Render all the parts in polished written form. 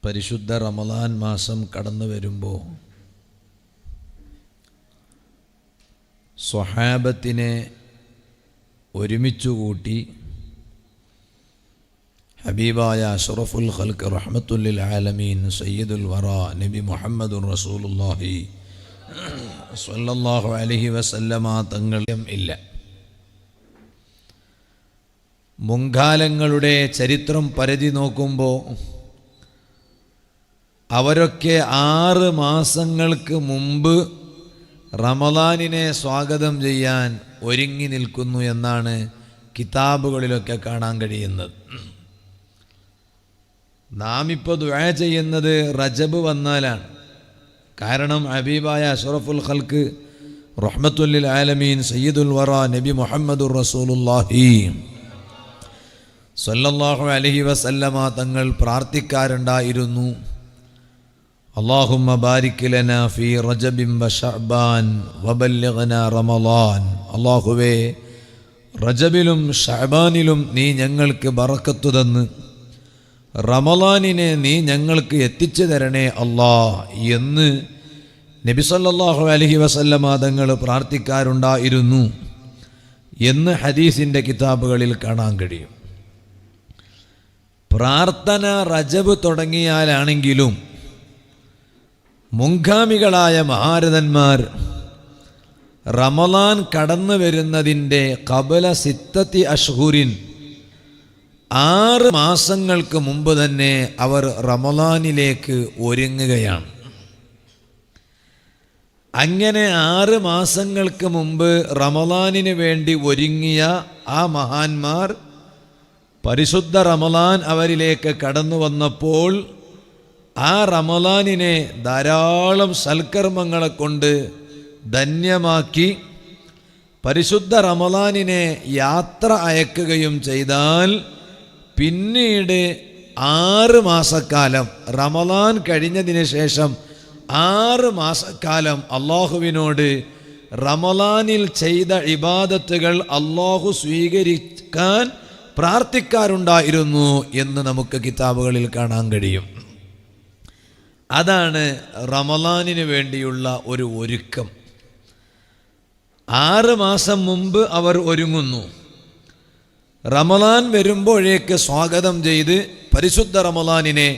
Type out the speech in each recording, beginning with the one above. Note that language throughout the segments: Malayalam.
പരിശുദ്ധ റമളാൻ മാസം കടന്നു വരുമ്പോൾ സ്വഹാബത്തിനെ ഒരുമിച്ചു കൂട്ടി ഹബീബായ അഷ്റഫുൽ ഖൽഖ് റഹ്മത്തുൽ ആലമീൻ സയ്യിദുൽ വറ നബി മുഹമ്മദുർ റസൂലുള്ളാഹി സ്വല്ലല്ലാഹു അലൈഹി വസല്ലമ തങ്ങളും ഇല്ല. മുൻകാലങ്ങളുടെ ചരിത്രം പരിധി നോക്കുമ്പോൾ അവരൊക്കെ 6 മാസങ്ങൾക്ക് മുമ്പ് റമളാനിനെ സ്വാഗതം ചെയ്യാൻ ഒരുങ്ങി നിൽക്കുന്നു എന്നാണ് കിതാബുകളിലൊക്കെ കാണാൻ കഴിയുന്നത്. നാം ഇപ്പോൾ ദുആ ചെയ്യുന്നത് റജബ് വന്നാലാണ്. കാരണം ഹബീബായ അഷ്റഫുൽ ഖൽഖ് റഹ്മത്തുൽ ആലമീൻ സയ്യിദുൽ വറ നബി മുഹമ്മദുർ റസൂലുള്ളാഹി സ്വല്ലല്ലാഹു അലൈഹി വസല്ലമ തങ്ങൾ പ്രാർത്ഥിക്കാറുണ്ടായിരുന്നു, അല്ലാഹുമ്മ ബാരിക് ലനാ ഫീ റജബിൻ വ ശഅബാൻ വബല്ലിഗ്നാ റമളാൻ. അല്ലാഹുവേ, റജബിലും ശഅബാനിലും നീ ഞങ്ങൾക്ക് ബറക്കത്ത് തന്ന് റമളാനിനെ നീ ഞങ്ങൾക്ക് എത്തിച്ചു തരണേ അല്ലാ എന്ന് നബി സല്ലല്ലാഹു അലൈഹി വസല്ലമ തങ്ങൾ പ്രാർത്ഥിക്കാറുണ്ടായിരുന്നു എന്ന് ഹദീസിൻ്റെ കിതാബുകളിൽ കാണാൻ കഴിയും. പ്രാർത്ഥന റജബ് തുടങ്ങിയാലാണെങ്കിലും മുൻഗാമികളായ മഹാരഥന്മാർ റമളാൻ കടന്നു വരുന്നതിൻ്റെ ഖബല 6 അശ്ഹുരിൻ 6 മാസങ്ങൾക്ക് മുമ്പ് തന്നെ അവർ റമളാനിലേക്ക് ഒരുങ്ങുകയാണ്. അങ്ങനെ 6 മാസങ്ങൾക്ക് മുമ്പ് റമളാനിന് വേണ്ടി ഒരുങ്ങിയ ആ മഹാന്മാർ പരിശുദ്ധ റമളാൻ അവരിലേക്ക് കടന്നു വന്നപ്പോൾ ആ റമളാനിനെ ധാരാളം സൽക്കർമ്മങ്ങളെ കൊണ്ട് ധന്യമാക്കി പരിശുദ്ധ റമളാനിനെ യാത്ര അയക്കുകയും ചെയ്താൽ പിന്നീട് 6 മാസക്കാലം റമളാൻ കഴിഞ്ഞതിന് ശേഷം 6 മാസക്കാലം അള്ളാഹുവിനോട് റമളാനിൽ ചെയ്ത ഇബാദത്തുകൾ അള്ളാഹു സ്വീകരിക്കാൻ പ്രാർത്ഥിക്കാറുണ്ടായിരുന്നു എന്ന് നമുക്ക് കിതാബുകളിൽ കാണാൻ കഴിയും. അതാണ് റമളാനിന് വേണ്ടിയുള്ള ഒരു ഒരുക്കം. 6 മാസം മുമ്പ് അവർ ഒരുങ്ങുന്നു. റമളാൻ വരുമ്പോഴേക്ക് സ്വാഗതം ചെയ്ത് പരിശുദ്ധ റമളാനിനെ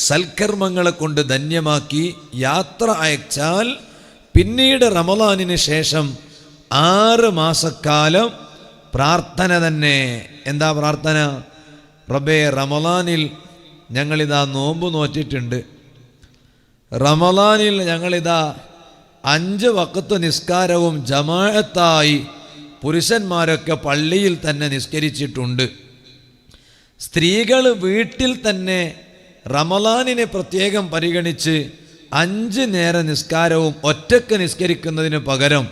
സൽക്കർമ്മങ്ങളെ കൊണ്ട് ധന്യമാക്കി യാത്ര അയച്ചാൽ പിന്നീട് റമളാനിന് ശേഷം 6 മാസക്കാലം പ്രാർത്ഥന തന്നെ. എന്താ പ്രാർത്ഥന? റബ്ബേ, റമളാനിൽ ഞങ്ങളിതാ നോമ്പ് നോറ്റിട്ടുണ്ട്, റമളാനിൽ ഞങ്ങളിതാ 5 വഖത്ത് നിസ്കാരവും ജമാഅത്തായി പുരുഷന്മാരൊക്കെ പള്ളിയിൽ തന്നെ നിസ്കരിച്ചിട്ടുണ്ട്. സ്ത്രീകൾ വീട്ടിൽ തന്നെ റമളാനിനെ പ്രത്യേകം പരിഗണിച്ച് 5 നേര നിസ്കാരവും ഒറ്റക്ക് നിസ്കരിക്കുന്നതിന് പകരം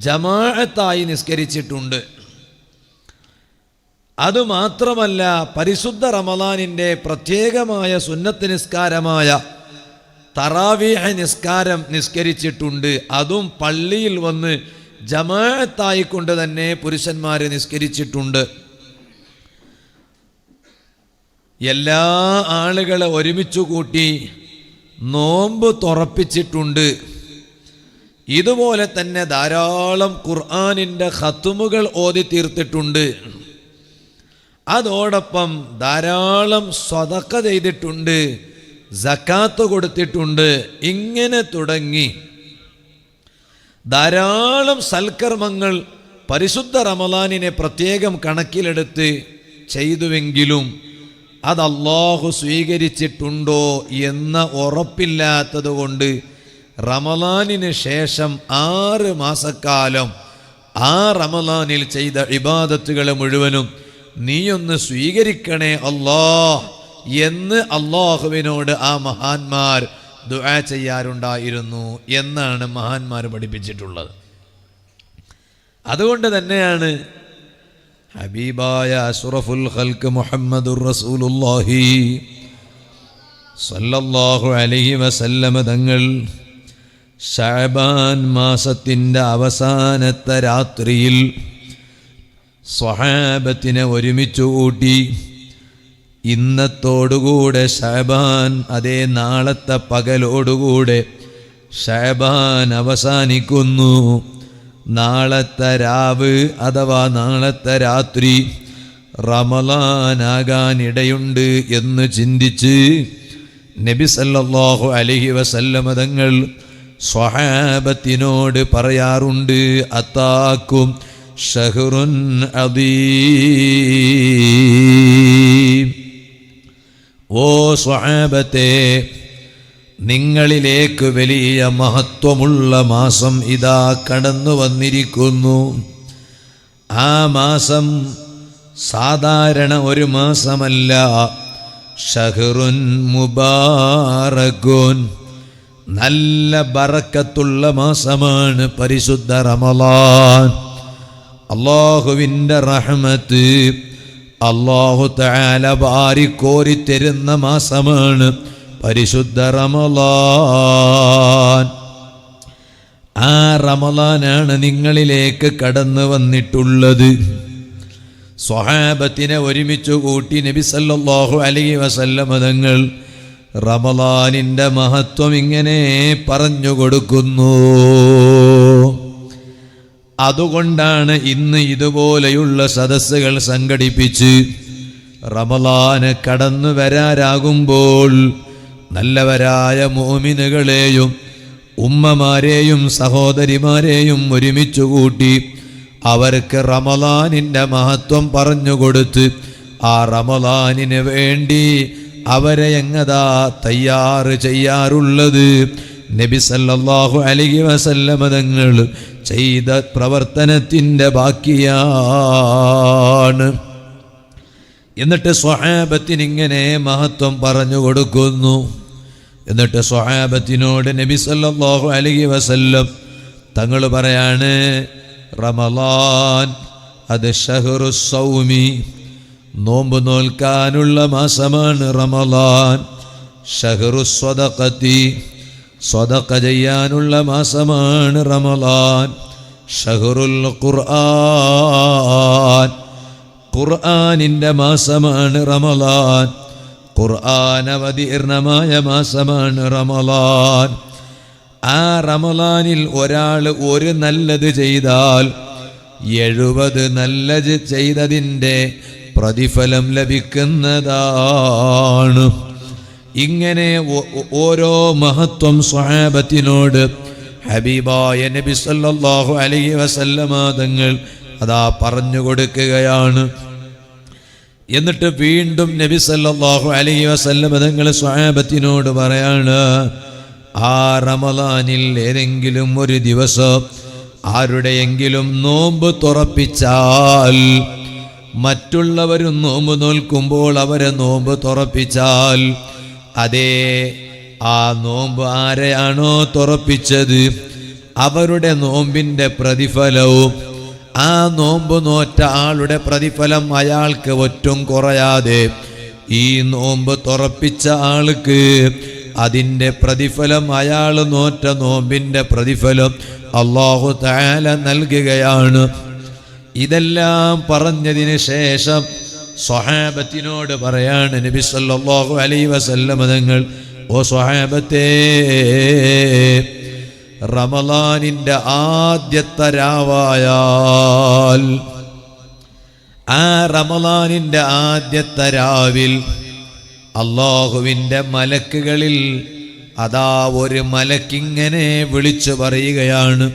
ജമാഅത്തായി നിസ്കരിച്ചിട്ടുണ്ട്. അതുമാത്രമല്ല, പരിശുദ്ധ റമളാനിൻ്റെ പ്രത്യേകമായ സുന്നത്ത് നിസ്കാരമായ തറാവീഹ് നിസ്കാരം നിസ്കരിച്ചിട്ടുണ്ട്. അതും പള്ളിയിൽ വന്ന് ജമാഅത്തായിക്കൊണ്ട് തന്നെ പുരുഷന്മാരെ നിസ്കരിച്ചിട്ടുണ്ട്. എല്ലാ ആളുകളെ ഒരുമിച്ചു കൂട്ടി നോമ്പ് തുറപ്പിച്ചിട്ടുണ്ട്. ഇതുപോലെ തന്നെ ധാരാളം ഖുർആനിൻ്റെ ഖത്മുകൾ ഓതി തീർത്തിട്ടുണ്ട്. അതോടൊപ്പം ധാരാളം സ്വതക്ക ചെയ്തിട്ടുണ്ട്, സക്കാത്ത് കൊടുത്തിട്ടുണ്ട്. ഇങ്ങനെ തുടങ്ങി ധാരാളം സൽക്കർമ്മങ്ങൾ പരിശുദ്ധ റമളാനിനെ പ്രത്യേകം കണക്കിലെടുത്ത് ചെയ്തുവെങ്കിലും അത് അല്ലാഹു സ്വീകരിച്ചിട്ടുണ്ടോ എന്ന ഉറപ്പില്ലാത്തത് കൊണ്ട് റമളാനിന് ശേഷം 6 മാസക്കാലം ആ റമളാനിൽ ചെയ്ത ഇബാദത്തുകളെ മുഴുവനും നീയൊന്ന് സ്വീകരിക്കണേ അല്ലാഹ് എന്ന് അള്ളാഹുവിനോട് ആ മഹാന്മാർ ദുആ ചെയ്യാറുണ്ടായിരുന്നു എന്നാണ് മഹാന്മാർ പഠിപ്പിച്ചിട്ടുള്ളത്. അതുകൊണ്ട് തന്നെയാണ് ഹബീബായ അഷ്റഫുൽ ഖൽഖ് മുഹമ്മദുർ റസൂലുള്ളാഹി സ്വല്ലല്ലാഹു അലൈഹി വസല്ലമ തങ്ങൾ ശഅബാൻ മാസത്തിൻ്റെ അവസാനത്തെ രാത്രിയിൽ സ്വഹാബത്തിനെ ഒരുമിച്ചു കൂട്ടി ഇന്നത്തോടുകൂടെ ശഅബാൻ, അതേ നാളത്തെ പകലോടുകൂടെ ശഅബാൻ അവസാനിക്കുന്നു. നാളത്തെ രാവ് അഥവാ നാളത്തെ രാത്രി റമളാനാകാനിടയുണ്ട് എന്ന് ചിന്തിച്ച് നബി സല്ലല്ലാഹു അലൈഹി വസല്ലമ തങ്ങൾ സ്വഹാബത്തിനോട് പറയാറുണ്ട്, അതാക്കും ഷഹ്റുൻ അദീം. ഓ സ്വഹാബത്തെ, നിങ്ങളിലേക്ക് വലിയ മഹത്വമുള്ള മാസം ഇതാ കടന്നു വന്നിരിക്കുന്നു. ആ മാസം സാധാരണ ഒരു മാസമല്ല. ഷഹ്റുൻ മുബാറകുൻ, നല്ല ബറക്കത്തുള്ള മാസമാണ് പരിശുദ്ധ റമളാൻ. അല്ലാഹുവിൻ്റെ റഹ്മത്ത് അല്ലാഹു തആല വാരിക്കോരി തരുന്ന മാസമാണ് പരിശുദ്ധ റമളാൻ. ആ റമളാനാണ് നിങ്ങളിലേക്ക് കടന്നു വന്നിട്ടുള്ളത്. സ്വഹാബത്തിനെ ഒരുമിച്ച് കൂട്ടി നബി സല്ലല്ലാഹു അലൈഹി വസല്ലമ തങ്ങൾ റമളാനിൻ്റെ മഹത്വം ഇങ്ങനെ പറഞ്ഞു കൊടുക്കുന്നു. അതുകൊണ്ടാണ് ഇന്ന് ഇതുപോലെയുള്ള സദസ്സുകൾ സംഘടിപ്പിച്ച് റമളാന് കടന്നു വരാറാകുമ്പോൾ നല്ലവരായ മുഅ്മിനുകളെയും ഉമ്മമാരെയും സഹോദരിമാരെയും ഒരുമിച്ച് കൂട്ടി അവർക്ക് റമളാനിൻ്റെ മഹത്വം പറഞ്ഞുകൊടുത്ത് ആ റമളാനിന് വേണ്ടി അവരെ എങ്ങതാ തയ്യാറ് ചെയ്യാറുള്ളത്. നബി സല്ലല്ലാഹു അലൈഹി വസല്ലമ തങ്ങൾ ചെയ്ത പ്രവർത്തനത്തിൻ്റെ ബാക്കിയാണ്. എന്നിട്ട് സ്വഹാബത്തിന് ഇങ്ങനെ മഹത്വം പറഞ്ഞു കൊടുക്കുന്നു. എന്നിട്ട് സ്വഹാബത്തിനോട് നബി സല്ലല്ലാഹു അലൈഹി വസല്ലം തങ്ങൾ പറയാണ്, റമളാൻ അത് ഷഹ്റുസ് സൗമി, നോമ്പ് നോൽക്കാനുള്ള മാസമാണ് റമളാൻ. ഷഹ്റുസ് സ്വദഖത്തി, സ്വദഖ ചെയ്യാനുള്ള മാസമാണ് റമളാൻ. ഷഹ്റുൽ ഖുർആൻ, ഖുർആനിൻ്റെ മാസമാണ് റമളാൻ. ഖുർആൻ അവതീർണമായ മാസമാണ് റമളാൻ. ആ റമളാനിൽ ഒരാൾ ഒരു നല്ലത് ചെയ്താൽ 70 നല്ലത് ചെയ്തതിൻ്റെ പ്രതിഫലം ലഭിക്കുന്നതാണ്. ഇങ്ങനെ ഓരോ മഹത്വം സ്വഹാബത്തിനോട് ഹബീബായ നബി സല്ലല്ലാഹു അലൈഹി വസല്ലമ തങ്ങൾ അതാ പറഞ്ഞു കൊടുക്കുകയാണ്. എന്നിട്ട് വീണ്ടും നബി സല്ലല്ലാഹു അലൈഹി വസല്ലമ തങ്ങൾ സ്വഹാബത്തിനോട് പറയാണ്, ആ റമളാനിൽ ഏതെങ്കിലും ഒരു ദിവസം ആരുടെയെങ്കിലും നോമ്പ് തുറപ്പിച്ചാൽ, മറ്റുള്ളവരും നോമ്പ് നോൽക്കുമ്പോൾ അവരെ നോമ്പ് തുറപ്പിച്ചാൽ, അതേ ആ നോമ്പ് ആരെയാണോ തുറപ്പിച്ചത് അവരുടെ നോമ്പിൻ്റെ പ്രതിഫലവും ആ നോമ്പ് നോറ്റ ആളുടെ പ്രതിഫലം അയാൾക്ക് ഒറ്റും കുറയാതെ ഈ നോമ്പ് തുറപ്പിച്ച ആൾക്ക് അതിൻ്റെ പ്രതിഫലം, അയാൾ നോറ്റ നോമ്പിൻ്റെ പ്രതിഫലം അല്ലാഹു തആല നൽകുകയാണ്. ഇതെല്ലാം പറഞ്ഞതിന് ശേഷം സ്വഹാബത്തിനോട് പറയാണ് നബി സല്ലല്ലാഹു അലൈഹി വസല്ലം തങ്ങൾ, ഓ സ്വഹാബത്തേ, റമളാനിൻ്റെ ആദ്യത്തെ രാവായാൽ, ആ റമളാനിൻ്റെ ആദ്യത്തെ രാവിൽ അല്ലാഹുവിൻ്റെ മലക്കുകളിൽ അതാ ഒരു മലക്കിങ്ങനെ വിളിച്ചു പറയുകയാണ്,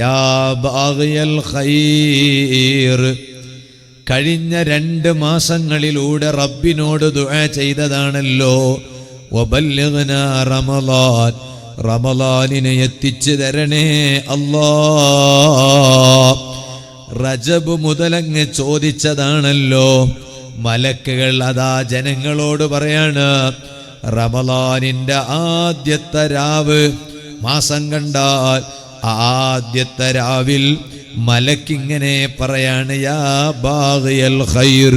യാ ബാഗിയൽ ഖൈർ. കഴിഞ്ഞ 2 മാസങ്ങളിലൂടെ റബ്ബിനോട് ദുആ ചെയ്തതാണല്ലോ, വബല്ലിഗ്നാ റമളാൻ, റമളാനിനെ എത്തിച്ചു തരണേ അല്ലാ. റജബ് മുതലങ്ങ് ചോദിച്ചതാണല്ലോ. മലക്കുകൾ അതാ ജനങ്ങളോട് പറയാണ്, റമളാനിൻ്റെ ആദ്യത്തെ രാവ്, മാസം കണ്ടാൽ ആദ്യത്തെ രാവിൽ മലക്കിങ്ങനെ പറയാണ്, യാ ബാഗിയൽ ഖൈർ,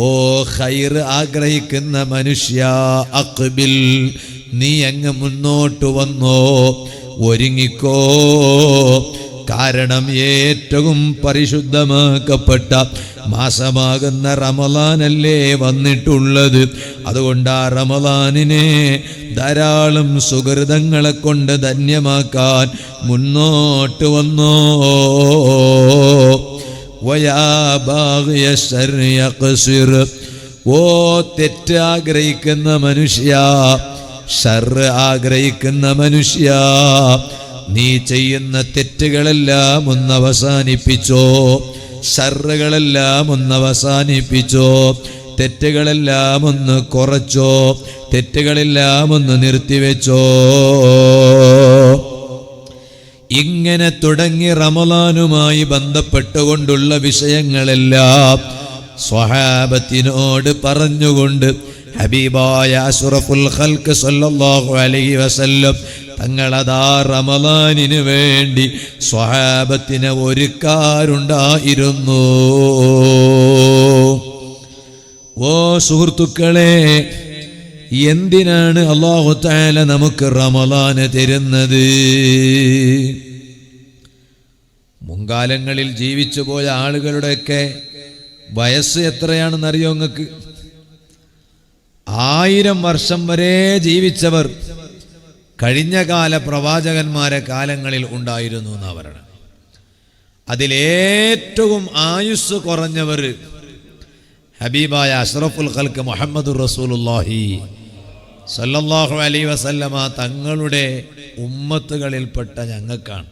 ഓ ഖൈർ ആഗ്രഹിക്കുന്ന മനുഷ്യ, അഖ്ബിൽ, നീ അങ്ങ് മുന്നോട്ട് വന്നോ, ഒരുങ്ങിക്കോ. കാരണം ഏറ്റവും പരിശുദ്ധമാക്കപ്പെട്ട മാസമാകുന്ന റമളാനല്ലേ വന്നിട്ടുള്ളത്. അതുകൊണ്ട് ആ റമളാനിനെ ധാരാളം സുഹൃതങ്ങളെ കൊണ്ട് ധന്യമാക്കാൻ മുന്നോട്ട് വന്നോ. വയാ ബാഗിയ ശർരി യഖ്സിർ, ഓ തെറ്റ് ആഗ്രഹിക്കുന്ന മനുഷ്യ, ശർറ് ആഗ്രഹിക്കുന്ന മനുഷ്യ, നീ ചെയ്യുന്ന തെറ്റുകളെല്ലാം ഒന്ന് അവസാനിപ്പിച്ചോ, ശർറുകളെല്ലാം ഒന്ന് അവസാനിപ്പിച്ചോ, തെറ്റുകളെല്ലാം ഒന്ന് കുറച്ചോ, തെറ്റുകളെല്ലാം ഒന്ന് നിർത്തിവെച്ചോ. ഇങ്ങനെ തുടങ്ങി റമളാനുമായി ബന്ധപ്പെട്ടുകൊണ്ടുള്ള വിഷയങ്ങളെല്ലാം സ്വഹാബത്തിനോട് പറഞ്ഞുകൊണ്ട് ഹബീബായ അഷ്റഫുൽ ഖൽഖ് സല്ലല്ലാഹു അലൈഹി വസല്ലം തങ്ങളതാ റമളാനിന് വേണ്ടി സ്വഹാബത്തിനെ ഒരുക്കാറുണ്ടായിരുന്നു. ഓ സുഹൃത്തുക്കളെ, എന്തിനാണ് അല്ലാഹു തആല നമുക്ക് റമളാന് തരുന്നത്? മുൻകാലങ്ങളിൽ ജീവിച്ചു പോയ ആളുകളുടെയൊക്കെ വയസ്സ് എത്രയാണെന്നറിയോ നിങ്ങൾക്ക്? 1000 വർഷം വരെ ജീവിച്ചവർ കഴിഞ്ഞ കാല പ്രവാചകന്മാരെ കാലങ്ങളിൽ ഉണ്ടായിരുന്നു എന്നാ പറയണം. അതിലേറ്റവും ആയുസ് കുറഞ്ഞവർ ഹബീബായ അഷ്റഫുൽ ഖൽഖ് മുഹമ്മദുർ റസൂലുള്ളാഹി സല്ലല്ലാഹു അലൈഹി വസല്ലമ തങ്ങളുടെ ഉമ്മത്തുകളിൽപ്പെട്ട ഞങ്ങൾക്കാണ്.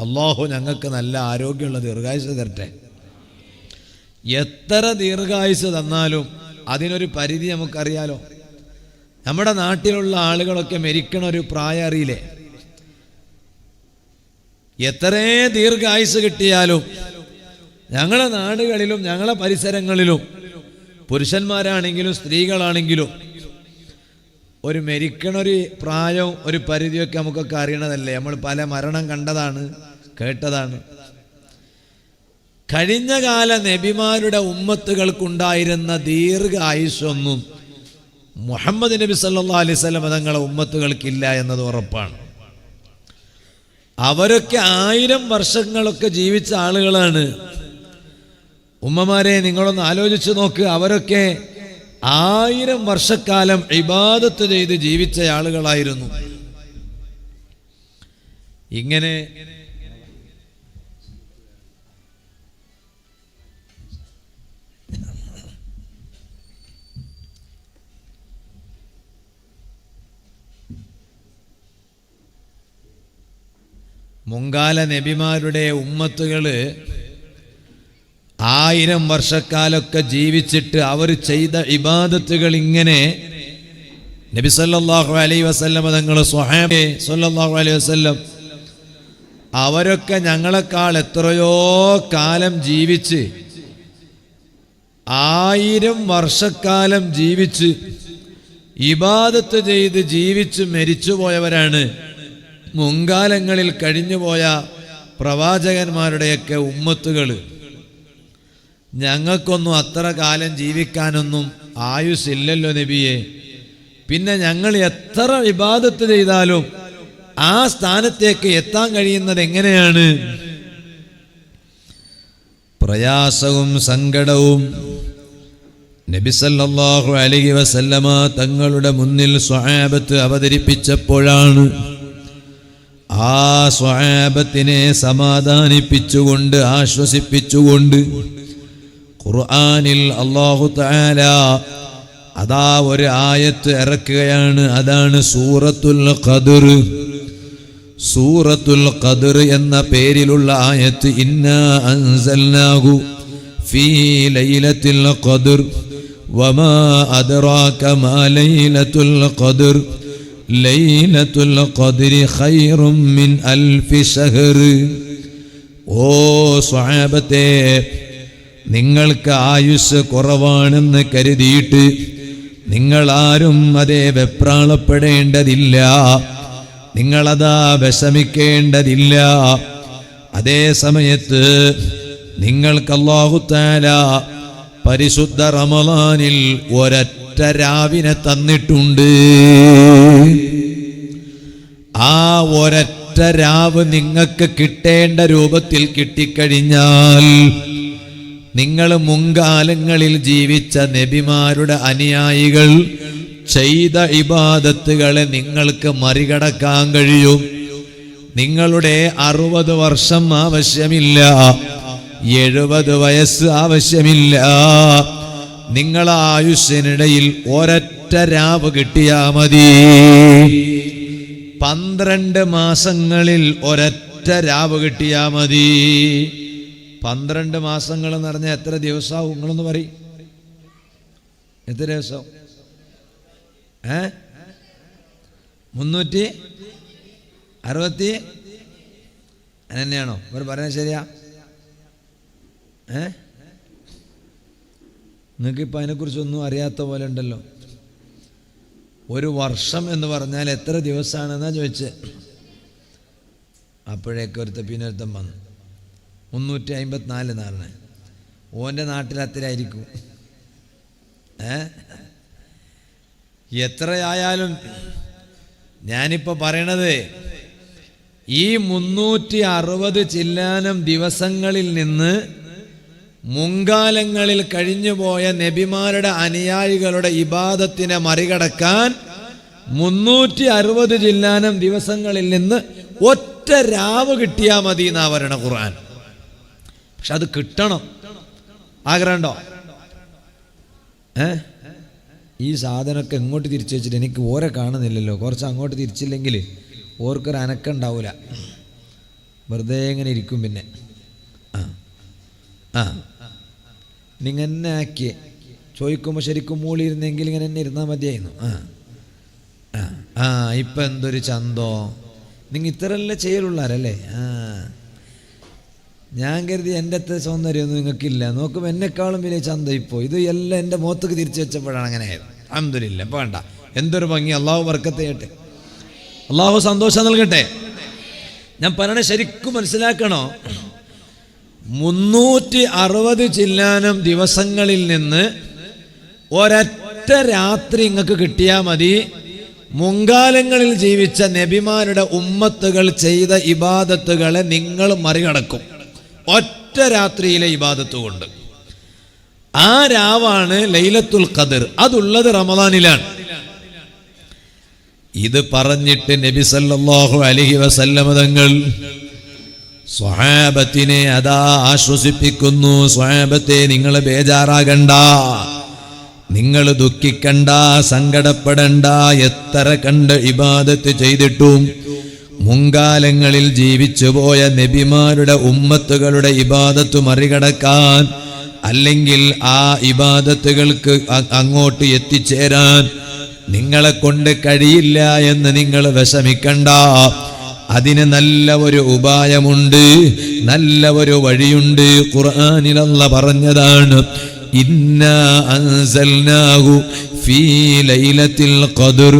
അള്ളാഹു ഞങ്ങൾക്ക് നല്ല ആരോഗ്യമുള്ള ദീർഘായുസ് തരട്ടെ. എത്ര ദീർഘായുസ് തന്നാലും അതിനൊരു പരിധി നമുക്കറിയാലോ. നമ്മുടെ നാട്ടിലുള്ള ആളുകളൊക്കെ മരിക്കണ ഒരു പ്രായം അറിയില്ലേ? എത്ര ദീർഘായുസ് കിട്ടിയാലും ഞങ്ങളെ നാടുകളിലും ഞങ്ങളെ പരിസരങ്ങളിലും പുരുഷന്മാരാണെങ്കിലും സ്ത്രീകളാണെങ്കിലും ഒരു മരിക്കണൊരു പ്രായവും ഒരു പരിധിയൊക്കെ നമുക്കൊക്കെ അറിയണതല്ലേ. നമ്മൾ പല മരണം കണ്ടതാണ്, കേട്ടതാണ്. കഴിഞ്ഞ കാല നബിമാരുടെ ഉമ്മത്തുകൾക്കുണ്ടായിരുന്ന ദീർഘ ആയുസ്സൊന്നും മുഹമ്മദ് നബി സല്ലല്ലാഹു അലൈഹി വസല്ലം തങ്ങളുടെ ഉമ്മത്തുകൾക്കില്ല എന്നത് ഉറപ്പാണ്. അവരൊക്കെ 1000 വർഷങ്ങളൊക്കെ ജീവിച്ച ആളുകളാണ്. ഉമ്മമാരെ, നിങ്ങളൊന്ന് ആലോചിച്ച് നോക്ക്. അവരൊക്കെ 1000 വർഷക്കാലം ഇബാദത്ത് ചെയ്ത് ജീവിച്ച ആളുകളായിരുന്നു. ഇങ്ങനെ മുൻകാല നബിമാരുടെ ഉമ്മത്തുകള് 1000 വർഷക്കാലൊക്കെ ജീവിച്ചിട്ട് അവർ ചെയ്ത ഇബാദത്തുകൾ ഇങ്ങനെ നബി സല്ലല്ലാഹു അലൈഹി വസല്ലം തങ്ങൾ സ്വഹാബെ സല്ലല്ലാഹു അലൈഹി വസല്ലം അവരൊക്കെ ഞങ്ങളെക്കാൾ എത്രയോ കാലം ജീവിച്ച് 1000 വർഷക്കാലം ജീവിച്ച് ഇബാദത്ത് ചെയ്ത് ജീവിച്ച് മരിച്ചുപോയവരാണ് മുൻകാലങ്ങളിൽ കഴിഞ്ഞുപോയ പ്രവാചകന്മാരുടെയൊക്കെ ഉമ്മത്തുകൾ. ഞങ്ങൾക്കൊന്നും അത്ര കാലം ജീവിക്കാനൊന്നും ആയുസ്സില്ലല്ലോ നബിയെ. പിന്നെ ഞങ്ങൾ എത്ര ഇബാദത്ത് ചെയ്താലും ആ സ്ഥാനത്തേക്ക് എത്താൻ കഴിയുന്നത് എങ്ങനെയാണ്? പ്രയാസവും സങ്കടവും നബി സല്ലല്ലാഹു അലൈഹി വസല്ലമ തങ്ങളുടെ മുന്നിൽ സ്വഹാബത്ത് അവതരിപ്പിച്ചപ്പോഴാണ് ആ സ്വഹാബത്തിനെ സമാധാനിപ്പിച്ചുകൊണ്ട് ആശ്വസിപ്പിച്ചുകൊണ്ട് ഖുർആനിൽ അല്ലാഹു തആല അതാ ഒരു ആയത്ത് ഇറക്കുകയാണ്. അതാണ് സൂറത്തുൽ ഖദ്ർ. സൂറത്തുൽ ഖദ്ർ എന്ന പേരിലുള്ള ആയത്ത്. ഇന്നാ അൻസൽനാഹു ഫീ ലൈലത്തിൽ ഖദ്ർ വമാ അദ്റാക മാ ലൈലത്തുൽ ഖദ്ർ ലൈലത്തുൽ ഖദ്രി ഖൈറും മിൻ അൽഫി ശഹർ. ഓ സ്വഹാബത്തെ, നിങ്ങൾക്ക് ആയുസ് കുറവാണെന്ന് കരുതിയിട്ട് നിങ്ങളാരും അതേ വെപ്രാളപ്പെടേണ്ടതില്ല, നിങ്ങളതാ വിഷമിക്കേണ്ടതില്ല. അതേ സമയത്ത് നിങ്ങൾക്ക് അല്ലാഹു തആല പരിശുദ്ധ റമളാനിൽ ഒരൊറ്റ രാവിനെ തന്നിട്ടുണ്ട്. ആ ഒരൊറ്റ രാവ് നിങ്ങൾക്ക് കിട്ടേണ്ട രൂപത്തിൽ കിട്ടിക്കഴിഞ്ഞാൽ നിങ്ങൾ മുൻകാലങ്ങളിൽ ജീവിച്ച നബിമാരുടെ അനുയായികൾ ചെയ്ത ഇബാദത്തുകളെ നിങ്ങൾക്ക് മറികടക്കാൻ കഴിയും. നിങ്ങളുടെ 60 വർഷം ആവശ്യമില്ല, 70 വയസ്സ് ആവശ്യമില്ല. നിങ്ങളെ ആയുസ്സിനിടയിൽ ഒരൊറ്റ രാവ് കിട്ടിയാ മതി. 12 മാസങ്ങളിൽ ഒരൊറ്റ രാവ് കിട്ടിയാ മതി. 12 മാസങ്ങൾ എന്ന് പറഞ്ഞാൽ എത്ര ദിവസമാവും? നിങ്ങളൊന്ന് പറയും, എത്ര ദിവസം? 360 തന്നെയാണോ ഇവർ പറയുന്നത്? ശരിയാ? നിങ്ങൾക്കിപ്പോൾ അതിനെക്കുറിച്ചൊന്നും അറിയാത്ത പോലെ ഉണ്ടല്ലോ. ഒരു വർഷം എന്ന് പറഞ്ഞാൽ എത്ര ദിവസമാണെന്നാ ചോദിച്ചത്. അപ്പോഴേക്കൊരുത്ത പിന്നൊരുത്തം വന്നു 354 നാളിന്. ഓൻ്റെ നാട്ടിൽ അത്രയായിരിക്കും. എത്രയായാലും ഞാനിപ്പോൾ പറയണത് ഈ 360 ചില്ലാനം ദിവസങ്ങളിൽ നിന്ന് മുൻകാലങ്ങളിൽ കഴിഞ്ഞുപോയ നബിമാരുടെ അനുയായികളുടെ ഇബാദത്തിനെ മറികടക്കാൻ 360 ചില്ലാനം ദിവസങ്ങളിൽ നിന്ന് ഒറ്റ രാവ് കിട്ടിയാൽ മതി എന്നാ പറയണ ഖുർആൻ. പക്ഷെ അത് കിട്ടണം. ആഗ്രഹമുണ്ടോ? ഈ സാധനമൊക്കെ എങ്ങോട്ട് തിരിച്ചു വെച്ചിട്ട് എനിക്ക് ഓരെ കാണുന്നില്ലല്ലോ. കുറച്ച് അങ്ങോട്ട് തിരിച്ചില്ലെങ്കിൽ ഓർക്കൊരു അനക്കം ഉണ്ടാവില്ല. വെറുതെ ഇങ്ങനെ ഇരിക്കും. പിന്നെ നിങ്ങൾ എന്നെ ആക്കിയേ ചോദിക്കുമ്പോൾ ശരിക്കും മൂളിയിരുന്നെങ്കിൽ ഇങ്ങനെ എന്നെ ഇരുന്നാൽ മതിയായിരുന്നു. ഇപ്പം എന്തൊരു ചന്തോ, നിങ്ങൾ ഇത്രയല്ലേ ചെയ്യലുള്ളാരല്ലേ? ഞാൻ കരുതി എൻ്റെ അത്ര സൗന്ദര്യമൊന്നും നിങ്ങൾക്കില്ല. നോക്കുമ്പോൾ എന്നെക്കാളും വലിയ ചന്തം ഇപ്പോൾ. ഇത് എല്ലാം എൻ്റെ മുഖത്തേക്ക് തിരിച്ചു വെച്ചപ്പോഴാണ് അങ്ങനെ ആയത്. അൽഹംദുലില്ലാ. ഇപ്പോൾ വേണ്ട, എന്തൊരു ഭംഗി. അള്ളാഹു ബർക്കത്ത് ചെയ്യട്ടെ, അള്ളാഹു സന്തോഷം നൽകട്ടെ. ഞാൻ പറയണ ശരിക്കും മനസ്സിലാക്കണോ? 360 ചില്ലാനം ദിവസങ്ങളിൽ നിന്ന് ഒരൊറ്റ രാത്രി നിങ്ങൾക്ക് കിട്ടിയാൽ മതി. മുൻകാലങ്ങളിൽ ജീവിച്ച നബിമാരുടെ ഉമ്മത്തുകൾ ചെയ്ത ഇബാദത്തുകളെ നിങ്ങൾ മറികടക്കും ഒറ്റ രാത്രിയിലെ ഇബാദത്ത് കൊണ്ട്. ആ രാവാണ് ലൈലത്തുൽ ഖദർ. അതുള്ളത് റമദാനിലാണ്. ഇത് പറഞ്ഞിട്ട് നബി സല്ലല്ലാഹു അലൈഹി വസല്ലമ തങ്ങൾ സ്വഹാബത്തിനെ അതാ ആശ്വസിപ്പിക്കുന്നു. സ്വഹാബത്തെ, നിങ്ങൾ ബേജാറാകണ്ട, നിങ്ങൾ ദുഃഖിക്കണ്ട, സങ്കടപ്പെടണ്ട. എത്ര കണ്ട് ഇബാദത്ത് ചെയ്തിട്ടും മുൻകാലങ്ങളിൽ ജീവിച്ചു പോയ നബിമാരുടെ ഉമ്മത്തുകളുടെ ഇബാദത്ത് മറികടക്കാൻ, അല്ലെങ്കിൽ ആ ഇബാദത്തുകൾക്ക് അങ്ങോട്ട് എത്തിച്ചേരാൻ നിങ്ങളെ കൊണ്ട് കഴിയില്ല എന്ന് നിങ്ങൾ വിഷമിക്കണ്ട. അതിന് നല്ല ഒരു ഉപായമുണ്ട്, നല്ല ഒരു വഴിയുണ്ട്. ഖുർആനിൽ അല്ലാഹ് പറഞ്ഞതാണ്, ഇന്നാ അൻസൽനാഹു ഫീ ലൈലത്തിൽ ഖദർ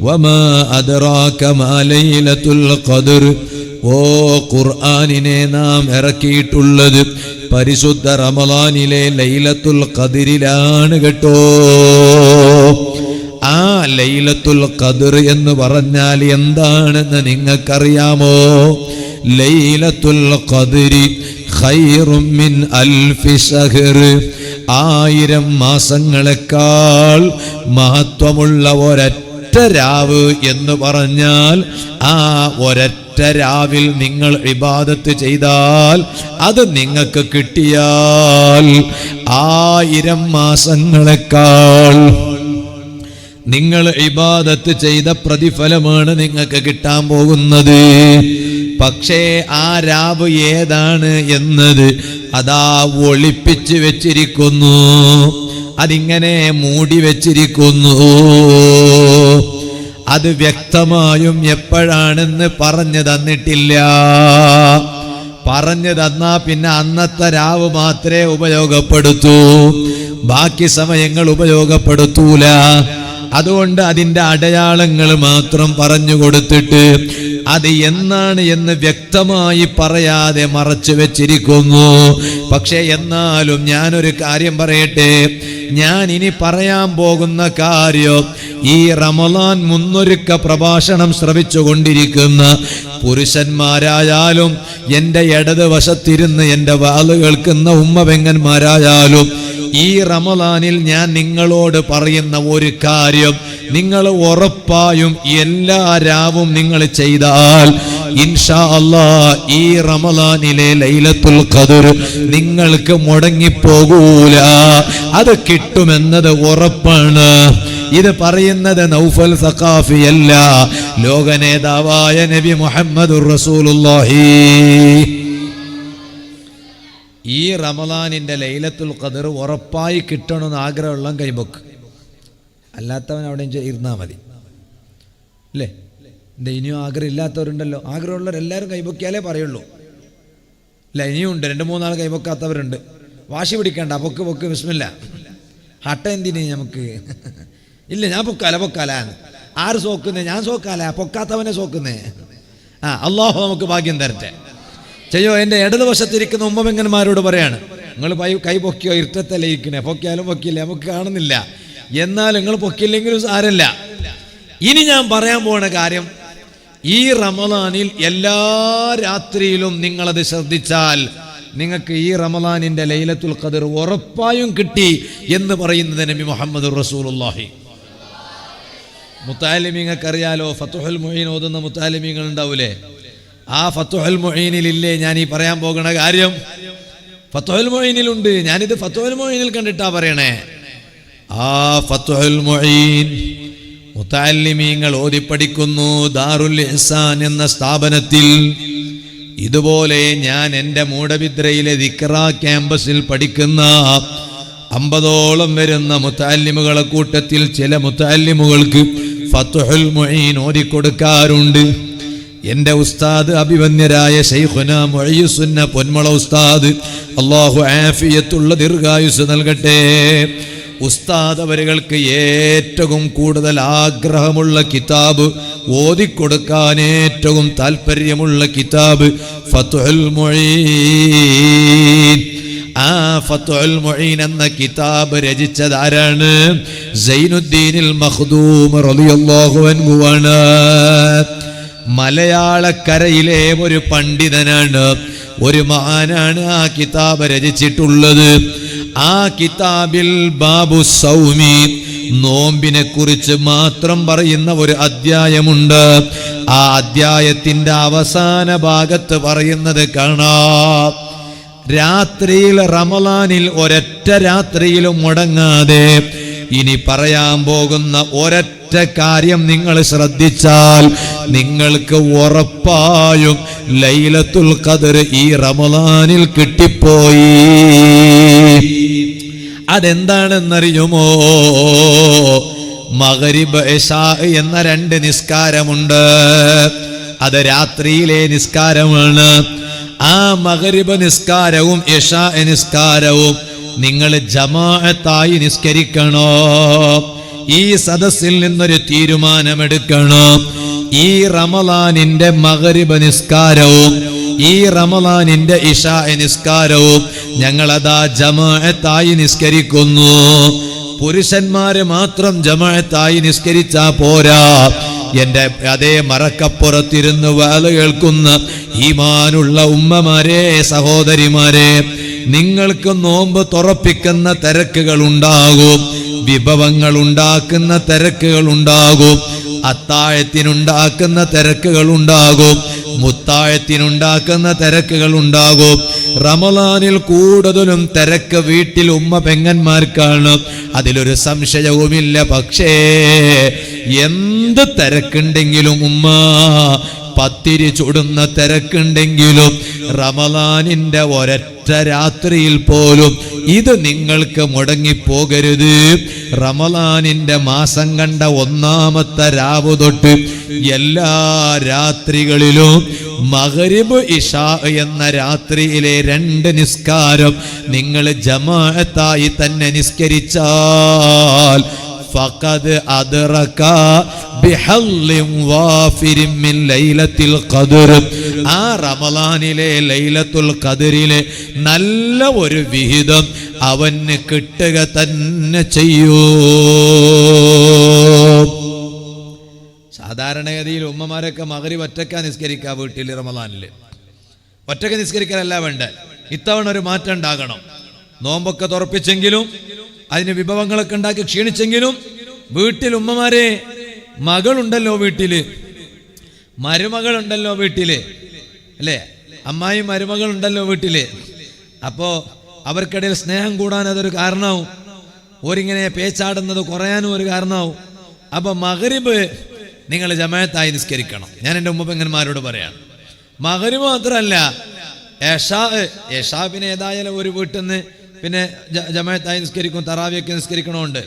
വമാ അദ്റാക മാ ലൈലത്തുൽ ഖദർ. ഓ ഖുർആനിനെ നാം ഇറക്കിയിട്ടുള്ളത് പരിശുദ്ധ റമളാനിലെ ലൈലത്തുൽ ഖദറിലാണ് കേട്ടോ. ആ ലൈലത്തുൽ ഖദർ എന്ന് പറഞ്ഞാൽ എന്താണെന്ന് നിങ്ങൾക്കറിയാമോ? ലൈലത്തുൽ ഖദരി ഖൈറും മിൻ അൽഫി ശഹർ. 1000 മാസങ്ങളെക്കാൾ മഹത്വമുള്ള ഒരൊറ്റ രാവ് എന്ന് പറഞ്ഞാൽ ആ ഒരൊറ്റ രാവിൽ നിങ്ങൾ ഇബാദത്ത് ചെയ്താൽ, അത് നിങ്ങൾക്ക് കിട്ടിയാൽ 1000 മാസങ്ങളെക്കാൾ നിങ്ങൾ ഇബാദത്ത് ചെയ്ത പ്രതിഫലമാണ് നിങ്ങൾക്ക് കിട്ടാൻ പോകുന്നത്. പക്ഷേ ആ രാവ് ഏതാണ് എന്നത് അതാ ഒളിപ്പിച്ച് വെച്ചിരിക്കുന്നു, അതിങ്ങനെ മൂടി വെച്ചിരിക്കുന്നു. അത് വ്യക്തമായും എപ്പോഴാണെന്ന് പറഞ്ഞു തന്നിട്ടില്ല. പറഞ്ഞു തന്നാ പിന്നെ അന്നത്തെ രാവ് മാത്രമേ ഉപയോഗപ്പെടുത്തൂ, ബാക്കി സമയങ്ങൾ ഉപയോഗപ്പെടുത്തൂല. അതുകൊണ്ട് അതിൻ്റെ അടയാളങ്ങൾ മാത്രം പറഞ്ഞു കൊടുത്തിട്ട് അത് എന്നാണ് എന്ന് വ്യക്തമായി പറയാതെ മറച്ചു വെച്ചിരിക്കുന്നു. പക്ഷെ എന്നാലും ഞാനൊരു കാര്യം പറയട്ടെ, ഞാൻ ഇനി പറയാൻ പോകുന്ന കാര്യം ഈ റമളാൻ മുന്നൊരുക്ക പ്രഭാഷണം ശ്രവിച്ചുകൊണ്ടിരിക്കുന്ന പുരുഷന്മാരായാലും എൻ്റെ ഇടത് വശത്തിരുന്ന് എൻ്റെ വാല് കേൾക്കുന്ന ഉമ്മപെങ്ങന്മാരായാലും ഈ റമളാനിൽ ഞാൻ നിങ്ങളോട് പറയുന്ന ഒരു കാര്യം നിങ്ങൾ ഉറപ്പായും എല്ലാ രാവും നിങ്ങൾ ചെയ്താൽ ഇൻഷാ അല്ലാഹ് ഈ റമളാനിലെ ലൈലത്തുൽ ഖദർ നിങ്ങൾക്ക് മുടങ്ങിപ്പോകൂല. അത് കിട്ടുമെന്നത് ഉറപ്പാണ്. ഇത് പറയുന്നത് നൗഫൽ സഖാഫിയല്ല, ലോക നേതാവായ നബി മുഹമ്മദുർ റസൂലുള്ളാഹി. ഈ റമളാനിന്റെ ലൈലത്തുൽ ഖദർ ഉറപ്പായി കിട്ടണമെന്ന് ആഗ്രഹമുള്ള കൈബൊക്ക്, അല്ലാത്തവൻ അവിടെ ഇരുന്നാൽ മതി അല്ലേ? എന്താ ഇനിയും ആഗ്രഹം ഇല്ലാത്തവരുണ്ടല്ലോ? ആഗ്രഹമുള്ളവരെല്ലാവരും കൈബൊക്കിയാലേ പറയുള്ളൂ. ഇല്ല, ഇനിയും ഉണ്ട് 2-3 കൈബൊക്കാത്തവരുണ്ട്. വാശി പിടിക്കണ്ട, പൊക്ക് പൊക്ക് ബിസ്മില്ലാ. ഹട്ട എന്തിന് നമുക്ക്? ഇല്ല, ഞാൻ പൊക്കാല. ആര് സോക്കുന്നേ? ഞാൻ സോക്കാല, പൊക്കാത്തവനെ സോക്കുന്നേ. അള്ളാഹു നമുക്ക് ഭാഗ്യം തരട്ടെ. ചെയ്യോ. എൻ്റെ ഇടതുവശത്തിരിക്കുന്ന ഉമ്മപെങ്ങന്മാരോട് പറയാണ്, നിങ്ങൾ കൈ പൊക്കിയോ? ഇരുട്ടത്തല്ലേ ഇരിക്കണേ, പൊക്കിയാലും പൊക്കിയില്ല, നമുക്ക് കാണുന്നില്ല. എന്നാൽ നിങ്ങൾ പൊക്കില്ലെങ്കിലും സാരല്ല. ഇനി ഞാൻ പറയാൻ പോകുന്ന കാര്യം, ഈ റമളാനിൽ എല്ലാ രാത്രിയിലും നിങ്ങളത് ശ്രദ്ധിച്ചാൽ നിങ്ങൾക്ക് ഈ റമളാനിന്റെ ലൈലത്തുൽ ഖദർ ഉറപ്പായും കിട്ടി എന്ന് പറയുന്നത് നബി മുഹമ്മദുർ റസൂലുള്ളാഹി. മുത്തഅല്ലിമീങ്ങൾക്ക് അറിയാലോ, ഫത്ഹുൽ മുഈൻ ഓതുന്ന മുത്തഅല്ലിമീങ്ങൾ ഉണ്ടാവൂലേ? ആ ഫത്ഹുൽ മുഈനിലില്ലേ ഞാൻ ഈ പറയാൻ പോകുന്ന കാര്യം? ഫത്ഹുൽ മുഈനിലുണ്ട്. ഞാനിത് ഫത്ഹുൽ മുഈനിൽ കണ്ടിട്ടാ പറയണേ. ആ ഫത്ഹുൽ മുഈൻ മുത്തഅല്ലിമീങ്ങൾ ഓതിപ്പടിക്കുന്നു ദാറുൽ ഇഹ്സാൻ എന്ന സ്ഥാപനത്തിൽ. ഇതുപോലെ ഞാൻ എൻ്റെ മൂടബിദ്രയിലെ ദിക്റ ക്യാമ്പസിൽ പഠിക്കുന്ന 50ഓളം വരുന്ന മുത്തഅല്ലിമുകളെ കൂട്ടത്തിൽ ചില മുത്തഅല്ലിമുകൾക്ക് ഫത്ഹുൽ മുഈൻ ഓതിക്കൊടുക്കാറുണ്ട്. എൻ്റെ ഉസ്താദ് അഭിവന്യരായ ശൈഖുന മുഈസുന്ന പൊന്മള ഉസ്താദ്, അല്ലാഹു ആഫിയത്തുള്ള ദീർഘായുസ് നൽകട്ടെ. ഉസ്താദ് അവരുകൾക്ക് ഏറ്റവും കൂടുതൽ ആഗ്രഹമുള്ള കിതാബ്, ഓതിക്കൊടുക്കാൻ ഏറ്റവും താല്പര്യമുള്ള കിതാബ് ഫത്ഹുൽ മുഈൻ. ആ ഫത്ഹുൽ മുഈൻ എന്ന കിതാബ് രചിച്ചതാരാണ്? സൈനുദ്ദീനിൽ മഖ്ദൂം റളിയല്ലാഹു അൻഹു ആണ്. മലയാളക്കരയിലെ ഒരു പണ്ഡിതനാണ്, ഒരു മഹാനാണ് ആ കിതാബ് രചിച്ചിട്ടുള്ളത്. ആ കിതാബിൽ ബാബു സൗമി, നോമ്പിനെ കുറിച്ച് മാത്രം പറയുന്ന ഒരു അധ്യായമുണ്ട്. ആ അധ്യായത്തിന്റെ അവസാന ഭാഗത്ത് പറയുന്നത് കാണാം, രാത്രിയിൽ റമളാനിൽ ഒരൊറ്റ രാത്രിയിലും മുടങ്ങാതെ ഇനി പറയാൻ പോകുന്ന ഒരൊറ്റ കാര്യം നിങ്ങൾ ശ്രദ്ധിച്ചാൽ നിങ്ങൾക്ക് ഉറപ്പായും ലൈലത്തുൽ ഖദർ ഈ റമളാനിൽ കിട്ടിപ്പോയി. അതെന്താണെന്നറിയുമോ? മഗ്രിബ് ഇശാ എന്ന 2 നിസ്കാരമുണ്ട്. അത് രാത്രിയിലെ നിസ്കാരമാണ്. ആ മഗ്രിബ് നിസ്കാരവും ഇശാ നിസ്കാരവും നിങ്ങൾ ജമാഅത്തായി നിസ്കരിക്കണോ? ഈ സദസ്സിൽ നിന്നൊരു തീരുമാനമെടുക്കണം. ഈ റമളാനിന്റെ മഗ്രിബ് നിസ്കാരവും ഈ റമളാനിന്റെ ഇശാ നിസ്കാരവും ഞങ്ങളതാ ജമാഅത്തായി നിസ്കരിക്കുന്നു. പുരുഷന്മാര് മാത്രം ജമാഅത്തായി നിസ്കരിച്ചാ പോരാ. എന്റെ അതേ മറക്കപ്പുറത്തിരുന്ന് വാല് കേൾക്കുന്ന ഈമാനുള്ള ഉമ്മമാരെ, സഹോദരിമാരെ, നിങ്ങൾക്ക് നോമ്പ് തുറപ്പിക്കുന്ന തിരക്കുകൾ ഉണ്ടാകും, വിഭവങ്ങൾ ഉണ്ടാക്കുന്ന തിരക്കുകൾ ഉണ്ടാകും, അത്താഴത്തിനുണ്ടാക്കുന്ന തിരക്കുകൾ ഉണ്ടാകും, മുത്താഴത്തിനുണ്ടാക്കുന്ന തിരക്കുകൾ ഉണ്ടാകും. റമളാനിൽ കൂടുതലും തിരക്ക് വീട്ടിൽ ഉമ്മ പെങ്ങന്മാർക്കാണ്, അതിലൊരു സംശയവുമില്ല. പക്ഷേ എന്ത് തിരക്കുണ്ടെങ്കിലും, ഉമ്മ പത്തിരി ചുടുന്ന തിരക്കുണ്ടെങ്കിലും, റമളാനിന്റെ ഒരൊറ്റ രാത്രിയിൽ പോലും ഇത് നിങ്ങൾക്ക് മുടങ്ങിപ്പോകരുത്. റമളാനിന്റെ മാസം കണ്ട 1ാമത്തെ രാവ് തൊട്ട് എല്ലാ രാത്രികളിലും മഗ്രിബ് ഇശാ എന്ന രാത്രിയിലെ 2 നിസ്കാരം നിങ്ങൾ ജമാഅത്തായി തന്നെ നിസ്കരിച്ചാൽ ഫഖദ് അദ്റക ബിഹല്ലിൻ വാഫിരിൻ മിൻ ലൈലത്തുൽ ഖദ്ർ. ആ റമളാനിലെ ലൈലത്തുൽ ഖദ്റിലെ നല്ല ഒരു വിഹിതം അവന് കിട്ടുക തന്നെ ചെയ്യൂ. സാധാരണഗതിയിൽ ഉമ്മമാരൊക്കെ മഗ്രിബ് ഒറ്റക്ക നിസ്കരിക്കുക വീട്ടിൽ. റമളാനിൽ ഒറ്റക്ക് നിസ്കരിക്കലല്ല വേണ്ട. ഇത്തവണ ഒരു മാറ്റം ഉണ്ടാകണം. നോമ്പൊക്കെ തുറപ്പിച്ചെങ്കിലും അതിന് വിഭവങ്ങളൊക്കെ ഉണ്ടാക്കി ക്ഷീണിച്ചെങ്കിലും വീട്ടിൽ ഉമ്മമാരെ, മകളുണ്ടല്ലോ വീട്ടില്, മരുമകളുണ്ടല്ലോ വീട്ടില്, അല്ലേ? അമ്മായി മരുമകളുണ്ടല്ലോ വീട്ടില്. അപ്പോ അവർക്കിടയിൽ സ്നേഹം കൂടാൻ അതൊരു കാരണമാവും. ഓരിങ്ങനെ പേച്ചാടുന്നത് കുറയാനും ഒരു കാരണമാവും. അപ്പൊ മഗ്രിബ് നിങ്ങൾ ജമാഅത്തായി നിസ്കരിക്കണം. ഞാൻ എൻ്റെ ഉമ്മപ്പെങ്ങന്മാരോട് പറയാണ്. മഗ്രിബ് മാത്രമല്ല, ഏഷാ പിന്നെ ഏതായാലും ഒരു വീട്ടിൽ നിന്ന് പിന്നെ ജമാഅത്തായി നിസ്കരിക്കും, തറാവിയൊക്കെ നിസ്കരിക്കണമുണ്ട്.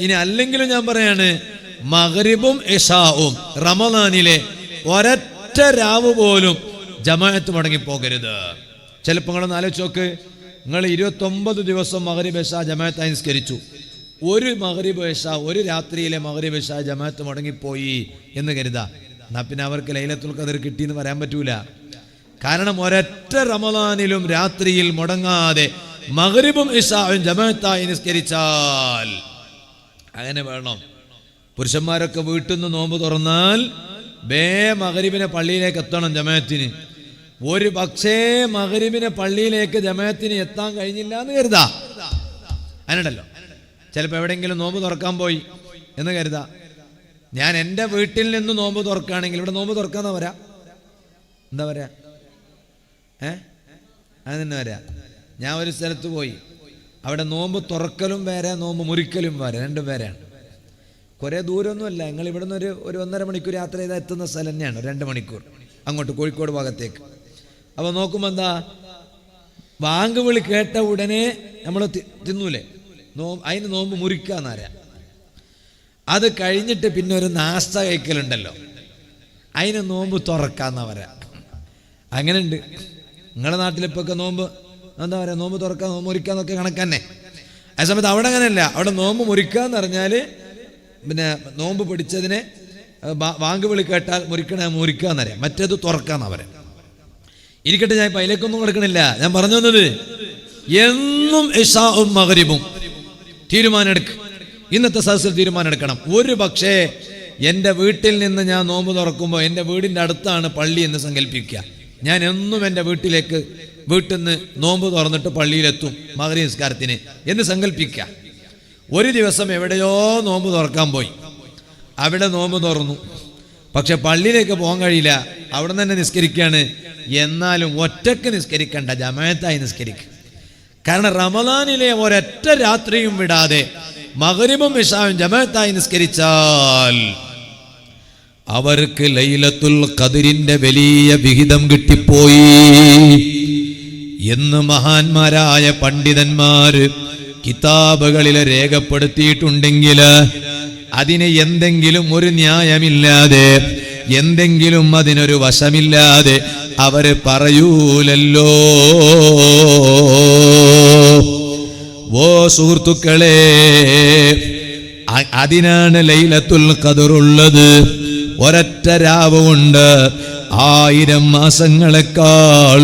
ഇനി അല്ലെങ്കിലും ഞാൻ പറയാണ്, മഗ്രിബും ഇശാഉം റമളാനിലെ ഒരൊറ്റ രാവ് പോലും ജമാഅത്ത് മുടങ്ങി പോകരുത്. ചിലപ്പോൾ നിങ്ങളൊന്ന് ആലോചിച്ച് നോക്ക്, നിങ്ങൾ 29 ദിവസം മഗ്രിബ് ഇശാ ജമാഅത്തായി നിസ്കരിച്ചു. ഒരു മഗ്രിബ് ഇശാ, ഒരു രാത്രിയിലെ മഗ്രിബ് ഇശാ ജമാഅത്ത് മുടങ്ങിപ്പോയി എന്ന് കരുതാ. എന്നാ പിന്നെ അവർക്ക് ലൈലത്തുൽ ഖദ്ർ കിട്ടിയെന്ന് പറയാൻ പറ്റൂല. കാരണം ഒരൊറ്റ റമളാനിലും രാത്രിയിൽ മുടങ്ങാതെ മഗ്രിബും ഇശാഉം ജമാഅത്തായി നിസ്കരിച്ചാൽ അങ്ങനെ വേണം. പുരുഷന്മാരൊക്കെ വീട്ടിൽ നിന്ന് നോമ്പ് തുറന്നാൽ മഗ്രിബിനെ പള്ളിയിലേക്ക് എത്തണം ജമാഅത്തിന്. ഒരു പക്ഷേ മഗ്രിബിനെ പള്ളിയിലേക്ക് ജമാഅത്തിന് എത്താൻ കഴിഞ്ഞില്ല എന്ന് കരുതാ. അതിനുണ്ടല്ലോ ചിലപ്പോൾ എവിടെയെങ്കിലും നോമ്പ് തുറക്കാൻ പോയി എന്ന് കരുതാ. ഞാൻ എൻ്റെ വീട്ടിൽ നിന്ന് നോമ്പ് തുറക്കുകയാണെങ്കിൽ ഇവിടെ നോമ്പ് തുറക്കാന്നാ വരാ, എന്താ പറയാ, അത് തന്നെ വരാ. ഞാൻ ഒരു സ്ഥലത്ത് പോയി, അവിടെ നോമ്പ് തുറക്കലും വേറെ നോമ്പ് മുറിക്കലും വേറെ, രണ്ടും വേറെയാണ്. കുറേ ദൂരമൊന്നുമല്ല, നിങ്ങൾ ഇവിടുന്ന് ഒരു 1.5 മണിക്കൂർ യാത്ര ചെയ്താൽ എത്തുന്ന സ്ഥലം തന്നെയാണ്. 2 മണിക്കൂർ അങ്ങോട്ട് കോഴിക്കോട് ഭാഗത്തേക്ക്. അപ്പോൾ നോക്കുമ്പോൾ എന്താ, ബാങ്ക് വിളി കേട്ട ഉടനെ നമ്മൾ തിന്നൂലേ, അതിന് നോമ്പ് മുറിക്കാന്നറിയാം. അത് കഴിഞ്ഞിട്ട് പിന്നെ ഒരു നാസ്ത കഴിക്കലുണ്ടല്ലോ, അതിന് നോമ്പ് തുറക്കാന്നാ പറയാ. അങ്ങനെ ഉണ്ട്. നിങ്ങളുടെ നാട്ടിലിപ്പൊക്കെ നോമ്പ് എന്താ പറയുക, നോമ്പ് തുറക്കാൻ നോമ്പ് മുറിക്കാന്നൊക്കെ കണക്കന്നെ. ആ സമയത്ത് അവിടെ അങ്ങനെയല്ല. അവിടെ നോമ്പ് മുറിക്കാന്ന് പറഞ്ഞാൽ പിന്നെ നോമ്പ് പിടിച്ചതിനെ ബാങ്ക് വിളി കേട്ടാൽ മുറിക്കാന്നറിയാം, മറ്റേത് തുറക്കാന്നാ പറയാം. ഇരിക്കട്ടെ, ഞാൻ ഇപ്പം അതിലേക്കൊന്നും കൊടുക്കണില്ല. ഞാൻ പറഞ്ഞു വന്നത്, എന്നും ഇശാഉം മഗ്രിബും തീരുമാനം എടുക്കും. ഇന്നത്തെ സദസ്സിൽ തീരുമാനം എടുക്കണം. ഒരു പക്ഷേ എൻ്റെ വീട്ടിൽ നിന്ന് ഞാൻ നോമ്പ് തുറക്കുമ്പോൾ എൻ്റെ വീടിൻ്റെ അടുത്താണ് പള്ളി എന്ന് സങ്കല്പിക്കുക. ഞാൻ എന്നും എൻ്റെ വീട്ടിൽ നിന്ന് നോമ്പ് തുറന്നിട്ട് പള്ളിയിലെത്തും മഗ്രിബ് നിസ്കാരത്തിന് എന്ന് സങ്കല്പിക്കുക. ഒരു ദിവസം എവിടെയോ നോമ്പ് തുറക്കാൻ പോയി, അവിടെ നോമ്പ് തുറന്നു, പക്ഷെ പള്ളിയിലേക്ക് പോകാൻ കഴിയില്ല, അവിടെ നിന്ന് തന്നെ നിസ്കരിക്കുകയാണ്. എന്നാലും ഒറ്റക്ക് നിസ്കരിക്കണ്ട, ജമാഅത്തായി നിസ്കരിക്കുക. കാരണം റമളാനിലെ ഒരൊറ്റ രാത്രിയും വിടാതെ മഗ്രിബും ഇശാഉം ജമാഅത്തായി നിസ്കരിച്ചാൽ അവർക്ക് ലൈലത്തുൽ ഖദ്റിന്റെ വലിയ വിഹിതം കിട്ടിപ്പോയി എന്ന് മഹാന്മാരായ പണ്ഡിതന്മാർ കിതാബുകളിൽ രേഖപ്പെടുത്തിയിട്ടുണ്ടെങ്കിൽ അതിന് എന്തെങ്കിലും ഒരു ന്യായമില്ലാതെ, എന്തെങ്കിലും അതിനൊരു വശമില്ലാതെ അവര് പറയൂലല്ലോ. ഓ സുഹൃത്തുക്കളെ, അതിനാണ് ലൈലത്തുൽ ഖദ്ർ ഉള്ളത്. ഒരൊറ്റ രാവ് കൊണ്ട് 1000 മാസങ്ങളെക്കാൾ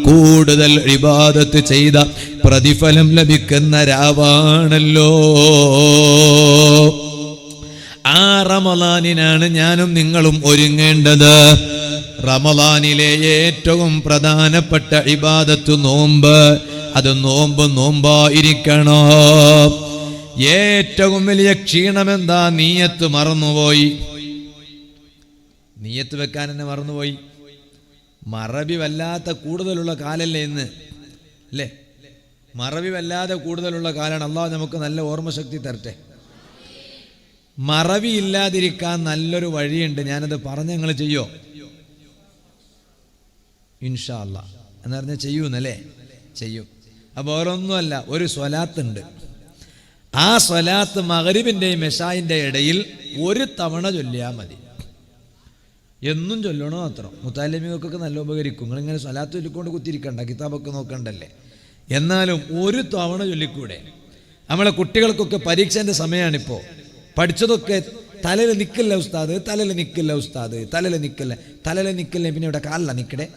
കൂടുതൽ ഇബാദത്ത് ചെയ്ത പ്രതിഫലം ലഭിക്കുന്ന രാവാണല്ലോ. ആ റമളാനിനാണ് ഞാനും നിങ്ങളും ഒരുങ്ങേണ്ടത്. റമളാനിലെ ഏറ്റവും പ്രധാനപ്പെട്ട ഇബാദത്ത് നോമ്പ്. അത് നോമ്പായിരിക്കണം. ഏറ്റവും വലിയ ക്ഷീണമെന്താ? നീയത്ത് മറന്നുപോയി. നീയത്ത് വെക്കാൻ തന്നെ മറന്നുപോയി. മറവി വല്ലാത്ത കൂടുതലുള്ള കാലല്ലേ ഇന്ന്, അല്ലേ? മറവി വല്ലാതെ കൂടുതലുള്ള കാലമാണ്. അള്ളാഹു നമുക്ക് നല്ല ഓർമ്മശക്തി തരട്ടെ. മറവി ഇല്ലാതിരിക്കാൻ നല്ലൊരു വഴിയുണ്ട്. ഞാനത് പറഞ്ഞ് നിങ്ങൾ ചെയ്യോ? ഇൻഷാ അല്ലാഹ് എന്ന് പറഞ്ഞാൽ ചെയ്യൂന്നല്ലേ? ചെയ്യും. അപ്പോൾ ഓരോന്നുമല്ല, ഒരു സ്വലാത്തുണ്ട്. ആ സ്വലാത്ത് മഗ്രിബിൻ്റെയും ഇശാഇൻ്റെ ഇടയിൽ ഒരു തവണ ചൊല്ലിയാൽ മതി. എന്നും ചൊല്ലണോ മാത്രം. മുത്താലിമികൾക്കൊക്കെ നല്ല ഉപകരിക്കും. നിങ്ങളിങ്ങനെ സ്വലാത്ത് ചൊല്ലിക്കൊണ്ട് കുത്തിരിക്കണ്ട, കിതാബൊക്കെ നോക്കണ്ടല്ലേ. എന്നാലും ഒരു തവണ ചൊല്ലിക്കൂടെ? നമ്മളെ കുട്ടികൾക്കൊക്കെ പരീക്ഷേൻ്റെ സമയമാണിപ്പോൾ. പഠിച്ചതൊക്കെ തലയിൽ നിൽക്കില്ല ഉസ്താദ്, തലയിൽ നിൽക്കില്ല ഉസ്താദ്, തലയിൽ നിൽക്കില്ല. പിന്നെ ഇവിടെ കാലില നിൽക്കടേ.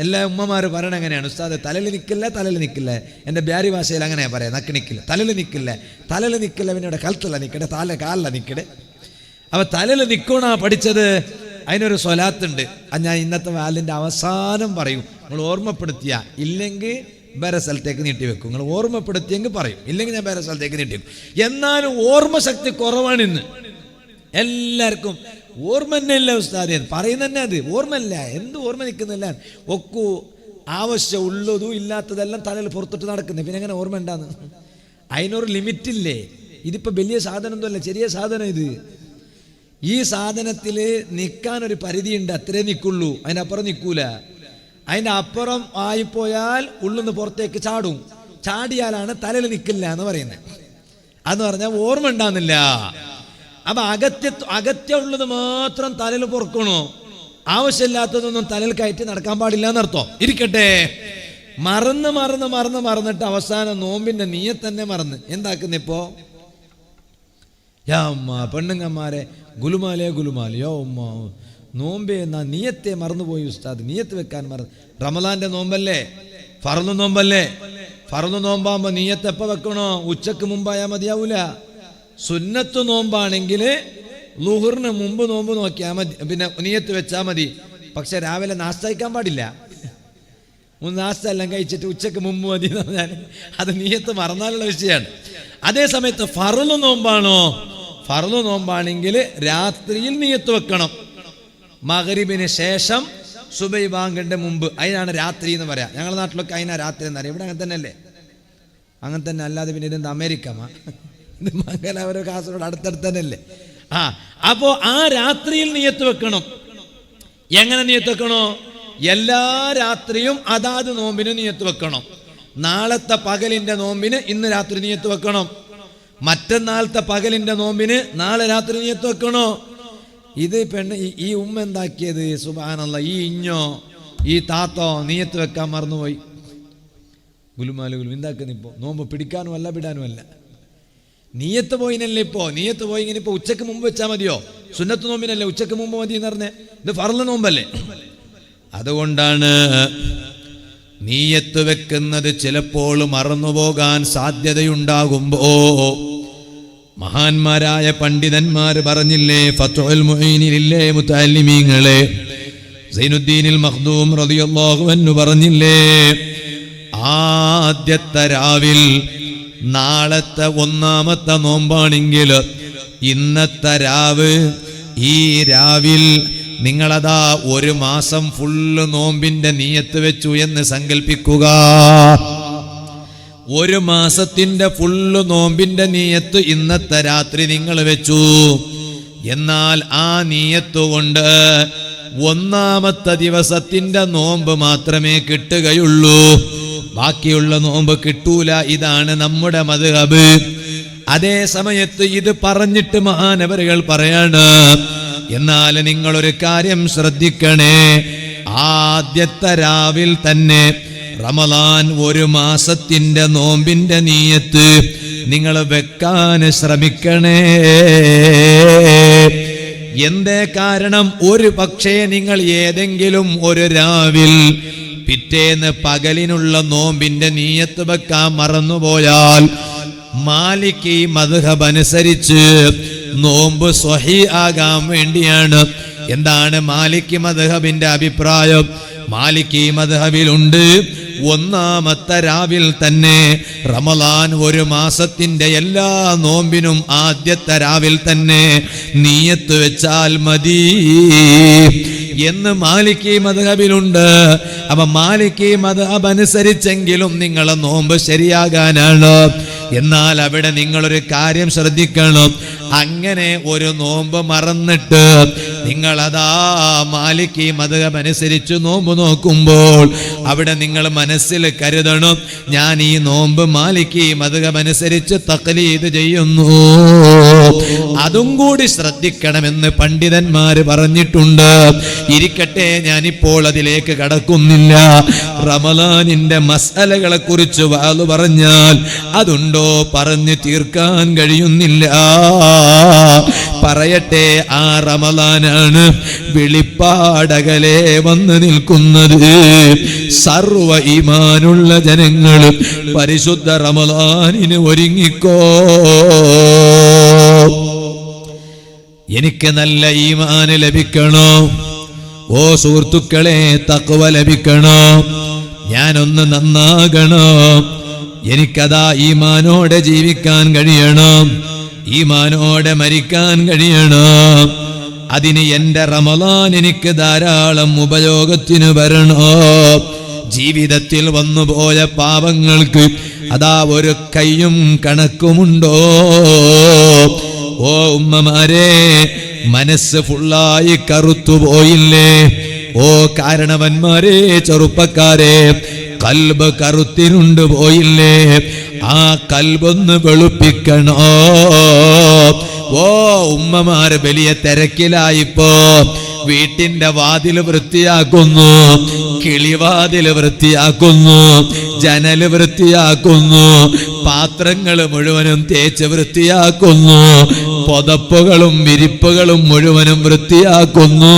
എല്ലാ ഉമ്മമാർ പറയണ എങ്ങനെയാണ്, ഉസ്താദ് തലയിൽ നിൽക്കില്ല. എൻ്റെ ബ്യാരി ഭാഷയിൽ അങ്ങനെയാണ് പറയാം, നക്ക് നിൽക്കില്ല, തലയിൽ നിൽക്കില്ല. പിന്നെ ഇവിടെ കലത്തല്ല നിൽക്കട്ടെ, കാലില നിൽക്കടേ. അപ്പോൾ തലയിൽ നിൽക്കണ പഠിച്ചത്. അതിനൊരു സ്വലാത്തുണ്ട്, അത് ഞാൻ ഇന്നത്തെ വാലിൻ്റെ അവസാനം പറയും. നിങ്ങൾ ഓർമ്മപ്പെടുത്തിയ, ഇല്ലെങ്കിൽ വേറെ സ്ഥലത്തേക്ക് നീട്ടിവെക്കും. നിങ്ങൾ ഓർമ്മപ്പെടുത്തിയെങ്കിൽ പറയും, ഇല്ലെങ്കിൽ ഞാൻ വേറെ സ്ഥലത്തേക്ക് നീട്ടിവെക്കും. എന്നാലും ഓർമ്മശക്തി കുറവാണ് ഇന്ന് എല്ലാവർക്കും. ഓർമ്മ തന്നെ ഇല്ല ഉസ്താദ് പറയുന്ന തന്നെ, അത് ഓർമ്മയില്ല. എന്ത് ഓർമ്മ നിൽക്കുന്നില്ല, ഒക്കു ആവശ്യം ഉള്ളതും ഇല്ലാത്തതെല്ലാം തലയിൽ പുറത്തിട്ട് നടക്കുന്നത്. പിന്നെ എങ്ങനെ ഓർമ്മ ഉണ്ടാന്ന്? അതിനൊരു ലിമിറ്റില്ലേ. ഇതിപ്പോൾ വലിയ സാധനം അല്ല, ചെറിയ സാധനം ഇത്. ഈ സാധനത്തിൽ നിൽക്കാനൊരു പരിധിയുണ്ട്, അത്രേ നിൽക്കുള്ളൂ, അതിനപ്പുറം നിൽക്കൂല. അതിൻ്റെ അപ്പുറം ആയിപ്പോയാൽ ഉള്ളിന്ന് പുറത്തേക്ക് ചാടും. ചാടിയാലാണ് തലയിൽ നിൽക്കില്ല എന്ന് പറയുന്നത്. അതെന്ന് പറഞ്ഞാൽ ഓർമ്മ ഉണ്ടാകുന്നില്ല. അപ്പൊ അകത്തുള്ളത് മാത്രം തലയിൽ പൊറുക്കണോ, ആവശ്യമില്ലാത്തതൊന്നും തലയിൽ കയറ്റി നടക്കാൻ പാടില്ല എന്നർത്ഥം. ഇരിക്കട്ടെ, മറന്നിട്ട് അവസാനം നോമ്പിന്റെ നീയത്തന്നെ മറന്ന് എന്താക്കുന്നിപ്പോ? യാ ഉമ്മ, പെണ്ണുങ്ങന്മാരെ ഗുലുമാലേ യോ ഉമ്മ, നോമ്പേ എന്നാ നീയത്തെ മറന്നുപോയി ഉസ്താദ്, നീയത്ത് വെക്കാൻ മറന്നു. റമദാന്റെ നോമ്പല്ലേ, ഫർള് നോമ്പല്ലേ. ഫർള് നോമ്പാകുമ്പോ നീയത്ത് എപ്പോ വെക്കണോ? ഉച്ചക്ക് മുമ്പായാൽ മതിയാവൂല. സുന്നത്ത് നോമ്പാണെങ്കിൽ ളുഹറിന് മുമ്പ് നോമ്പ് നോക്കിയാൽ മതി, പിന്നെ നീയത്ത് വെച്ചാൽ മതി. പക്ഷെ രാവിലെ നാസ്ത കഴിക്കാൻ പാടില്ല. നാസ്ത എല്ലാം കഴിച്ചിട്ട് ഉച്ചക്ക് മുമ്പ് മതി എന്ന് പറഞ്ഞാൽ അത് നീയത്ത് മറന്നാലുള്ള വിഷയമാണ്. അതേ സമയത്ത് ഫർള് നോമ്പാണോ? ഫർള് നോമ്പാണെങ്കിൽ രാത്രിയിൽ നീയത്ത് വെക്കണം. മഗ്രിബിന് ശേഷം സുബൈ ബാങ്കിന്റെ മുമ്പ്, അതിനാണ് രാത്രി എന്ന് പറയാം. ഞങ്ങളുടെ നാട്ടിലൊക്കെ അതിനാ രാത്രി എന്ന് പറയാം. ഇവിടെ അങ്ങനെ തന്നെ അല്ലേ? അങ്ങനെ തന്നെ. അല്ലാതെ പിന്നെ ഇതെന്ത് അമേരിക്ക? ഇത് മംഗലാപുരം കാസർഗോഡ് അടുത്തടുത്ത് തന്നെ അല്ലേ? അപ്പോ ആ രാത്രിയിൽ നീയത്ത് വെക്കണം. എങ്ങനെ നീയത്ത് വെക്കണോ? എല്ലാ രാത്രിയും അതാത് നോമ്പിന് നീയത്ത് വെക്കണം. നാളത്തെ പകലിന്റെ നോമ്പിന് ഇന്ന് രാത്രി നീയത്ത് വെക്കണം. മറ്റന്നാളത്തെ പകലിന്റെ നോമ്പിന് നാളെ രാത്രി നീയത്ത് വെക്കണോ? ഇത് പെണ്ണ് ഈ ഉമ്മ എന്താക്കിയത്? സുബ്ഹാനല്ലാഹ്, ഈ ഇഞ്ഞോ ഈ താത്തോ നീയത്ത് വെക്കാൻ മറന്നുപോയി. ഗുലുമാലുകളും എന്താക്കുന്നിപ്പോ? നോമ്പ് പിടിക്കാനും അല്ല വിടാനും അല്ല. നീയത്ത് പോയിനല്ലേ ഇപ്പോ? നീയത്ത് പോയി ഇങ്ങനെ ഇപ്പൊ ഉച്ചക്ക് മുമ്പ് വെച്ചാൽ മതിയോ? സുന്നത്ത് നോമ്പിനല്ലേ ഉച്ചക്ക് മുമ്പ് മതി എന്ന് പറഞ്ഞേ. ഇത് ഫർള് നോമ്പല്ലേ? അതുകൊണ്ടാണ് നീയത്ത് വെക്കുന്നത് ചിലപ്പോൾ മറന്നുപോകാൻ സാധ്യതയുണ്ടാകുമ്പോ മഹാന്മാരായ പണ്ഡിതന്മാർ പറഞ്ഞില്ലേ, ഫത്ഹുൽ മുഈനിലില്ലേ മുതഅല്ലിമീങ്ങളെ, സൈനുദ്ദീനിൽ മഖ്ദൂം റളിയല്ലാഹു അൻഹു പറഞ്ഞില്ലേ, ആദ്യത്തെ രാവിൽ നാളത്തെ ഒന്നാമത്തെ നോമ്പാണെങ്കിൽ ഇന്നത്തെ രാവ്, ഈ രാവിൽ നിങ്ങളതാ ഒരു മാസം ഫുള്ള് നോമ്പിന്റെ നീയത്ത് വെച്ചു എന്ന് സങ്കല്പിക്കുക. ഒരു മാസത്തിന്റെ ഫുള്ള് നോമ്പിന്റെ നീയത്ത് ഇന്നത്തെ രാത്രി നിങ്ങൾ വെച്ചു. എന്നാൽ ആ നീയത്ത് കൊണ്ട് ഒന്നാമത്തെ ദിവസത്തിന്റെ നോമ്പ് മാത്രമേ കിട്ടുകയുള്ളൂ, ബാക്കിയുള്ള നോമ്പ് കിട്ടൂല. ഇതാണ് നമ്മുടെ മദ്ഹബ്. അതേ സമയത്ത് ഇത് പറഞ്ഞിട്ട് മഹാനവറുകൾ പറയാണ്, എന്നാൽ നിങ്ങളൊരു കാര്യം ശ്രദ്ധിക്കണേ, ആദ്യത്തെ രാവിൽ തന്നെ റമളാൻ ഒരു മാസത്തിന്റെ നോമ്പിന്റെ നീയത്ത് നിങ്ങൾ വെക്കാൻ ശ്രമിക്കണേ. എന്തേ കാരണം? ഒരു പക്ഷേ നിങ്ങൾ ഏതെങ്കിലും ഒരു രാവിൽ പിറ്റേന്ന് പകലിനുള്ള നോമ്പിന്റെ നീയത്ത് വെക്കാൻ മറന്നുപോയാൽ മാലിക്കി മദ്ഹബ് അനുസരിച്ച് നോമ്പ് സ്വഹീഹ് ആകാൻ വേണ്ടിയാണ്. എന്താണ് മാലിക്കി മദ്ഹബിന്റെ അഭിപ്രായം? മാലിക്കി മദ്ഹബിലുണ്ട്, ഒന്നാമത്തെ രാവിൽ തന്നെ റമളാൻ ഒരു മാസത്തിന്റെ എല്ലാ നോമ്പിനും ആദ്യത്തെ രാവിൽ തന്നെ നീയത്ത് വെച്ചാൽ മതി എന്ന് മാലിക്കി മദ്ഹബിലുണ്ട്. അപ്പൊ മാലിക്കി മദ്ഹബ് അനുസരിച്ചെങ്കിലും നിങ്ങളെ നോമ്പ് ശരിയാകാനാണ്. എന്നാൽ അവിടെ നിങ്ങളൊരു കാര്യം ശ്രദ്ധിക്കണം, അങ്ങനെ ഒരു നോമ്പ് മറന്നിട്ട് നിങ്ങളതാ മാലിക്കി മദ്ഹബ് അനുസരിച്ച് നോമ്പ് നോക്കുമ്പോൾ അവിടെ നിങ്ങൾ മനസ്സിൽ കരുതണം, ഞാൻ ഈ നോമ്പ് മാലിക്കി മദ്ഹബ് അനുസരിച്ച് തഖ്ലീദ് ചെയ്യുന്നു. അതും കൂടി ശ്രദ്ധിക്കണമെന്ന് പണ്ഡിതന്മാര് പറഞ്ഞിട്ടുണ്ട്. ഇരിക്കട്ടെ, ഞാനിപ്പോൾ അതിലേക്ക് കടക്കുന്നില്ല. റമളാനിന്റെ മസ്അലകളെ കുറിച്ച് വാള് പറഞ്ഞാൽ അതുണ്ട് പറയാനുണ്ടോ? പറഞ്ഞു തീർക്കാൻ കഴിയുന്നില്ല. പറയട്ടെ, ആ റമളാനാണ് വെളിപ്പാടകലെ വന്ന് നിൽക്കുന്നത്. സർവ ഈമാനുള്ള ജനങ്ങൾ പരിശുദ്ധ റമളാനിന് ഒരുങ്ങിക്കോ. എനിക്ക് നല്ല ഈമാന് ലഭിക്കണോ? ഓ സുഹൃത്തുക്കളെ, തഖ്വ ലഭിക്കണോ? ഞാനൊന്ന് നന്നാകണോ? എനിക്കതാ ഈമാനോടെ ജീവിക്കാൻ കഴിയണം, ഈമാനോടെ മരിക്കാൻ കഴിയണം. അതിന് എന്റെ റമളാൻ എനിക്ക് ധാരാളം ഉപയോഗത്തിന് വരണോ? ജീവിതത്തിൽ വന്നുപോയ പാപങ്ങൾക്ക് അതാ ഒരു കയ്യും കണക്കുമുണ്ടോ? ഓ ഉമ്മമാരെ, മനസ്സ് ഫുള്ളായി കറുത്തുപോയില്ലേ? ഓ കാരണവന്മാരെ, ചെറുപ്പക്കാരെ, കൽബ് കറുത്തിരുണ്ട് പോയില്ലേ? ആ കൽബൊന്ന് വെളുപ്പിക്കണോ? ഓ ഉമ്മമാര് വലിയ തിരക്കിലായിപ്പോ വീട്ടിന്റെ വാതില് വൃത്തിയാക്കുന്നു, കിളിവാതില് വൃത്തിയാക്കുന്നു, ജനല് വൃത്തിയാക്കുന്നു, പാത്രങ്ങൾ മുഴുവനും തേച്ച് വൃത്തിയാക്കുന്നു, പുതപ്പുകളും വിരിപ്പുകളും മുഴുവനും വൃത്തിയാക്കുന്നു,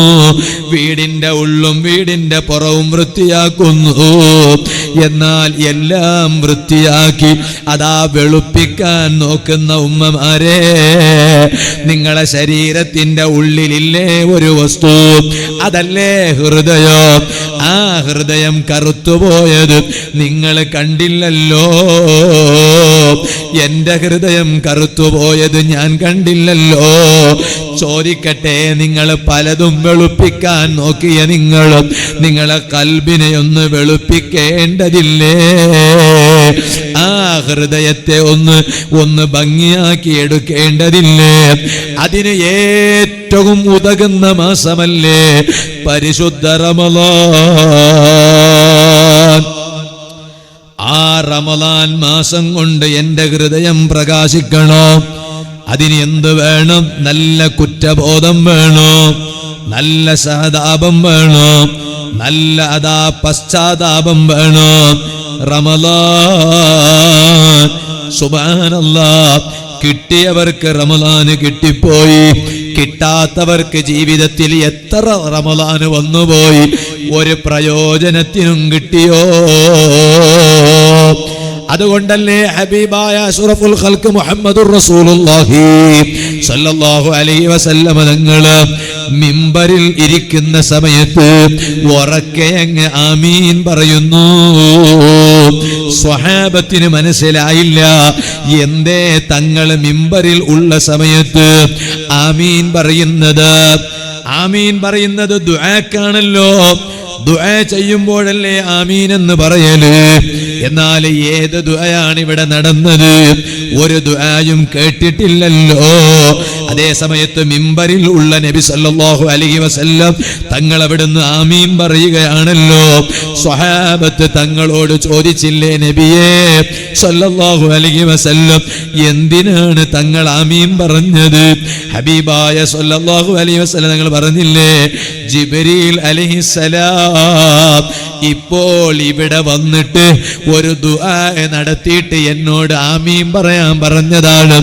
വീടിന്റെ ഉള്ളും വീടിന്റെ പുറവും വൃത്തിയാക്കുന്നു. എന്നാൽ എല്ലാം വൃത്തിയാക്കി അതാ വെളുപ്പിക്കാൻ നോക്കുന്ന ഉമ്മമാരെ, നിങ്ങളെ ശരീരത്തിന്റെ ഉള്ളിലില്ലേ ഒരു വസ്തു? അതല്ലേ ഹൃദയം. ആ ഹൃദയം കറുത്തുപോയത് നിങ്ങൾ കണ്ടില്ലല്ലോ. എന്റെ ഹൃദയം കറുത്തുപോയത് ഞാൻ കണ്ടില്ലല്ലോ. ചോദിക്കട്ടെ, നിങ്ങൾ പലതും വെളുപ്പിക്കാൻ നോക്കിയ നിങ്ങളെ കൽബിനെ ഒന്ന് വെളുപ്പിക്കേണ്ടതില്ലേ? ആ ഹൃദയത്തെ ഒന്ന് ഭംഗിയാക്കി എടുക്കേണ്ടതില്ലേ? അതിന് ഏറ്റവും ഉതകുന്ന മാസമല്ലേ പരിശുദ്ധ റമളാൻ. ആ റമളാൻ മാസം കൊണ്ട് എന്റെ ഹൃദയം പ്രകാശിക്കണോ? അതിന് എന്ത് വേണം? നല്ല കുറ്റബോധം വേണം, നല്ല സഹതാപം വേണം, നല്ല അതാ പശ്ചാത്താപം വേണം. റമളാൻ സുബ്ഹാനല്ലാഹ്, കിട്ടിയവർക്ക് റമളാന് കിട്ടിപ്പോയി, കിട്ടാത്തവർക്ക് ജീവിതത്തിൽ എത്ര റമളാന് വന്നുപോയി, ഒരു പ്രയോജനത്തിനും കിട്ടിയോ? അതുകൊണ്ടല്ലേ ഹബീബായ അഷ്റഫുൽ ഖൽഖ് മുഹമ്മദുർ റസൂലുള്ളാഹി സ്വല്ലല്ലാഹു അലൈഹി വസല്ലം തങ്ങൾ മിമ്പറിൽ ഇരിക്കുന്ന സമയത്ത് ഉറക്കെ അങ്ങ് ആമീൻ പറയുന്നു. സ്വഹാബത്തിന് മനസ്സിലായില്ല എന്തേ തങ്ങൾ മിമ്പറിൽ ഉള്ള സമയത്ത് ആമീൻ പറയുന്നത്. ആമീൻ പറയുന്നത് ദുആക്കാണല്ലോ. ദുആ ചെയ്യുമ്പോഴല്ലേ ആമീൻ എന്ന് പറയല്. എന്നാൽ ഏത് ദുആയാണ് ഇവിടെ നടന്നത്? ഒരു ദുആയും കേട്ടിട്ടില്ലല്ലോ. അതേ സമയത്ത് മിമ്പറിൽ ഉള്ള നബി സല്ലല്ലാഹു അലൈഹി വസല്ലം തങ്ങൾ അവിടുന്ന് ആമീൻ പറയുകയാണല്ലോ. സ്വഹാബത്ത് തങ്ങളോട് ചോദിച്ചില്ലേ, നബിയേ സല്ലല്ലാഹു അലൈഹി വസല്ലം, എന്തിനാണ് തങ്ങൾ ആമീൻ പറഞ്ഞത്? ഹബീബായ സല്ലല്ലാഹു അലൈഹി വസല്ലം തങ്ങൾ പറഞ്ഞില്ലേ, ജിബ്രീൽ അലൈഹിസ്സലാം ഇപ്പോൾ ഇവിടെ വന്നിട്ട് ഒരു ദുആ നടത്തിയിട്ട് എന്നോട് ആമീൻ പറയാൻ പറഞ്ഞതാണ്.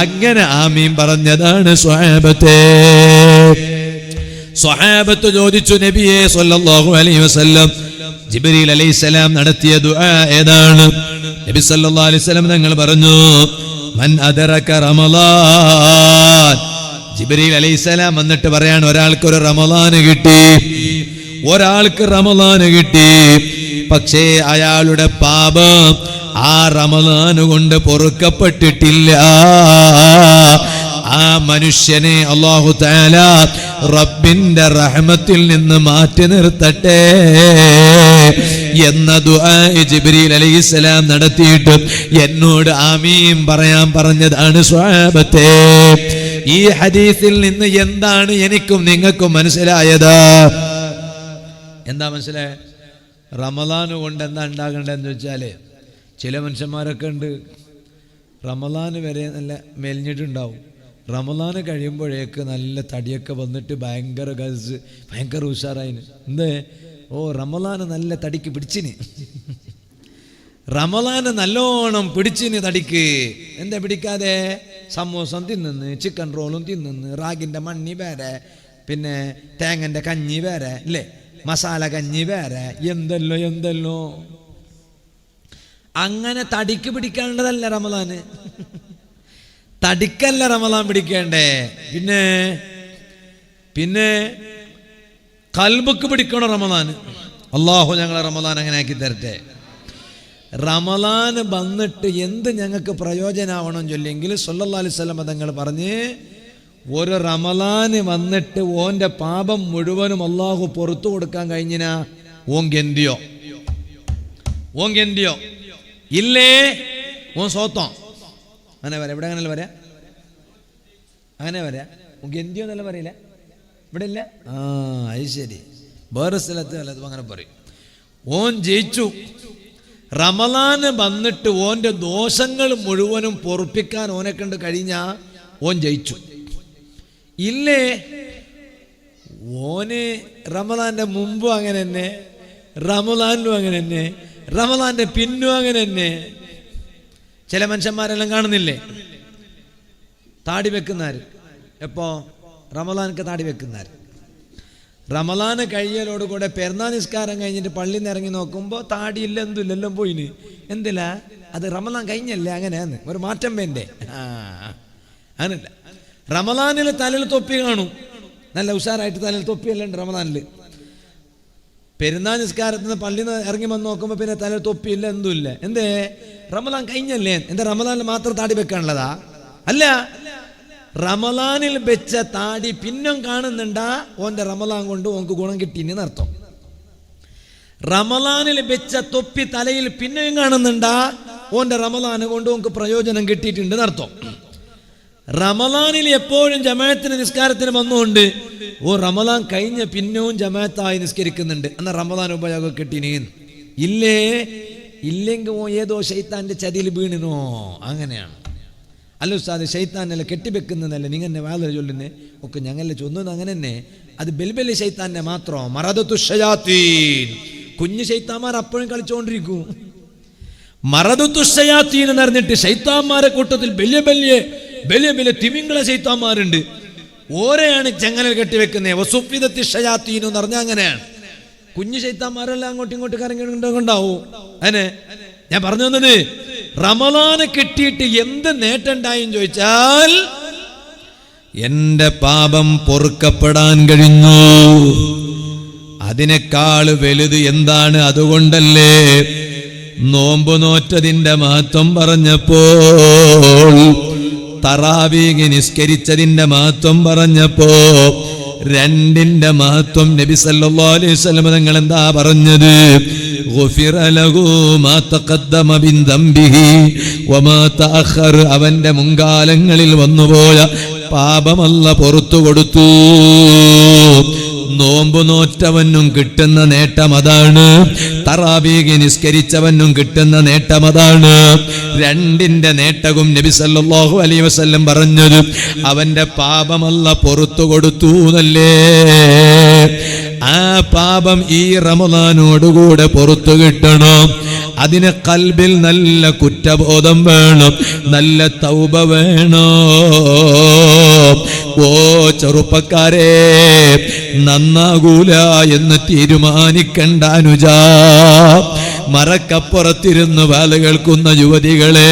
അങ്ങനെ ആമീൻ പറഞ്ഞതാണ് സ്വഹാബത്തെ. സ്വഹാബത്ത് ചോദിച്ചു, നബിയേ സല്ലല്ലാഹു അലൈഹി വസല്ലം, ജിബ്രീൽ അലൈഹിസ്സലാം നടത്തിയ ദുആ ഏതാണ്? നബി സല്ലല്ലാഹു അലൈഹി വസല്ലം തങ്ങൾ പറഞ്ഞു, മൻ അദറക റമളാൻ. ജിബ്രീൽ അലൈഹിസ്സലാം വന്നിട്ട് പറയാണ്, ഒരാൾക്ക് ഒരു റമളാന് കിട്ടി, ഒരാൾക്ക് റമളാന് കിട്ടി. പക്ഷേ അയാളുടെ പാപം ആ റമളാന് കൊണ്ട് പൊറുക്കപ്പെട്ടിട്ടില്ല. ആ മനുഷ്യനെ അല്ലാഹു തആല റബ്ബിന്റെ റഹ്മത്തിൽ നിന്ന് മാറ്റി നിർത്തട്ടെ എന്ന ദുആ ജിബ്രീൽ അലൈഹിസ്സലാം നടത്തിയിട്ട് എന്നോട് ആമീൻ പറയാൻ പറഞ്ഞതാണ് സ്വഹാബത്തെ. ഈ ഹദീസിൽ നിന്ന് എന്താണ് എനിക്കും നിങ്ങൾക്കും മനസ്സിലായത്? എന്താ മനസ്സിലായ? റമളാൻ കൊണ്ട് എന്താ ഉണ്ടാകേണ്ടതെന്ന് വെച്ചാല്, ചില മനുഷ്യന്മാരൊക്കെ ഉണ്ട് റമളാൻ വരെ നല്ല മെലിഞ്ഞിട്ടുണ്ടാവും, റമളാൻ കഴിയുമ്പോഴേക്ക് നല്ല തടിയൊക്കെ വന്നിട്ട് ഭയങ്കര ഗസ്, ഭയങ്കര ഉഷാറായിന്. എന്തേ? ഓ റമളാൻ നല്ല തടിക്ക് പിടിച്ചിന്. റമളാന് നല്ലോണം പിടിച്ചിന് തടിക്ക്. എന്താ പിടിക്കാതെ? സമൂസം തിന്നുന്ന്, ചിക്കൻ റോളും തിന്നുന്ന്, റാഗിൻ്റെ മണ്ണി വേറെ, പിന്നെ തേങ്ങൻ്റെ കഞ്ഞി വേറെ അല്ലേ, മസാല കഞ്ഞി വേറെ, എന്തെല്ലോ അങ്ങനെ തടിക്ക് പിടിക്കാനുള്ളതല്ല റമളാന്. തടിക്കല്ല റമളാൻ പിടിക്കേണ്ടേ. പിന്നെ കൽബക്ക് പിടിക്കണം റമളാന്. അള്ളാഹു ഞങ്ങളെ റമളാൻ അങ്ങനെ ആക്കി തരട്ടെ. റമളാന് വന്നിട്ട് എന്ത് ഞങ്ങൾക്ക് പ്രയോജനമാവണം ചൊല്ലെങ്കിൽ സല്ലല്ലാഹു അലൈഹി വസല്ലം തങ്ങൾ പറഞ്ഞ്, ഒരു റമളാന് വന്നിട്ട് ഓൻ്റെ പാപം മുഴുവനും അള്ളാഹു പുറത്തു കൊടുക്കാൻ കഴിഞ്ഞിനാ ഓങ്കെന്തിയോ ഇല്ലേ ഓൻ സോത്തോ. അങ്ങനെ വരാം. ഇവിടെ അങ്ങനെയല്ല വരാ, അങ്ങനെ വരാ. ഓങ്കെന്തിയോ എന്നല്ല പറയില്ല, ഇവിടെ ഇല്ല. അത് ശരി, വേറെ സ്ഥലത്ത് അല്ലതും അങ്ങനെ പറയും. ഓൻ ജയിച്ചു. റമളാന് വന്നിട്ട് ഓൻ്റെ ദോഷങ്ങൾ മുഴുവനും പൊറുപ്പിക്കാൻ ഓനെ കണ്ട് കഴിഞ്ഞാ ഓൻ ജയിച്ചു. ഇല്ലേ ഓന് റമളാന്റെ മുമ്പും അങ്ങനെ തന്നെ, റമളാനിലും അങ്ങനെ തന്നെ, റമളാന്റെ പിന്നും അങ്ങനെ തന്നെ. ചില മനുഷ്യന്മാരെല്ലാം കാണുന്നില്ലേ താടി വെക്കുന്നാര്? എപ്പോ? റമളാനക്ക് താടി വെക്കുന്നാര്. റമളാന് കഴിയലോടുകൂടെ പെരുന്നാൾ നിസ്കാരം കഴിഞ്ഞിട്ട് പള്ളിയിൽ നിന്ന് ഇറങ്ങി നോക്കുമ്പോൾ താടിയില്ല, എന്തില്ല, എല്ലാം പോയിന്. എന്തില്ല? അത് റമളാൻ കഴിഞ്ഞല്ലേ, അങ്ങനെയാന്ന് ഒരു മാറ്റം വേണ്ടേ? അങ്ങനല്ല. റമളാനിൽ തലയിൽ തൊപ്പി കാണും, നല്ല ഉഷാറായിട്ട് തലയിൽ തൊപ്പിയെല്ലാം ഉണ്ട് റമളാനിൽ. പെരുന്നാൾ നിസ്കാരത്തിൽ നിന്ന് പള്ളിയിൽ നിന്ന് ഇറങ്ങി വന്ന് നോക്കുമ്പോൾ പിന്നെ തലയിൽ തൊപ്പിയില്ല, എന്തുമില്ല. എന്തേ? റമളാൻ കഴിഞ്ഞല്ലേ. എന്താ റമളാനിൽ മാത്രം താടി വെക്കാനുള്ളതാ? അല്ല, റമളാനിൽ വെച്ച താടി പിന്നും കാണുന്നുണ്ടാ ഓന്റെ റമളാൻ കൊണ്ട് ഓർക്ക് ഗുണം കിട്ടിയെന്ന് അർത്ഥം. റമളാനിൽ വെച്ച തൊപ്പി തലയിൽ പിന്നെയും കാണുന്നുണ്ടാ ഓന്റെ റമളാൻ കൊണ്ട് ഓർക്ക് പ്രയോജനം കിട്ടിയിട്ടുണ്ടെന്ന് അർത്ഥം. റമളാനിൽ എപ്പോഴും ജമാഅത്തിന് നിസ്കാരത്തിന് വന്നുകൊണ്ട് ഓ റമളാൻ കഴിഞ്ഞ പിന്നവും ജമാഅത്തായി നിസ്കരിക്കുന്നുണ്ട്, എന്നാൽ റമളാൻ ഉപയോഗം കിട്ടിനീ. ഇല്ലെങ്കിൽ ഓ ഏതോ ശൈത്താന്റെ ചതിയിൽ വീണിനോ. അങ്ങനെയാണ്. അല്ല ഉസ്താദ്, ശൈത്താനെല്ലാം കെട്ടിവെക്കുന്നതല്ലേ നിങ്ങനെ വാതിൽ ചൊല്ലുന്നേ ഒക്കെ ഞങ്ങളെ ചൊന്നത് അങ്ങനെ തന്നെ. അത് ബെൽബലി ശൈത്താനെ മാത്രം. മറദത്തു ശയാത്തീൻ, കുഞ്ഞു ശൈത്താന്മാർ അപ്പോഴും കളിച്ചുകൊണ്ടിരിക്കും. മറദത്തു ശയാത്തീൻ എന്ന് പറഞ്ഞിട്ട് ശൈത്താന്മാരെ കൂട്ടത്തിൽ വലിയ വലിയ തിമിംഗള ശൈത്താന്മാരുണ്ട്. ഓരെയാണ് ചങ്ങലൽ കെട്ടിവെക്കുന്നത്. വസുഫിദത്തി ശയാത്തീൻ എന്ന് പറഞ്ഞാൽ അങ്ങനെയാണ്. കുഞ്ഞു ശൈത്താന്മാരെല്ലാം അങ്ങോട്ടും ഇങ്ങോട്ടും കറങ്ങിണ്ടാവും. അതിനെ ഞാൻ പറഞ്ഞു തന്നത്, റമളാന് കിട്ടിയിട്ട് എന്ത് നേട്ടമുണ്ടായെന്ന് ചോദിച്ചാൽ എന്റെ പാപം പൊറുക്കപ്പെടാൻ കഴിഞ്ഞു. അതിനേക്കാൾ വലുത് എന്താണ്? അതുകൊണ്ടല്ലേ നോമ്പ് നോറ്റതിന്റെ മഹത്വം പറഞ്ഞപ്പോൾ, തറാവീഹ് നിസ്കരിച്ചതിന്റെ മഹത്വം പറഞ്ഞപ്പോ, രണ്ടിന്റെ മഹത്വം നബി സല്ലല്ലാഹു അലൈഹി വസല്ലം തങ്ങൾ എന്താ പറഞ്ഞത്? ഗുഫിറ ലഹു മാ തഖദ്ദമ മിൻ ദംബിഹി വമാ തഅഖർ, അവന്റെ മുൻകാലങ്ങളിൽ വന്നുപോയ പാപമല്ല പുറത്തു കൊടുത്തു. നോമ്പ് നോറ്റവനും കിട്ടുന്ന നേട്ടം അതാണ്, തറാവീഹ് നിസ്കരിച്ചവനും കിട്ടുന്ന നേട്ടം അതാണ്. രണ്ടിന്റെ നേട്ടവും നബി സല്ലല്ലാഹു അലൈഹി വസല്ലം പറഞ്ഞത് അവന്റെ പാപമല്ല പുറത്തു കൊടുത്തു എന്നല്ലേ. ആ പാപം ഈ റമളാനോടുകൂടെ പുറത്തു കിട്ടണം. അതിന് കൽബിൽ നല്ല കുറ്റബോധം വേണം, നല്ല തൗബ വേണം. ഓ ചെറുപ്പക്കാരെ, നന്നാകൂല എന്ന് തീരുമാനിക്കണ്ട അനുജാ. മറക്കപ്പുറത്തിരുന്ന് വാല് കേൾക്കുന്ന യുവതികളെ,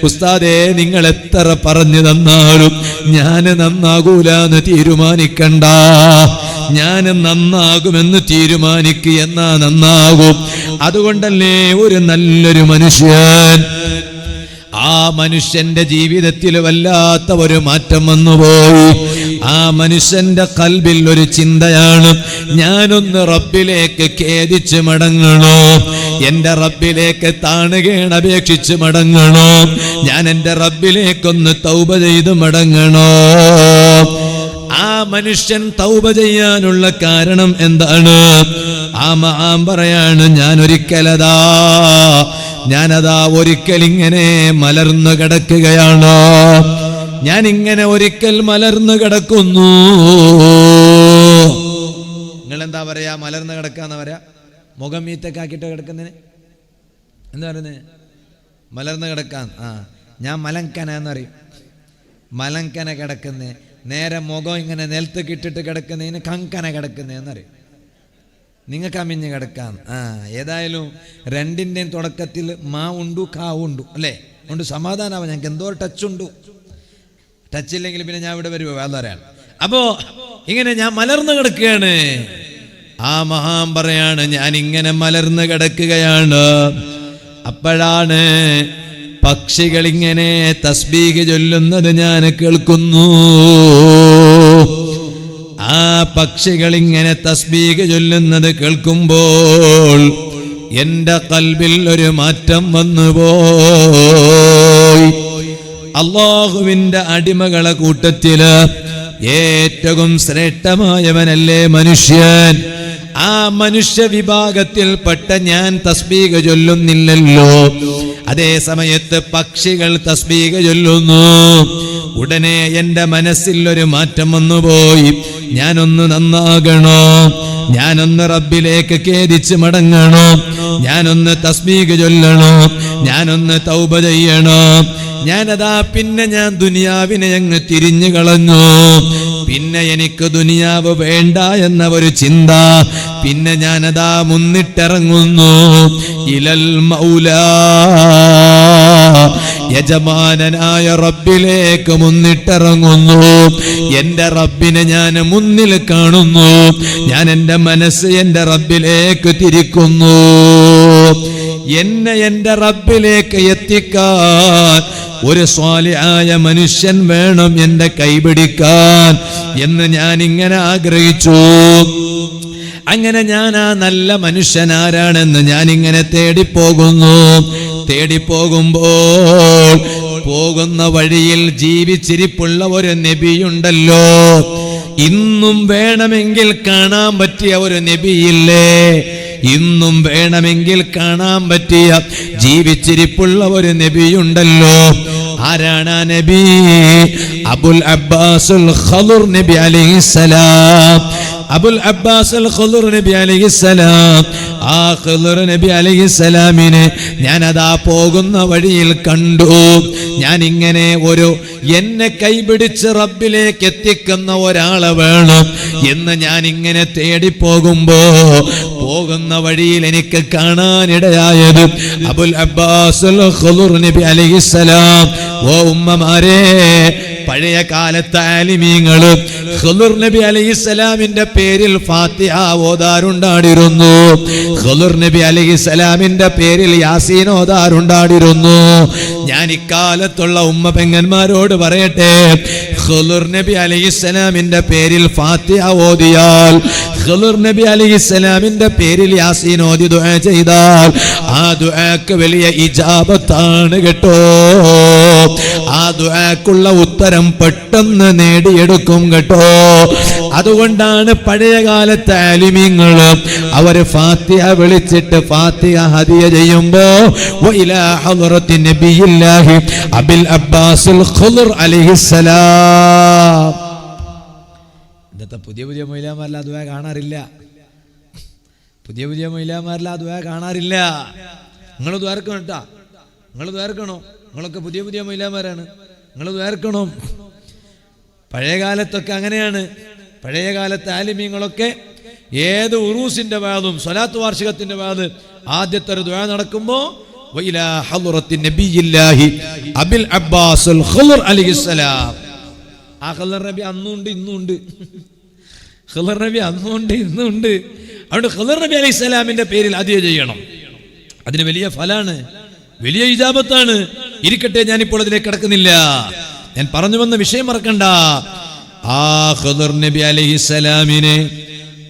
ഉസ്താദേ നിങ്ങൾ എത്ര പറഞ്ഞു തന്നാലും ഞാൻ നന്നാകൂലെന്ന് തീരുമാനിക്കണ്ട. ഞാൻ നന്നാകുമെന്ന് തീരുമാനിക്കുക, എന്നാ നന്നാകും. അതുകൊണ്ടല്ലേ ഒരു നല്ലൊരു മനുഷ്യൻ, ആ മനുഷ്യന്റെ ജീവിതത്തിൽ വല്ലാത്ത ഒരു മാറ്റം വന്നുപോയി. ആ മനുഷ്യന്റെ കൽബിൽ ഒരു ചിന്തയാണ്, ഞാനൊന്ന് റബ്ബിലേക്ക് ഖേദിച്ച് മടങ്ങണോ, എന്റെ റബ്ബിലേക്ക് താണുകേണ് അപേക്ഷിച്ച് മടങ്ങണോ, ഞാൻ എന്റെ റബ്ബിലേക്കൊന്ന് തൗബ ചെയ്ത് മടങ്ങണോ. ആ മനുഷ്യൻ തൗബ ചെയ്യാനുള്ള കാരണം എന്താണ്? ആ മഹാൻ പറയാണ്, ഞാനതാ ഒരിക്കലിങ്ങനെ മലർന്നു കിടക്കുകയാണോ, ഞാനിങ്ങനെ ഒരിക്കൽ മലർന്നു കിടക്കുന്നു. നിങ്ങൾ എന്താ പറയാ? മലർന്നു കിടക്കാന്ന് പറയാ? മുഖം മീത്തക്കാക്കിട്ട് കിടക്കുന്നതിന് എന്താ പറയുന്നത്? മലർന്ന് കിടക്കാൻ. ഞാൻ മലങ്കന എന്ന് പറയും. മലങ്കന കിടക്കുന്നേ, നേരെ മുഖം ഇങ്ങനെ നിലത്തേക്ക് ഇട്ടിട്ട് കിടക്കുന്നതിന് കങ്കന കിടക്കുന്നതെന്ന് പറയും. നിങ്ങൾക്ക് അമിഞ്ഞ് കിടക്കാം. ഏതായാലും രണ്ടിൻ്റെയും തുടക്കത്തിൽ മാ ഉണ്ടു കാ ഉണ്ടു അല്ലേ? ഉണ്ട്. സമാധാനമാവാം. ഞങ്ങൾക്ക് എന്തോ ടച്ചുണ്ടു. ടച്ചില്ലെങ്കിൽ പിന്നെ ഞാൻ ഇവിടെ വരുമോ വേദാരാണ്. അപ്പോ ഇങ്ങനെ ഞാൻ മലർന്നു കിടക്കുകയാണ്. ആ മഹാൻ പറയാണ്, ഞാൻ ഇങ്ങനെ മലർന്നു കിടക്കുകയാണ്. അപ്പോഴാണ് പക്ഷികൾ ഇങ്ങനെ തസ്ബീഹ് ചൊല്ലുന്നത് ഞാൻ കേൾക്കുന്നു. ആ പക്ഷികൾ ഇങ്ങനെ തസ്ബീഹ് ചൊല്ലുന്നത് കേൾക്കുമ്പോൾ എന്റെ ഖൽബിൽ ഒരു മാറ്റം വന്നുപോയി. അല്ലാഹുവിന്റെ അടിമകളെ കൂട്ടത്തില് ഏറ്റവും ശ്രേഷ്ഠമായവനല്ലേ മനുഷ്യൻ. ആ മനുഷ്യ വിഭാഗത്തിൽപ്പെട്ട ഞാൻ തസ്ബീഹ് ചൊല്ലുന്നില്ലല്ലോ. അതേ സമയത്ത് പക്ഷികൾ തസ്ബീഹ് ചൊല്ലുന്നു. ഉടനെ എന്റെ മനസ്സിൽ ഒരു മാറ്റം വന്നുപോയി. ഞാനൊന്ന് നന്നാകണോ, ഞാനൊന്ന് റബ്ബിലേക്ക് ഖേദിച്ച് മടങ്ങണോ, ഞാനൊന്ന് തസ്ബീഹ് ചൊല്ലണോ, ഞാനൊന്ന് തൗബ ചെയ്യണോ. ഞാനതാ പിന്നെ ഞാൻ ദുനിയാവിനെ അങ്ങ് തിരിഞ്ഞു കളഞ്ഞു. പിന്നെ എനിക്ക് ദുനിയാവ് വേണ്ട എന്ന ഒരു ചിന്ത. പിന്നെ ഞാനതാ മുന്നിട്ടിറങ്ങുന്നു. ഇലൽ മൗലാ, യജമാനനായ റബ്ബിലേക്ക് മുന്നിട്ടിറങ്ങുന്നു. എന്റെ റബ്ബിനെ ഞാൻ മുന്നിൽ കാണുന്നു. ഞാൻ എന്റെ മനസ്സ് എന്റെ റബ്ബിലേക്ക് തിരിക്കുന്നു. എന്നെ എന്റെ റബ്ബിലേക്ക് എത്തിക്കാൻ ഒരു സ്വാലിഹായ മനുഷ്യൻ വേണം എന്റെ കൈപിടിക്കാൻ എന്ന് ഞാൻ ഇങ്ങനെ ആഗ്രഹിച്ചു. അങ്ങനെ ഞാൻ ആ നല്ല മനുഷ്യൻ ആരാണെന്ന് ഞാൻ ഇങ്ങനെ തേടിപ്പോകുന്നു. തേടിപ്പോകുമ്പോൾ പോകുന്ന വഴിയിൽ ജീവിച്ചിരിപ്പുള്ള ഒരു നബിയുണ്ടല്ലോ. ഇന്നും വേണമെങ്കിൽ കാണാൻ പറ്റിയ ഒരു നബിയില്ലേ? ഇന്നും വേണമെങ്കിൽ കാണാൻ പറ്റിയ ജീവിച്ചിരിപ്പുള്ള ഒരു നബിയുണ്ടല്ലോ. ആരാണ് ആ നബി? അബുൽ അബ്ബാസുൽ ഖളുർ നബി അലൈഹിസ്സലാം. അബുൽ അബ്ബാസുൽ ഖളുർ നബി അലൈഹിസ്സലാം. ആ ഖളുർ നബി അലൈഹിസ്സലാമിനെ ഞാൻ അതാ പോകുന്ന വഴിയിൽ കണ്ടു. ഞാൻ ഇങ്ങനെ എന്നെ കൈപിടിച്ച് റബ്ബിലേക്ക് എത്തിക്കുന്ന ഒരാളെ വേണം എന്ന് ഞാൻ ഇങ്ങനെ തേടിപ്പോകുമ്പോ പോകുന്ന വഴിയിൽ എനിക്ക് കാണാനിടയായത് അബുൽ അബ്ബാസുൽ ഖളുർ നബി അലൈഹിസ്സലാം. ഓ ഉമ്മമാരെ, പഴയ കാലത്തെ ആലിമീങ്ങള് ഖളുർ നബി അലൈഹിസ്സലാമിന്റെ പേരിൽ ഫാത്തിഹ ഓതാറുണ്ടായിരുന്നു. ഖളുർ നബി അലൈഹിസ്സലാമിന്റെ പേരിൽ യാസീൻ ഓതാറുണ്ടായിരുന്നു. ഞാൻ ഇക്കാലത്തുള്ള ഉമ്മ പെങ്ങന്മാരോട് പറയട്ടെ, ഖളുർ നബി അലൈഹിസ്സലാമിന്റെ പേരിൽ ഫാത്തിഹ ഓതിയാൽ, ഖളുർ നബി അലൈഹിസ്സലാമിന്റെ പേരിൽ യാസീൻ ഓതി ദുആ ചെയ്താൽ ആ ദുആക്ക് വലിയ ഇജാബത്താണ് കേട്ടോ. ആ ദുആക്കുള്ള ഉത്തരം പെട്ടെന്ന് നേടിയെടുക്കും കേട്ടോ. അതുകൊണ്ടാണ് പഴയ കാലത്തെ ആലിമീങ്ങള് അവര് ഫാത്തിഹ വിളിച്ചിട്ട് ഫാത്തിഹ ഹദിയ ചെയ്യുമ്പോ വഇലാ ഹളറത്തി നബിയില്ലാഹി അബിൽ അബ്ബാസുൽ ഖളുർ അലൈഹിസ്സലാം. ഇന്നത്തെ പുതിയ മൊയ്ലാമാരിൽ ആ ദുആ കാണാറില്ല. പുതിയ മൊയ്ലാമാരിൽ ആ ദുആ കാണാറില്ല. നിങ്ങൾ ദ്വാരക്കണം കേട്ടാ, നിങ്ങൾ ദ്വാരക്കണോ. നിങ്ങളൊക്കെ പുതിയ മൊയ്ലാമാരാണ്, നിങ്ങൾ ദ്വാരക്കണം. പഴയ കാലത്തൊക്കെ അങ്ങനെയാണ്. പഴയ കാലത്തെ ആലിമീങ്ങളൊക്കെ ഏത് ഉറൂസിന്റെ വാദും സ്വലാത്ത് വാർഷികത്തിന്റെ വാദ് ആദ്യത്തെ ഒരു ദുആ നടക്കുമ്പോ വഇലാ ഹളറത്തി നബിയില്ലാഹി അബിൽ അബ്ബാസുൽ ഖളുർ അലൈഹിസ്സലാം. ആ ഖളുർ നബി അന്നുണ്ട് ഇന്നുണ്ട്. ഖളുർ നബി അന്നുണ്ട് ഇന്നുണ്ട്. അതുകൊണ്ട് ഖളുർ നബി അലൈഹിസ്സലാമിന്റെ പേരിൽ ഹദിയ ചെയ്യണം. അതിന് വലിയ ഫലാണ്, വലിയ ഇജാബത്താണ്. ഇരിക്കട്ടെ, ഞാനിപ്പോൾ അതിലേക്ക് കിടക്കുന്നില്ല. ഞാൻ പറഞ്ഞു വന്ന വിഷയം മറക്കണ്ട. ആ ഖളുർ നബി അലൈഹിസ്സലാമിനെ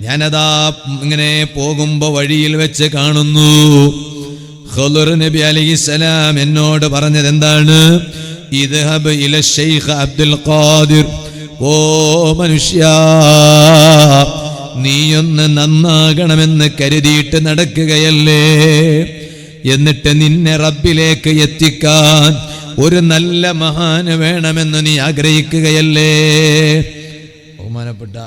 ഞാനതാ ഇങ്ങനെ പോകുമ്പോ വഴിയിൽ വെച്ച് കാണുന്നു. ഖളുർ നബി അലൈഹിസ്സലാം എന്നോട് പറഞ്ഞത് എന്താണ്? ഇദ്ഹബ് ഇല ശൈഖ് അബ്ദുൽ ഖാദിർ. ഓ മനുഷ്യ, നീയൊന്ന് നന്നാകണമെന്ന് കരുതിയിട്ട് നടക്കുകയല്ലേ? എന്നിട്ട് നിന്നെ റബ്ബിലേക്ക് എത്തിക്കാൻ ഒരു നല്ല മഹാന് വേണമെന്ന് നീ ആഗ്രഹിക്കുകയല്ലേ? ബഹുമാനപ്പെട്ട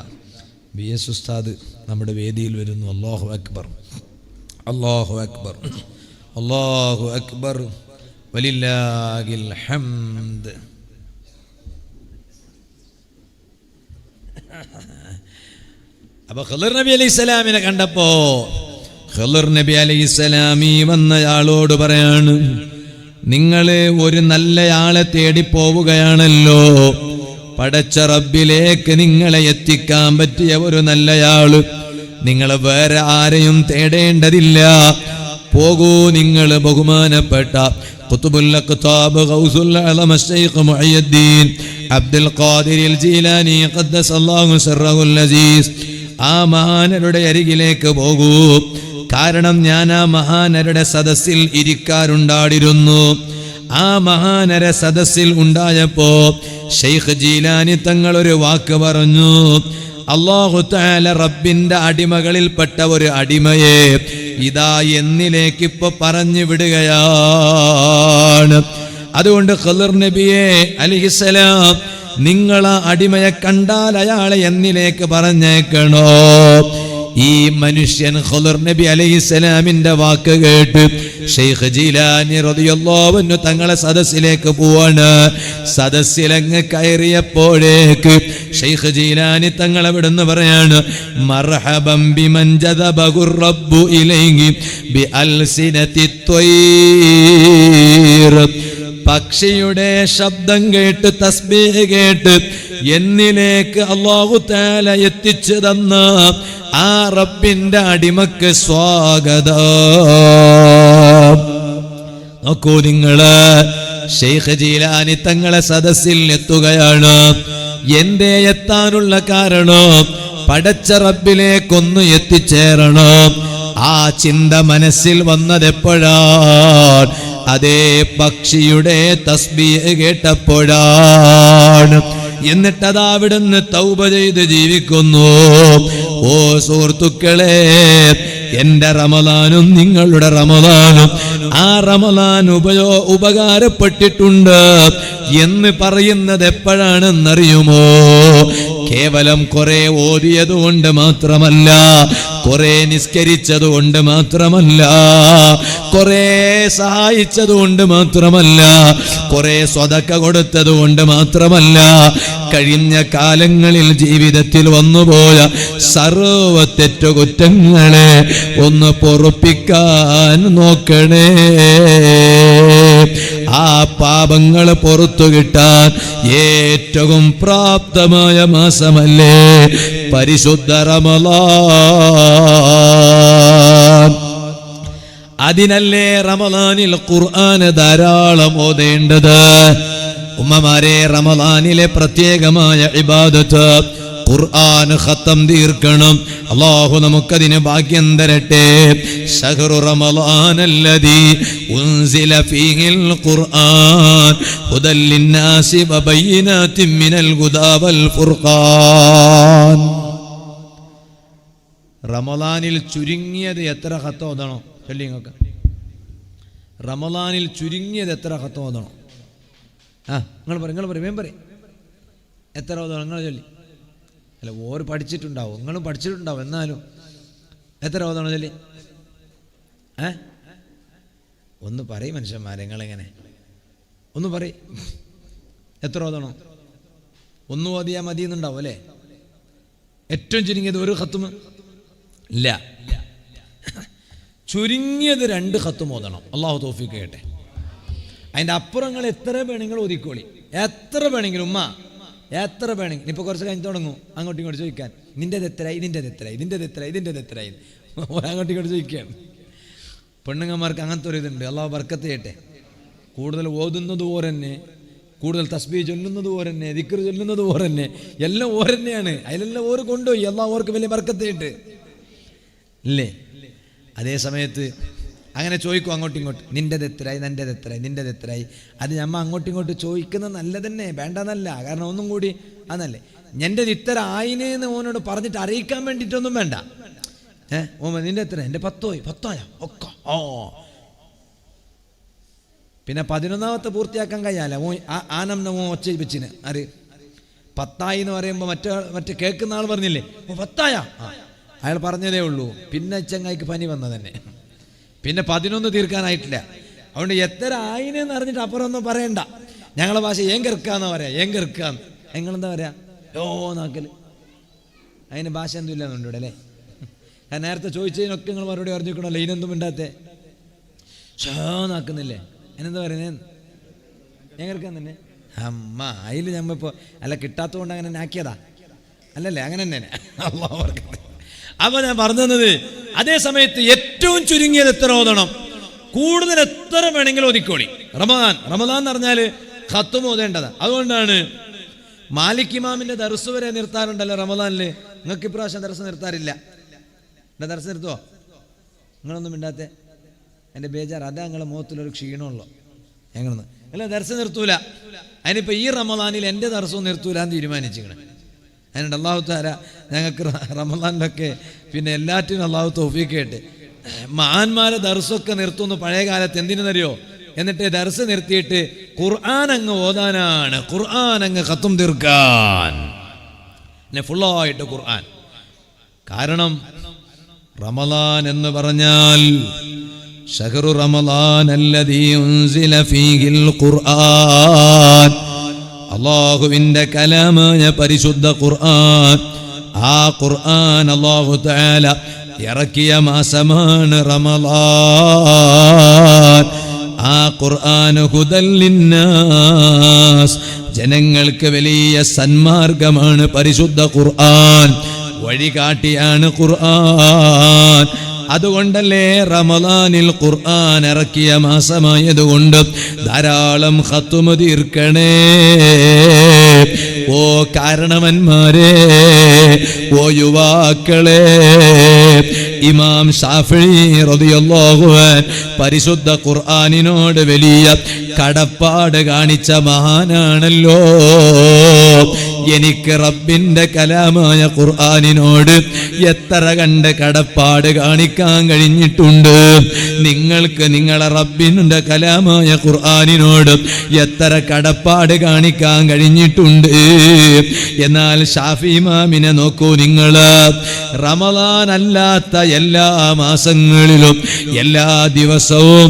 BS ഉസ്താദ് നമ്മുടെ വേദിയിൽ വരുന്നു. അല്ലാഹു അക്ബർ, അല്ലാഹു അക്ബർ. അല്ലാഹു അക്ബർ വലില്ലാഹിൽ ഹംദ്. അപ്പൊ ഖിളിർ നബി അലൈഹിസ്സലാമിനെ കണ്ടപ്പോ ഖിളിർ നബി അലൈഹിസ്സലാമി വന്നയാളോട് പറയാണ്, നിങ്ങള് ഒരു നല്ലയാളെ തേടി പോവുകയാണല്ലോ, പടച്ച റബ്ബിലേക്ക് നിങ്ങളെ എത്തിക്കാൻ പറ്റിയ ഒരു നല്ലയാള്, നിങ്ങൾ വേറെ ആരെയും തേടേണ്ടതില്ല. പോകൂ, നിങ്ങൾ ബഹുമാനപ്പെട്ട ഖുത്ബുൽ അഖ്താബ് ഗൗസുൽ അഅ്ലം ശൈഖ് മുഹയ്യിദ്ദീൻ അബ്ദുൽ ഖാദിർ ജീലാനി ഖദ്ദസല്ലാഹു സിർറഹുൽ അസീസ്, ആ മഹാനരുടെ അരികിലേക്ക് പോകൂ. കാരണം ഞാൻ ആ മഹാനരുടെ സദസ്സിൽ ഇരിക്കാറുണ്ടായിരുന്നു. ആ മഹാനര സദസ്സിൽ ഉണ്ടായപ്പോ ശൈഖ് ജീലാനി തങ്ങൾ ഒരു വാക്ക് പറഞ്ഞു, അല്ലാഹു തആല റബ്ബിന്റെ അടിമകളിൽപ്പെട്ട ഒരു അടിമയെ ഇതാ എന്നിലേക്ക് ഇപ്പൊ പറഞ്ഞു വിടുകയാണ്. അതുകൊണ്ട് ഖിളിർ നബിയെ അലൈഹിസ്സലാം, നിങ്ങൾ ആ അടിമയെ കണ്ടാൽ അയാളെ എന്നിലേക്ക് പറഞ്ഞേക്കണോ? ഈ മനുഷ്യൻ ഖിളിർ നബി അലൈഹിസ്സലാമിന്റെ വാക്ക് കേട്ട് ശൈഖ് ജീലാനി റളിയല്ലാഹു അൻഹു തങ്ങളെ സദസ്സിലേക്ക് പോവാണ്. സദസ്സിലങ്ങ് കയറിയപ്പോഴേക്ക് ശൈഖ് ജീലാനി തങ്ങൾ അവിടുന്ന് പറയാണ്, മർഹബൻ ബിമൻ ജദബഹു റബ്ബു ഇലൈഹി ബിഅൽസിനതി ത്വയ്ർ. പക്ഷിയുടെ ശബ്ദം കേട്ട് തസ്ബീഹ് കേട്ട് എന്നിലേക്ക് അല്ലാഹു തആല എത്തിച്ചു തന്ന ആ റബ്ബിന്റെ അടിമക്ക് സ്വാഗതം. നോക്കൂ നിങ്ങള്, ശൈഖ് ജീലാനി തങ്ങളെ സദസ്സിൽ എത്തുകയാണ്. എന്തേ എത്താനുള്ള കാരണം? പടച്ച റബ്ബിലേക്കൊന്ന് എത്തിച്ചേരണം. ആ ചിന്ത മനസ്സിൽ വന്നതെപ്പോഴാണ്? അതേ പക്ഷിയുടെ തസ്ബീഹ് കേട്ടപ്പോഴാണ്. എന്നിട്ടതാ അവിടുന്ന് തൗബ ചെയ്ത് ജീവിക്കുന്നു. ഓ സുഹൃത്തുക്കളെ, എന്റെ റമദാനും നിങ്ങളുടെ റമദാനും ആ റമദാൻ ഉപകാരപ്പെട്ടിട്ടുണ്ട് എന്ന് പറയുന്നത് എപ്പോഴാണെന്നറിയുമോ? കേവലം കുറെ ഓതിയത് കൊണ്ട് മാത്രമല്ല, കുറെ നിസ്കരിച്ചത് കൊണ്ട് മാത്രമല്ല, കുറെ സഹായിച്ചത് കൊണ്ട് മാത്രമല്ല, കുറെ സ്വതക്ക കൊടുത്തത് കൊണ്ട് മാത്രമല്ല, കഴിഞ്ഞ കാലങ്ങളിൽ ജീവിതത്തിൽ വന്നുപോയ സർവ്വ തെറ്റുകുറ്റങ്ങളെ ഒന്ന് പൊറുപ്പിക്കാൻ നോക്കണേ. ആ പാപങ്ങൾ പുറത്തു കിട്ടാൻ ഏറ്റവും പ്രാപ്തമായ മാസമല്ലേ പരിശുദ്ധ റമളാൻ. അതിനല്ലേ റമളാനിൽ ഖുർആൻ ധാരാളം ഓതേണ്ടത്. ഉമ്മമാരെ, റമളാനിലെ പ്രത്യേകമായ ഇബാദത്ത് ഖുർആൻ ഖത്തം തീർക്കണം. അല്ലാഹു നമുക്കതിന് ഭാഗ്യം തരട്ടെ. ശഹ്റു റമളാനല്ലദീ ഉൻസില ഫീഹിൽ ഖുർആൻ ഹുദൽ ലിന്നാസി വബയ്യിനാതിൻ മിനൽ ഹുദാ വൽ ഫുർഖാൻ. റമളാനിൽ ചുരുങ്ങിയത് എത്ര ഖത്തം ഓതണം? ചൊല്ലി നിങ്ങൾക്ക്. റമളാനിൽ ചുരുങ്ങിയത് എത്ര ഖത്തം ഓതണം? നിങ്ങൾ പറയും, വേം പറയും. എത്ര ഓതണം? നിങ്ങൾ ചൊല്ലി. അല്ല, ഓര് പഠിച്ചിട്ടുണ്ടാവും, നിങ്ങളും പഠിച്ചിട്ടുണ്ടാവും. എന്നാലും എത്ര ഓതണം ചൊല്ലി? ഒന്ന് പറയും മനുഷ്യന്മാരെ, നിങ്ങളെങ്ങനെ ഒന്ന് പറയും. എത്ര ഓതണം? ഒന്ന് ഓതിയാ മതി എന്നുണ്ടാവും അല്ലേ? ഏറ്റവും ചുരുങ്ങിയത് ഒരു ഖത്തും ഇല്ല, ചുരുങ്ങിയത് 2 ഖത്തും ഓതണം. അള്ളാഹു തൗഫീഖ് ചെയ്യട്ടെ. അതിൻ്റെ അപ്പുറങ്ങൾ എത്ര വേണമെങ്കിലും ഒതുക്കോളി, എത്ര വേണമെങ്കിലും. ഉമ്മ എത്ര വേണമെങ്കിലും. ഇപ്പോൾ കുറച്ച് കഴിഞ്ഞ് തുടങ്ങും അങ്ങോട്ടും ഇങ്ങോട്ട് ചോദിക്കാൻ, നിൻ്റെത് എത്രയായി, നിൻ്റെത് എത്രയായി, നിൻ്റെത് എത്രയായി, നിൻ്റെത് എത്രയായി, അങ്ങോട്ടും ഇങ്ങോട്ട് ചോദിക്കുകയാണ്. പെണ്ണുങ്ങന്മാർക്ക് അങ്ങനത്തെ ഒരു ഇതുണ്ട്. അള്ളാഹു ബർക്കത്ത് ചെയ്യട്ടെ. കൂടുതൽ ഓതുന്നത് ഓരന്നെ, കൂടുതൽ തസ്ബീഹ് ചൊല്ലുന്നത് ഓരന്നെ, ദിക്ർ ചൊല്ലുന്നത് ഓരന്നെ, എല്ലാം ഓരന്നെയാണ്. അതിലെല്ലാം ഓര് കൊണ്ടുപോയി. അള്ളാഹു ഓർക്ക് വലിയ ബർക്കത്ത് ചെയ്യട്ടെ ഇല്ലേ? അതേ സമയത്ത് അങ്ങനെ ചോദിക്കും അങ്ങോട്ടും ഇങ്ങോട്ട്, നിൻ്റെത് എത്രയായി, നിൻ്റെത് എത്രയായി, നിൻ്റെത് എത്രയായി. അത് നമ്മ അങ്ങോട്ടും ഇങ്ങോട്ട് ചോദിക്കുന്നത് നല്ലതന്നെ, വേണ്ടെന്നല്ല. കാരണം ഒന്നും കൂടി അതല്ലേ, എൻ്റെ ഇത്ര ആയിനെന്ന് ഓനോട് പറഞ്ഞിട്ട് അറിയിക്കാൻ വേണ്ടിയിട്ടൊന്നും വേണ്ട. ഓമ നിൻ്റെ എത്ര? എൻ്റെ 10 ഒക്കെ. ഓ, പിന്നെ 11ാമത്തെ പൂർത്തിയാക്കാൻ കഴിയാല. ആനം നമോ ഒച്ച വെച്ചിന് ആര് 10 എന്ന് പറയുമ്പോൾ മറ്റേ കേൾക്കുന്ന ആൾ പറഞ്ഞില്ലേ, 10 അയാൾ പറഞ്ഞതേ ഉള്ളൂ. പിന്നെ ചങ്ങായിക്ക് പനി വന്നത് തന്നെ. പിന്നെ 11 തീർക്കാനായിട്ടില്ല. അതുകൊണ്ട് എത്ര ആയിനെന്ന് അറിഞ്ഞിട്ട് അപ്പുറം ഒന്നും പറയണ്ട. ഞങ്ങളെ ഭാഷ ഏങ്കെറുക്കാന്ന് പറയാ, ഏങ്കെറുക്കാന്ന്. നിങ്ങളെന്താ പറയാ? ഓ നാക്കല്. അതിന് ഭാഷ എന്തും ഇല്ലാന്നുണ്ട് ഇവിടെ അല്ലേ? ഞാൻ നേരത്തെ ചോദിച്ചതിനൊക്കെ നിങ്ങൾ മറുപടി അറിഞ്ഞിരിക്കണല്ലോ. ഇതിനെന്തും മിണ്ടാത്തെ നാക്കുന്നില്ലേ? അതിനെന്താ പറയുന്നത്? ഏങ്കെറുക്കാൻ തന്നെ. അമ്മ അതിൽ ഞമ്മപ്പോൾ അല്ല കിട്ടാത്തത് കൊണ്ട് അങ്ങനെ ആക്കിയതാ അല്ലല്ലേ? അങ്ങനെ തന്നെ. അപ്പൊ ഞാൻ പറഞ്ഞു തന്നത്, അതേ സമയത്ത് ഏറ്റവും ചുരുങ്ങിയത് എത്ര ഓതണം? കൂടുതൽ എത്ര വേണമെങ്കിലും ഒതുക്കോളി. റമദാൻ എന്ന് പറഞ്ഞാൽ ഖത്തും ഓതേണ്ടത്. അതുകൊണ്ടാണ് മാലിക് ഇമാമിന്റെ ദർസ് വരെ നിർത്താറുണ്ടല്ലോ റമദാനില്. നിങ്ങൾക്ക് ഇപ്രാവശ്യം ദർസ് നിർത്താറില്ല. എൻ്റെ ദർസ് നിർത്തുവോ? നിങ്ങളൊന്നും മിണ്ടാത്തെ? എൻ്റെ ബേജാർ അതാ. നിങ്ങളെ മുഖത്തിലൊരു ക്ഷീണമുള്ളൂ. ഞങ്ങളൊന്നും അല്ല ദർസ് നിർത്തൂല. അതിനിപ്പോൾ ഈ റമദാനിൽ എൻ്റെ ദർസും നിർത്തൂല എന്ന് തീരുമാനിച്ചിരിക്കണം. അതിനുണ്ട് അള്ളാഹു തആല ഞങ്ങൾക്ക് റമദാനിലൊക്കെ പിന്നെ എല്ലാറ്റിനും അള്ളാഹു തൗഫീഖ് കേട്ട് മഹാന്മാരെ ദർസൊക്കെ നിർത്തുന്നു പഴയ കാലത്ത്. എന്തിനെന്നറിയോ? എന്നിട്ട് ദർസ് നിർത്തിയിട്ട് ഖുർആൻ അങ്ങ് ഓതാനാണ്, ഖുർആൻ അങ്ങ് ഖത്തും തീർക്കാൻ, ഫുള്ളായിട്ട് ഖുർആൻ. കാരണം റമദാൻ എന്ന് പറഞ്ഞാൽ ശഹ്റു റമദാൻ അല്ലദീ ഉൻസില ഫീഹിൽ ഖുർആൻ, അല്ലാഹുവിന്റെ കലാമായ പരിശുദ്ധ ഖുർആൻ. ആ ഖുർആൻ അല്ലാഹു തആല ഇറക്കിയ മാസമാണ് റമദാൻ. ആ ഖുർആൻ ഹുദൽ ലിന്നാസ്, ജനങ്ങൾക്ക് വലിയ സന്മാർഗമാണ് പരിശുദ്ധ ഖുർആൻ, വഴികാട്ടിയാണ് ഖുർആൻ. അതുകൊണ്ടല്ലേ റമദാനിൽ ഖുർആൻ ഇറക്കിയ മാസമായതുകൊണ്ട് ധാരാളം ഖത്തും തീർക്കണേ. ഓ കാരണവന്മാരെ, ഓ യുവാക്കളെ, ഇമാം ശാഫിഈ റളിയല്ലാഹു അൻഹു പരിശുദ്ധ ഖുർആനിനോട് വലിയ കടപ്പാട് കാണിച്ച മഹാനാണല്ലോ. എനിക്ക് റബ്ബിന്റെ കലാമായ ഖുർആനിനോട് എത്ര കണ്ട് കടപ്പാട് കാണിക്കാൻ കഴിഞ്ഞിട്ടുണ്ട്. നിങ്ങൾക്ക് നിങ്ങളെ റബ്ബിന്റെ കലാമായ ഖുർആനിനോട് എത്ര കടപ്പാട് കാണിക്കാൻ കഴിഞ്ഞിട്ടുണ്ട്. എന്നാൽ ഷാഫി ഇമാമിനെ നോക്കൂ നിങ്ങൾ. റമദാൻ അല്ലാത്ത എല്ലാ മാസങ്ങളിലും എല്ലാ ദിവസവും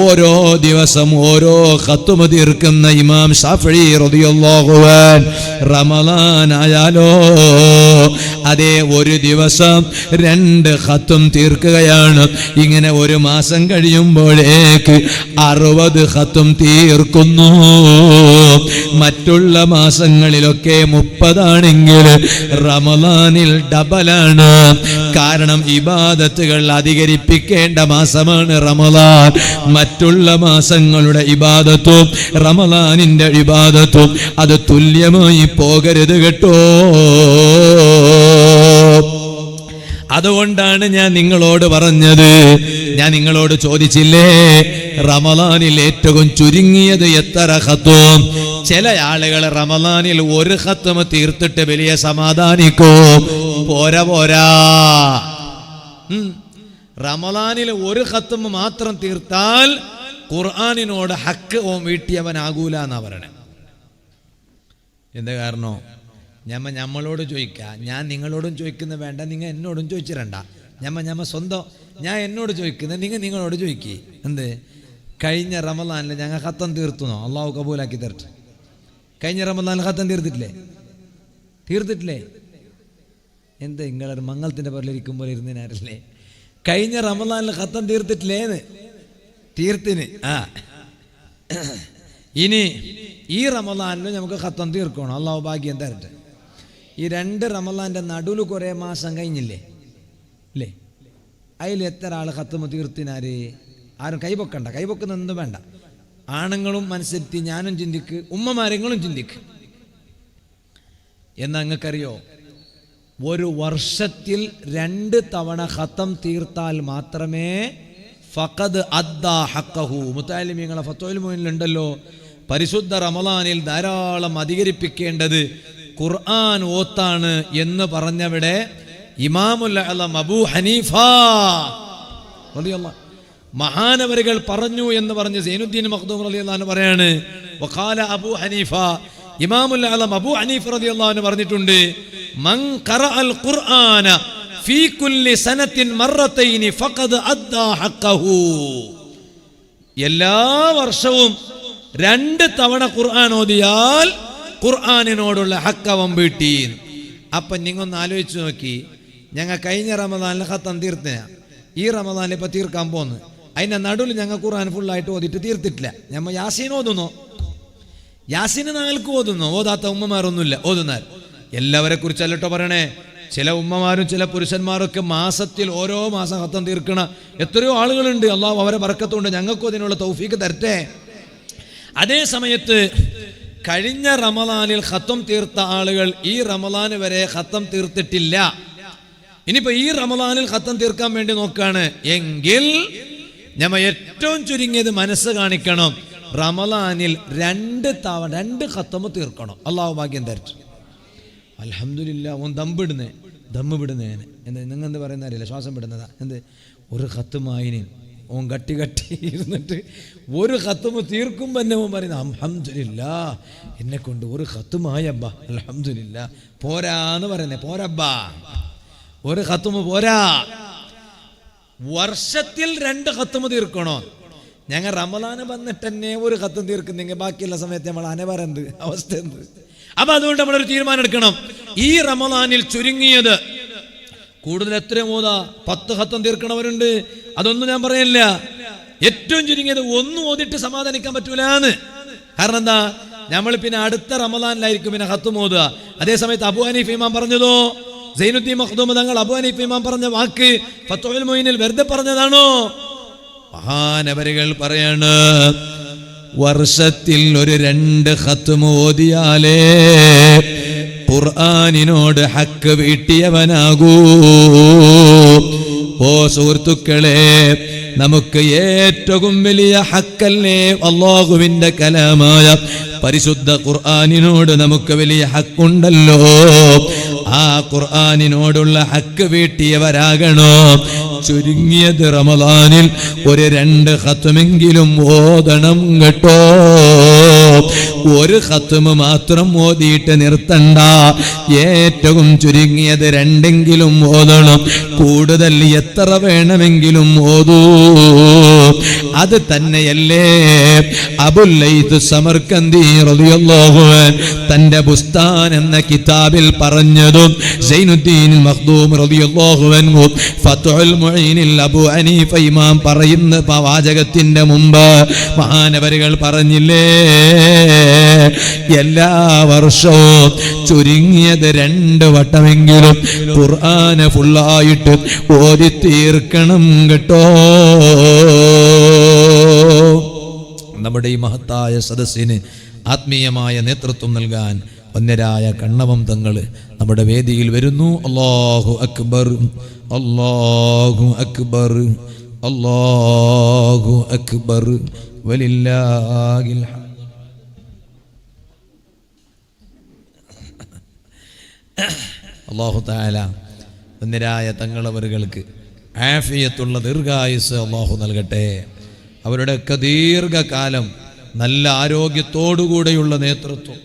ഓരോ ദിവസം ഓരോ ഖത്തും തീർക്കുന്ന ഇമാം ശാഫിഈ റളിയല്ലാഹു അൻഹു റമദാൻ ആയാലോ അതേ ഒരു ദിവസം 2 ഖത്തും തീർക്കുകയാണ്. ഇങ്ങനെ ഒരു മാസം കഴിയുമ്പോഴേക്ക് 60 ഖത്തും തീർക്കുന്നു. മറ്റുള്ള മാസങ്ങളിലൊക്കെ 30 ആണെങ്കിൽ റമദാനിൽ ഡബലാണ്. കാരണം ഇബാദത്തുകൾ അധികരിപ്പിക്കേണ്ട മാസമാണ് റമദാൻ. മറ്റുള്ള മാസങ്ങളുടെ ഇബാദത്തും റമദാനിന്റെ ഇബാദത്തും അത് തുല്യമായി പോകരുത് കേട്ടോ. അതുകൊണ്ടാണ് ഞാൻ നിങ്ങളോട് പറഞ്ഞത്. ഞാൻ നിങ്ങളോട് ചോദിച്ചില്ലേ റമദാനിൽ ഏറ്റവും ചുരുങ്ങിയത് എത്ര ഖത്തും? ചില ആളുകൾ റമദാനിൽ 1 ഖത്തും തീർത്തിട്ട് വലിയ സമാധാനിക്കോ. പോരാ. റമദാനിൽ 1 ഖത്തും മാത്രം തീർത്താൽ ഖുർആനിനോട് ഹക്ക് ഓം വീട്ടിയവനാകൂല എന്നാ പറയണേ. എന്താ കാരണോ? ഞമ്മളോട് ചോദിക്കുക. ഞാൻ നിങ്ങളോടും ചോദിക്കുന്ന വേണ്ട, നിങ്ങൾ എന്നോടും ചോദിച്ചിരണ്ട. ഞമ്മ സ്വന്തം ഞാൻ എന്നോട് ചോദിക്കുന്നത് നിങ്ങളോട് ചോദിക്കുക. എന്ത്? കഴിഞ്ഞ റമദാനിൽ ഞങ്ങൾ ഖത്തം തീർത്തുന്നോ? അള്ളാഹു കബൂലാക്കി തരട്ടെ. കഴിഞ്ഞ റമദാനിൽ ഖത്തം തീർത്തിട്ടില്ലേ? എന്ത് നിങ്ങളൊരു മംഗളത്തിൻ്റെ പേരിലിരിക്കുമ്പോൾ ഇരുന്നതിനാരല്ലേ? കഴിഞ്ഞ റമദാനിൽ ഖത്തം തീർത്തിട്ടില്ലേന്ന്? തീർത്തിന്. ഇനി ഈ റമദാനിൽ നമുക്ക് ഖത്തം തീർക്കണം. അള്ളാഹു ഭാഗ്യം തരട്ടെ. ഈ 2 റമദാൻ്റെ നടുവിൽ കുറേ മാസം കഴിഞ്ഞില്ലേ അല്ലേ? അതിൽ എത്ര ആൾ ഖത്തും തീർത്തിനാര്? ആരും കൈപൊക്കുന്ന എന്തും വേണ്ട. ആണുങ്ങളും മനസ്സിരുത്തി ഞാനും ചിന്തിക്ക്, ഉമ്മമാരെങ്കിലും ചിന്തിക്ക്. എന്നാ നിങ്ങൾക്കറിയോ, ഒരു വർഷത്തിൽ 2 തവണ ഖത്തം തീർത്താൽ മാത്രമേ ഫഖദ് അദ്ദാ ഹഖഹു. മുത്തഅല്ലിമീങ്ങളെ ഫത്വയിൽ മുന്നിലുണ്ടല്ലോ, പരിശുദ്ധ റമദാനിൽ ധാരാളം അധികരിപ്പിക്കേണ്ടത് ഖുർആൻ ഓത്താണ് എന്ന് പറഞ്ഞവിടെ ഇമാമുൽ അഅ്ലം അബൂ ഹനീഫ റളിയല്ലാഹു മഹാനവരുകൾ പറഞ്ഞു എന്ന് പറഞ്ഞ് സൈനുദ്ദീൻ മഖ്ദൂം റളിയല്ലാഹു അൻഹു പറയാണ്. വഖാല അബൂ ഹനീഫ, ഇമാമുൽ അഅ്ലം അബൂ ഹനീഫ റളിയല്ലാഹു അൻഹു പറഞ്ഞിട്ടുണ്ട്, മൻ ഖറഅൽ ഖുർആന ഫീ കുല്ലി സനത്തിൻ മറത്തൈനി ഫഖദ് അദ്ദാ ഹഖഹു. എല്ലാ വർഷവും 2 തവണ ഖുർആൻ ഓതിയാൽ ഖുർആനിനോടുള്ള ഹക്ക് അവൻ വീട്ടി. അപ്പം നിങ്ങൊന്ന് ആലോചിച്ച് നോക്കി, ഞങ്ങൾ കഴിഞ്ഞ റമദാനിൽ ഖത്തം തീർത്തിന, ഈ റമദാനിൽ ഇപ്പം തീർക്കാൻ പോന്ന്. അതിൻ്റെ നടുവിൽ ഞങ്ങൾ ഖുർആൻ ഫുള്ളായിട്ട് ഓതിയിട്ട് തീർത്തിട്ടില്ല. ഞമ്മ യാസീൻ ഓതുന്നോ? യാസീന് ഞങ്ങൾക്ക് ഓതുന്നോ? ഓതാത്ത ഉമ്മമാരൊന്നുമില്ല. ഓതുന്നാൽ എല്ലാവരെ കുറിച്ചല്ലോ പറയണേ. ചില ഉമ്മമാരും ചില പുരുഷന്മാരൊക്കെ മാസത്തിൽ ഓരോ മാസം ഖത്തം തീർക്കണ എത്രയോ ആളുകളുണ്ട്. അള്ളാഹു അവരെ ബർക്കത്തുണ്ട്. ഞങ്ങൾക്കും അതിനുള്ള തൗഫീക്ക് തരട്ടെ. അതേ സമയത്ത് കഴിഞ്ഞ റമദാനിൽ ഖത്തം തീർത്ത ആളുകൾ ഈ റമദാൻ വരെ ഖത്തം തീർത്തിട്ടില്ല. ഇനിയിപ്പോ ഈ റമദാനിൽ ഖത്തം തീർക്കാൻ വേണ്ടി നോക്കാണ് എങ്കിൽ ഞമ്മ ഏറ്റവും ചുരുങ്ങിയത് മനസ്സ് കാണിക്കണം, റമദാനിൽ 2 ഖത്തം തീർക്കണം. അള്ളാഹു ഭാഗ്യം തരട്ടെ. അൽഹംദുലില്ലാ. ഓൻ ദമ്മ് വിടുന്നേ എന്ത് നിങ്ങൾ എന്ത് പറയുന്ന അറിയില്ല, ശ്വാസം വിടുന്നതാ. എന്ത് ഒരു ഖത്തുമായിന് ഓൻ കട്ടി ഇരുന്നിട്ട് ഒരു ഖത്തുമ് തീർക്കുമ്പോൾ തന്നെ ഓൻ പറയുന്നത് അൽഹംദുലില്ലാ, എന്നെ കൊണ്ട് ഒരു ഖത്തുമായബ്ബാ, അൽഹംദുലില്ലാ. പോരാന്ന് പറയുന്നേ, പോരബ്ബാ, ഒരു ഖത്തുമ് പോരാ. വർഷത്തിൽ 2 ഖത്തുമ് തീർക്കണോ? ഞങ്ങൾ റമദാന് വന്നിട്ട് തന്നെ ഒരു ഖത്തും തീർക്കുന്നെങ്കിൽ ബാക്കിയുള്ള സമയത്ത് നമ്മൾ അനവരെന്ത് അവസ്ഥ എന്ത്? അപ്പൊ അതുകൊണ്ട് നമ്മളൊരു തീരുമാനം എടുക്കണം. ഈ റമദാനിൽ ചുരുങ്ങിയത് കൂടുതൽ എത്ര മോതാ 10 ഖത്തം തീർക്കണവരുണ്ട്. അതൊന്നും ഞാൻ പറയില്ല. ഏറ്റവും ചുരുങ്ങിയത് 1 ഓതിട്ട് സമാധാനിക്കാൻ പറ്റൂലെന്ന്. കാരണം എന്താ, നമ്മൾ പിന്നെ അടുത്ത റമദാനിലായിരിക്കും പിന്നെ ഖത്തും ഓതുക. അതേ സമയത്ത് അബൂ ഹനീഫ ഇമാം പറഞ്ഞതോ, സൈനുദ്ദീൻ മഖ്ദൂം തങ്ങൾ അബൂ ഹനീഫ ഇമാം പറഞ്ഞ വാക്ക് ഫത്ഹുൽ മുഈനിൽ വെറുതെ പറഞ്ഞതാണോ? മഹാനവരുകൾ പറയാണ്, വർഷത്തിൽ ഒരു 2 ഖത്തും ഓതിയാലേ ഖുർആനിനോട് ഹക്ക് വീട്ടിയവനാകൂ. ഓ സുഹൃത്തുക്കളെ, നമുക്ക് ഏറ്റവും വലിയ ഹക്കല്ലേ അല്ലാഹുവിന്റെ കലാമായ പരിശുദ്ധ ഖുർആനിനോട് നമുക്ക് വലിയ ഹക്കുണ്ടല്ലോ. ആ ഖുർആനിനോടുള്ള ഹക്ക് വീട്ടിയവരാകണോ. ചുരുങ്ങിയത് റമദാനിൽ ഒരു 2 ഖത്തുമെങ്കിലും ഓതണം കേട്ടോ. ഒരു ഖത്തുമ് മാത്രം ഓതിയിട്ട് നിർത്തണ്ട. ഏറ്റവും ചുരുങ്ങിയത് 2 ഓതണം. കൂടുതൽ എത്ര വേണമെങ്കിലും ഓതൂ. അത് തന്നെയല്ലേ അബുൽ ലൈത്ത് സമർകന്ദി റളിയല്ലാഹു അൻഹു തന്റെ ബുസ്താൻ എന്ന കിതാബിൽ പറഞ്ഞതും സൈനുദ്ദീൻ മഖ്ദൂം റളിയല്ലാഹു അൻഹു ഫത്ഹുൽ മുഈനിൽ അബൂ ഹനീഫ ഇമാം പറയുന്ന വാചകത്തിന്റെ മുമ്പ് മഹാനവരുകൾ പറഞ്ഞില്ലേ, എല്ലാ വർഷവും ചുരുങ്ങിയത് 2 വട്ടമെങ്കിലും ഖുർആന് ഫുള്ളായിട്ട് ഓതി തീർക്കണം കേട്ടോ. നമ്മുടെ ഈ മഹത്തായ സദസ്സിന് ആത്മീയമായ നേതൃത്വം നൽകാൻ വന്യരായ കണ്ണവം തങ്ങൾ നമ്മുടെ വേദിയിൽ വരുന്നു. അല്ലാഹു അക്ബർ, അല്ലാഹു അക്ബർ, അല്ലാഹു അക്ബർ, വലില്ലാഹിൽ ഹംദ്. അല്ലാഹു തആല വന്യരായ തങ്ങളവർക്ക് ആഫിയത്തുള്ള ദീർഘായുസ് അല്ലാഹു നൽകട്ടെ. അവരുടെയൊക്കെ ദീർഘകാലം നല്ല ആരോഗ്യത്തോടുകൂടെയുള്ള നേതൃത്വം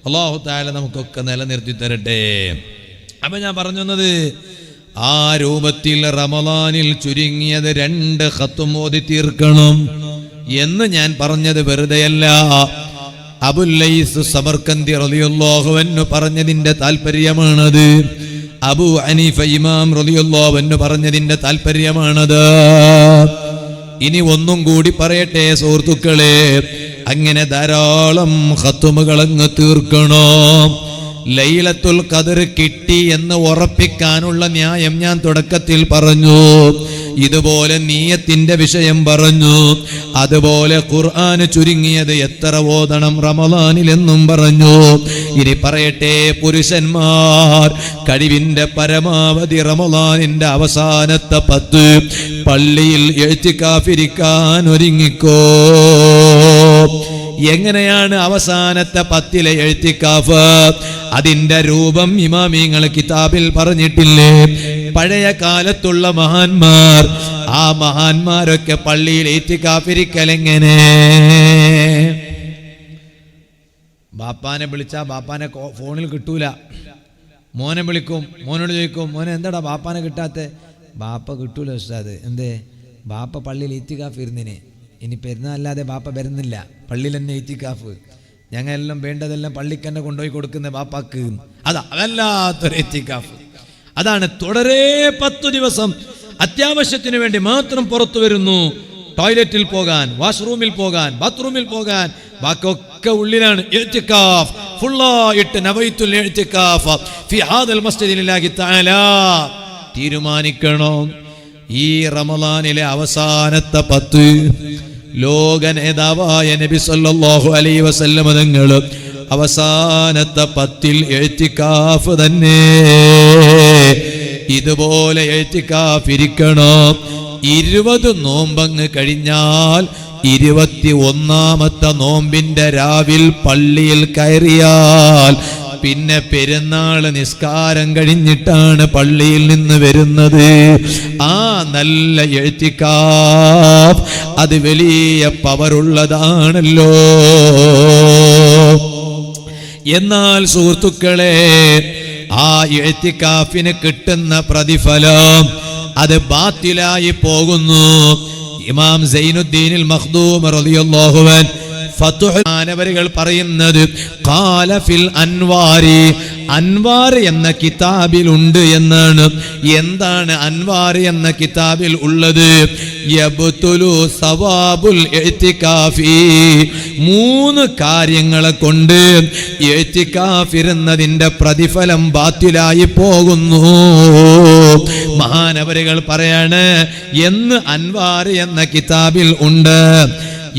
അല്ലാഹു തആല നമുക്കൊക്കെ നിലനിർത്തി തരട്ടെ. അപ്പം ഞാൻ പറഞ്ഞു വന്നത്, ആ രൂപത്തിൽ റമദാനിൽ ചുരുങ്ങിയത് 2 ഖത്തും ഓതി തീർക്കണം എന്ന് ഞാൻ പറഞ്ഞത് വെറുതെയല്ല. അബുൽ ലൈസ് സമർകന്ദി റളിയല്ലാഹു അൻഹു പറഞ്ഞതിന്റെ താല്പര്യമാണത്. അബൂ ഹനീഫ ഇമാം റളിയല്ലാഹു അൻഹു പറഞ്ഞതിന്റെ താല്പര്യമാണത്. ഇനി ഒന്നും കൂടി പറയട്ടെ സുഹൃത്തുക്കളെ, അങ്ങനെ ധാരാളം ഖത്തുമുകൾ അങ്ങ് തീർക്കണം. ലൈലത്തുൽ ഖദർ കിട്ടി എന്ന് ഉറപ്പിക്കാനുള്ള ന്യായം ഞാൻ തുടക്കത്തിൽ പറഞ്ഞു. ഇതുപോലെ നിയ്യത്തിന്റെ വിഷയം പറഞ്ഞു. അതുപോലെ ഖുർആൻ ചുരുങ്ങിയത് എത്ര ഓതണം റമദാനിൽ എന്നും പറഞ്ഞു. ഇനി പറയട്ടെ, പുരുഷന്മാർ കഴിവിന്റെ പരമാവധി റമദാനിന്റെ അവസാനത്തെ 10 പള്ളിയിൽ ഇഅ്തികാഫിരിക്കാൻ ഒരുങ്ങിക്കോ. എങ്ങനെയാണ് അവസാനത്തെ 10 ഇഅ്തികാഫ്? അതിന്റെ രൂപം ഇമാമിങ്ങൾ കിതാബിൽ പറഞ്ഞിട്ടില്ലേ? പഴയ കാലത്തുള്ള മഹാന്മാർ, ആ മഹാന്മാരൊക്കെ പള്ളിയിൽ ഇഅ്തികാഫിരിക്കലെങ്ങനെ? ബാപ്പാനെ വിളിച്ചാ ബാപ്പാനെ ഫോണിൽ കിട്ടൂല. മോനെ വിളിക്കും, മോനോട് ചോദിക്കും, മോനെ എന്താടാ ബാപ്പാനെ കിട്ടാത്തെ? ബാപ്പ കിട്ടൂല ഉസ്താദ്. എന്തേ? ബാപ്പ പള്ളിയിൽ ഇത്തിക്കാഫ് ഇരുന്നിന്, ഇനി പെരുന്നാല്ലാതെ ബാപ്പ വരുന്നില്ല, പള്ളിയിൽ തന്നെ ഇത്തിക്കാഫ്. ഞങ്ങളെല്ലാം വേണ്ടതെല്ലാം പള്ളിക്ക് തന്നെ കൊണ്ടുപോയി കൊടുക്കുന്ന ബാപ്പാക്ക്. അതല്ലാത്തൊരു ഇത്തിക്കാഫ്. അതാണ് തുടരെ 10 ദിവസം അത്യാവശ്യത്തിന് വേണ്ടി മാത്രം പുറത്തു വരുന്നു. ടോയ്ലറ്റിൽ പോകാൻ, വാഷ്റൂമിൽ പോകാൻ, ബാത്റൂമിൽ പോകാൻ, ബാക്കിയൊക്കെ ഉള്ളിലാണ്. ഇഅ്തികാഫ് ഫുള്ളായിട്ട് നവൈത്തുൽ ഇഅ്തികാഫ് ഫി ഹാദൽ മസ്ജിദി ലില്ലാഹി തആല. തീരുമാനിക്കണം, ഈ റമളാനിലെ അവസാനത്തെ 10 ലോക നേതാവായ നബി സല്ലല്ലാഹു അലൈഹി വസല്ലം തങ്ങൾ അവസാനത്തെ 10 ഇഅ്തികാഫ് തന്നെ. ഇതുപോലെ ഇഅ്തികാഫ് ഇരിക്കണം. 20 നോമ്പങ്ങ് കഴിഞ്ഞാൽ 21ാമത്തെ നോമ്പിന്റെ രാവിൽ പള്ളിയിൽ കയറിയാൽ പിന്നെ പെരുന്നാൾ നിസ്കാരം കഴിഞ്ഞിട്ടാണ് പള്ളിയിൽ നിന്ന് വരുന്നത്. ആ നല്ല ഇഅ്തികാഫ് അത് വലിയ പവറുള്ളതാണല്ലോ. എന്നാൽ സുഹൃത്തുക്കളെ, ആ ഇഅ്തികാഫിന് കിട്ടുന്ന പ്രതിഫലം അത് ബാത്തിലായി പോകുന്നു. ഇമാം സൈനുദ്ദീനിൽ മഖ്ദൂം റളിയല്ലാഹു അൻഹു ഫതുഹ് പറയുന്നത് ഖാല ഫിൽ അൻവാരി, അൻവാർ എന്ന കിതാബിലുണ്ട് എന്നാണ്. എന്താണ് അൻവാർ എന്ന കിതാബിൽ ഉള്ളത്? യബ്തുലു സവാബുൽ ഇഅ്തികാഫി, 3 കാര്യങ്ങളെ കൊണ്ട് ഇഅ്തികാഫ് ഇരുന്നതിന്റെ പ്രതിഫലം ബാത്തിലായി പോകുന്നു. മഹാനവരുകൾ പറയാണ് എന്ന് അൻവാർ എന്ന കിതാബിൽ ഉണ്ട്.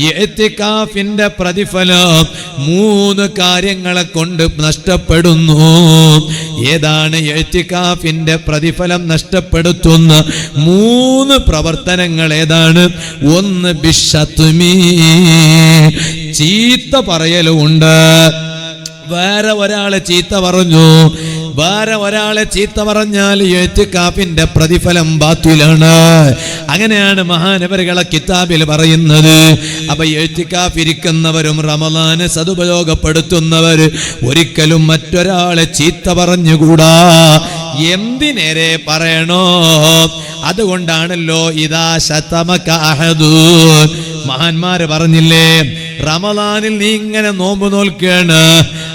ഇഅ്തികാഫിന്റെ പ്രതിഫലം 3 കാര്യങ്ങളെ കൊണ്ട് നഷ്ടപ്പെടുന്നു. ഏതാണ് ഇഅ്തികാഫിന്റെ പ്രതിഫലം നഷ്ടപ്പെടുത്തുന്ന 3 പ്രവർത്തനങ്ങൾ? ഏതാണ്? 1 ബിശ്ശത്മി, ചീത്ത പറയലുണ്ട്. വേറെ ഒരാളെ ചീത്ത പറഞ്ഞു, വേറെ ഒരാളെ ചീത്ത പറഞ്ഞാൽ ഇഅ്തികാഫിന്റെ പ്രതിഫലം ബാത്തിലാണ്. അങ്ങനെയാണ് മഹാനവരുകളെ കിതാബിൽ പറയുന്നത്. അപ്പൊ ഇഅ്തികാഫ് ഇരിക്കുന്നവരും റമളാന് സദുപയോഗപ്പെടുത്തുന്നവർ ഒരിക്കലും മറ്റൊരാളെ ചീത്ത പറഞ്ഞുകൂടാ. എന്തിനേരെ പറയണോ? അതുകൊണ്ടാണല്ലോ ഇദാ ശതമക അഹദുൻ, മഹാന്മാര് പറഞ്ഞില്ലേ, റമളാനിൽ നീ ഇങ്ങനെ നോമ്പ് നോൽക്കുകയാണ്,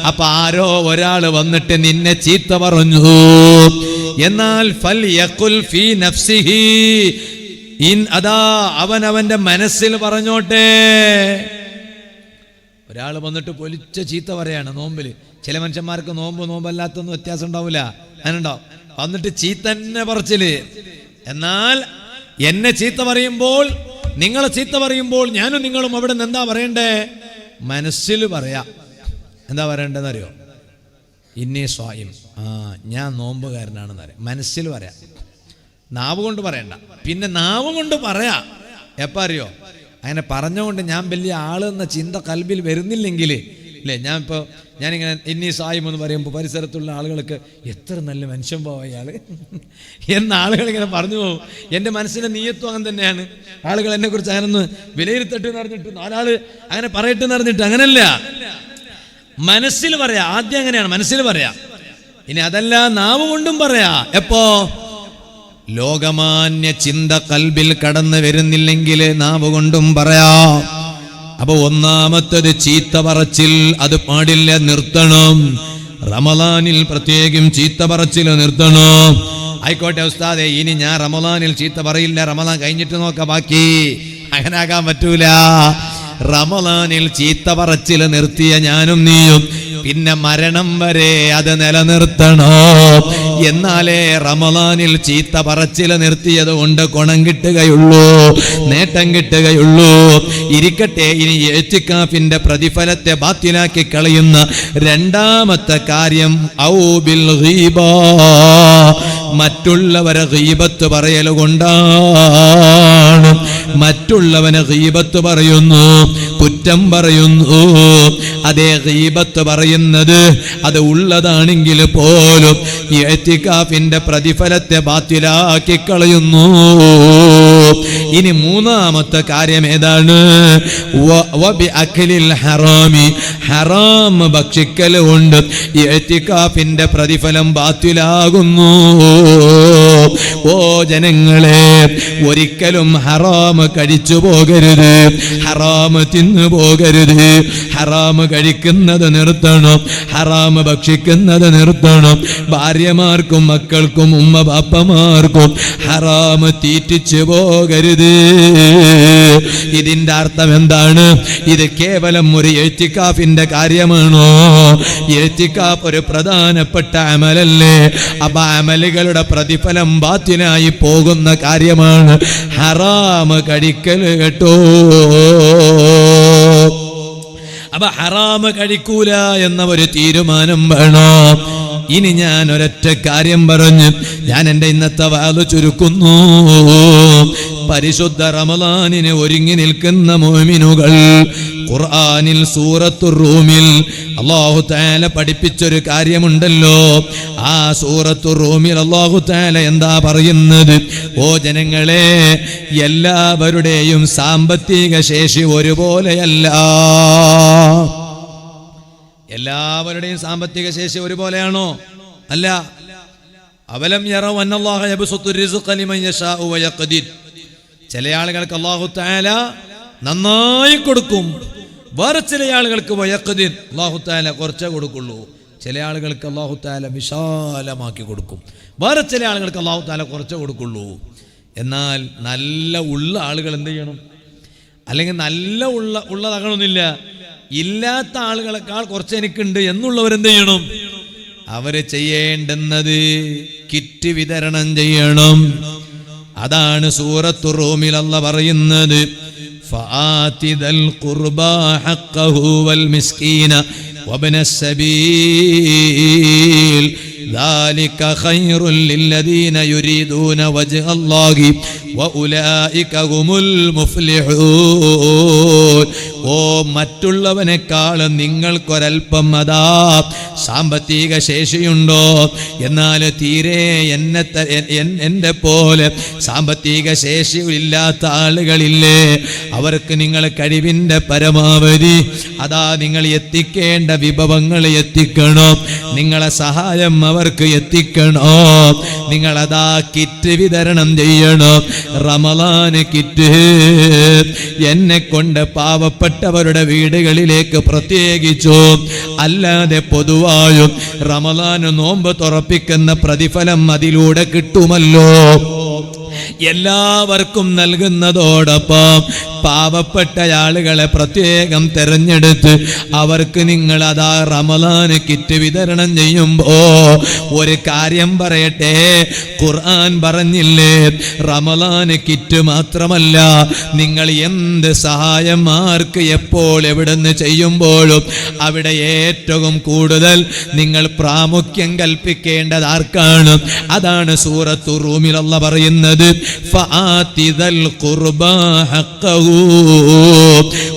അപ്പൊ ആരോ ഒരാൾ വന്നിട്ട് നിന്നെ ചീത്ത പറഞ്ഞു, എന്നാൽ ഫൽയഖുൽ ഫീ നഫ്സിഹി, അതാ അവനവന്റെ മനസ്സിൽ പറഞ്ഞോട്ടെ. ഒരാൾ വന്നിട്ട് പൊലിച്ച ചീത്ത പറയാണ് നോമ്പില്. ചില മനുഷ്യന്മാർക്ക് നോമ്പല്ലാത്തൊന്നും വ്യത്യാസം ഉണ്ടാവില്ല, അങ്ങനെയുണ്ടാവും. വന്നിട്ട് ചീത്ത തന്നെ പറച്ചില്. എന്നാൽ എന്നെ ചീത്ത പറയുമ്പോൾ, നിങ്ങളെ ചീത്ത പറയുമ്പോൾ ഞാനും നിങ്ങളും അവിടെ നിന്ന് എന്താ പറയണ്ടേ? മനസ്സിൽ പറയാ. എന്താ പറയണ്ടെന്ന് അറിയോ? ഇന്നീ സ്വായിം, ഞാൻ നോമ്പുകാരനാണെന്ന് അറിയാം. മനസ്സിൽ പറയാം, നാവ് കൊണ്ട് പറയണ്ട. പിന്നെ നാവ് കൊണ്ട് പറയാ. എപ്പ അറിയോ? അങ്ങനെ പറഞ്ഞുകൊണ്ട് ഞാൻ വലിയ ആളെന്ന ചിന്ത കൽബിൽ വരുന്നില്ലെങ്കിൽ അല്ലേ, ഞാനിങ്ങനെ ഇന്നീ സായിം എന്ന് പറയുമ്പോൾ പരിസരത്തുള്ള ആളുകൾക്ക് എത്ര നല്ല മനുഷ്യൻ പോവാ ഇയാള് എന്ന ആളുകളിങ്ങനെ പറഞ്ഞു പോകും. എൻ്റെ മനസ്സിൻ്റെ നീയത്വം അങ്ങനെ തന്നെയാണ്. ആളുകൾ എന്നെ കുറിച്ച് അങ്ങനെ ഒന്ന് വിലയിരുത്തട്ടെ എന്ന് പറഞ്ഞിട്ട് 4 ആള് അങ്ങനെ പറയട്ടെ എന്ന് പറഞ്ഞിട്ട് അങ്ങനല്ല, മനസ്സിൽ പറയാ. ആദ്യം അങ്ങനെയാണ്, മനസ്സിൽ പറയാ. ഇനി അതല്ല, നാവ് കൊണ്ടും പറയാ. എപ്പോ? ലോകമാന്യ ചിന്ത കൽബിൽ കടന്നു വരുന്നില്ലെങ്കിൽ നാവ് കൊണ്ടും പറയാ. അപ്പൊ ഒന്നാമത്തത് ചീത്ത പറച്ചിൽ, അത് പാടില്ല, നിർത്തണം. റമളാനിൽ പ്രത്യേകം ചീത്ത പറച്ചിൽ നിർത്തണം. ആയിക്കോട്ടെ ഉസ്താദേ, ഇനി ഞാൻ റമളാനിൽ ചീത്ത പറയില്ല, റമളാൻ കഴിഞ്ഞിട്ട് നോക്കാം ബാക്കി. അങ്ങനെ ആകാൻ പറ്റൂല. റമളാനിൽ ചീത്ത പറച്ചിൽ നിർത്തിയ ഞാനും നീയും പിന്നെ മരണം വരെ അത് നിലനിർത്തണോ? എന്നാലേ റമളാനിൽ ചീത്ത പറച്ചിൽ നിർത്തിയത് കൊണ്ട് ഗുണം കിട്ടുകയുള്ളൂ, നേട്ടം കിട്ടുകയുള്ളൂ. ഇരിക്കട്ടെ, ഇനി ഇഅ്തികാഫിന്റെ പ്രതിഫലത്തെ ബാത്തിലാക്കി കളയുന്ന രണ്ടാമത്തെ കാര്യം ഔ ബിൽ ഗീബ, മറ്റുള്ളവരെ ഗീബത്ത് പറയൽ കൊണ്ടാണ്. മറ്റുള്ളവനെ ഗീബത്ത് പറയുന്നു, കുറ്റം പറയുന്നു. അതേ ഗീബത്ത് പറയുന്നത് അത് ഉള്ളതാണെങ്കിൽ പോലും ഇഅ്തികാഫിന്റെ പ്രതിഫലത്തെ ബാത്തിലാക്കി കളയുന്നു. ഇനി മൂന്നാമത്തെ കാര്യം ഏതാണ്? ഹറാം ഭക്ഷിക്കൽ കൊണ്ട് ഇഅ്തികാഫിന്റെ പ്രതിഫലം ബാത്തിലാകുന്നു. ഓ ജനങ്ങളെ, ഒരിക്കലും ഹറാം കഴിച്ചു പോകരുത്, ഹറാം തിന്നു പോകരുത്. ഹറാം കഴിക്കുന്നത് നിർത്തണം, ഹറാം ഭക്ഷിക്കുന്നത് നിർത്തണം. ഭാര്യമാർക്കും മക്കൾക്കും ഉമ്മ ബാപ്പമാർക്കും ഹറാം തീറ്റിച്ചു പോകരുത്. ഇതിന്റെ അർത്ഥം എന്താണ്? ഇത് കേവലം ഒരു ഇഅ്തികാഫിന്റെ കാര്യമാണോ? ഇഅ്തികാഫ് ഒരു പ്രധാനപ്പെട്ട അമലല്ലേ? അപ്പൊ അമലുകളുടെ പ്രതിഫലം ബാത്തിലായി പോകുന്ന കാര്യമാണ് ഹറാം കഴിക്കൽ കേട്ടോ. അപ്പൊ ഹറാം കഴിക്കൂല എന്ന ഒരു തീരുമാനം വേണം. ഇനി ഞാൻ ഒരൊറ്റ കാര്യം പറഞ്ഞ് ഞാൻ എൻ്റെ ഇന്നത്തെ വാല് ചുരുക്കുന്നു. പരിശുദ്ധ റമളാനിന് ഒരുങ്ങി നിൽക്കുന്ന മുഅ്മിനുകൾ, ഖുർആനിൽ സൂറത്തുർ റൂമിൽ അല്ലാഹു തആല പഠിപ്പിച്ചൊരു കാര്യമുണ്ടല്ലോ. ആ സൂറത്തുർ റൂമിൽ അല്ലാഹു തആല എന്താ പറയുന്നത്? ഓ ജനങ്ങളെ, എല്ലാവരുടെയും സാമ്പത്തിക ശേഷി ഒരുപോലെയല്ല. എല്ലാവരുടെയും സാമ്പത്തിക ശേഷി ഒരുപോലെയാണോ? അല്ല. അവലം യറൗ അന്നല്ലാഹ യബ്സുത്തു റിസ്ഖ ലിമൻ യശാഉ വയഖ്ദിർ. ചില ആളുകൾക്ക് അല്ലാഹു തആല നന്നായി കൊടുക്കും, വേറെ ചില ആളുകൾക്ക് വയഖ്ദിർ, അല്ലാഹു തആല കുറച്ചേ കൊടുക്കുള്ളൂ. ചില ആളുകൾക്ക് അല്ലാഹു തആല വിശാലമാക്കി കൊടുക്കും, വേറെ ചില ആളുകൾക്ക് അല്ലാഹു തആല കുറച്ചേ കൊടുക്കുള്ളൂ. എന്നാൽ നല്ല ഉള്ള ആളുകൾ എന്ത് ചെയ്യണം? അല്ലെങ്കിൽ നല്ല ഉള്ളതാകണമെന്നില്ല, ഇല്ലാത്ത ആളുകളെക്കാൾ കുറച്ച് എനിക്കുണ്ട് എന്നുള്ളവരെന്ത് ചെയ്യണം? അവര് ചെയ്യേണ്ടുന്നത് കിറ്റ് വിതരണം ചെയ്യണം. അതാണ് സൂറത്തുർ റൂമിൽ അല്ലാഹ് പറയുന്നത്, ഫആതിദൽ ഖുർബാ ഹഖഹു വൽ മിസ്കീന വബ്നസ് സബീൽ ذلك خير للذين يريدون وجه الله وأولئك هم المفلحون. ഓ മറ്റുള്ളവനേക്കാൾ നിങ്ങൾക്കൊരൽപ്പം അതാ സാമ്പത്തിക ശേഷിയുണ്ടോ, എന്നാൽ തീരെ എന്നെ പോലെ സാമ്പത്തിക ശേഷി ഇല്ലാത്ത ആളുകളില്ലേ, അവർക്ക് നിങ്ങൾ കഴിവിൻ്റെ പരമാവധി അതാ നിങ്ങൾ എത്തിക്കേണ്ട വിഭവങ്ങൾ എത്തിക്കണം, നിങ്ങളെ സഹായം അവർക്ക് എത്തിക്കണോ. നിങ്ങളതാ കിറ്റ് വിതരണം ചെയ്യണം. റമളാൻ കിറ്റ് എന്നെ കൊണ്ട് പാവപ്പെട്ടവരുടെ വീടുകളിലേക്ക് പ്രത്യേകിച്ചു, അല്ലാതെ പൊതുവായും റമളാൻ നോമ്പ് തുറപ്പിക്കുന്ന പ്രതിഫലം അതിലൂടെ കിട്ടുമല്ലോ. എല്ലാവർക്കും നൽകുന്നതോടൊപ്പം പാവപ്പെട്ട ആളുകളെ പ്രത്യേകം തെരഞ്ഞെടുത്ത് അവർക്ക് നിങ്ങൾ അതാ റമളാൻ കിറ്റ് വിതരണം ചെയ്യുമ്പോ ഒരു കാര്യം പറയട്ടെ, ഖുർആൻ പറഞ്ഞില്ലേ, റമളാൻ കിറ്റ് മാത്രമല്ല, നിങ്ങൾ എന്ത് സഹായം ആർക്ക് എപ്പോൾ എവിടുന്ന് ചെയ്യുമ്പോഴും അവിടെ ഏറ്റവും കൂടുതൽ നിങ്ങൾ പ്രാമുഖ്യം കൽപ്പിക്കേണ്ടത് ആർക്കാണ്? അതാണ് സൂറത്തുർ റൂമിൽ അല്ലാഹ് പറയുന്നത്, ഫആതിദൽ ഖുർബാ ഹഖഹു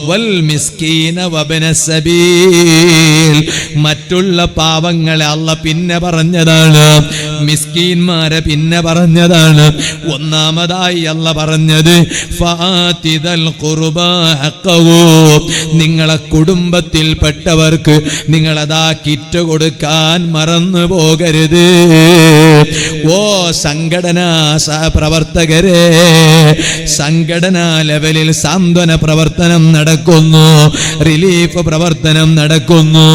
വൽ മിസ്കീന വബ്നസ് സബീൽ. മറ്റുള്ള പാവങ്ങളെ അല്ലാഹ് പിന്നെ പറഞ്ഞതാണ്, മിസ്കീന്മാരെ പിന്നെ പറഞ്ഞതാണ്. ഒന്നാമതായി അല്ലാഹ് പറഞ്ഞത് ഫആതിദൽ ഖുർബാ ഹഖഹു, നിങ്ങളെ കുടുംബത്തിൽപ്പെട്ടവർക്ക് നിങ്ങളതാ കിറ്റ് കൊടുക്കാൻ മറന്നു പോകരുത്. ഓ സംഘടനാ പ്രവർത്തകരെ, സംഘടനാ ലെവലിൽ സാന്ത്വന പ്രവർത്തനം നടക്കുന്നു, റിലീഫ് പ്രവർത്തനം നടക്കുന്നു.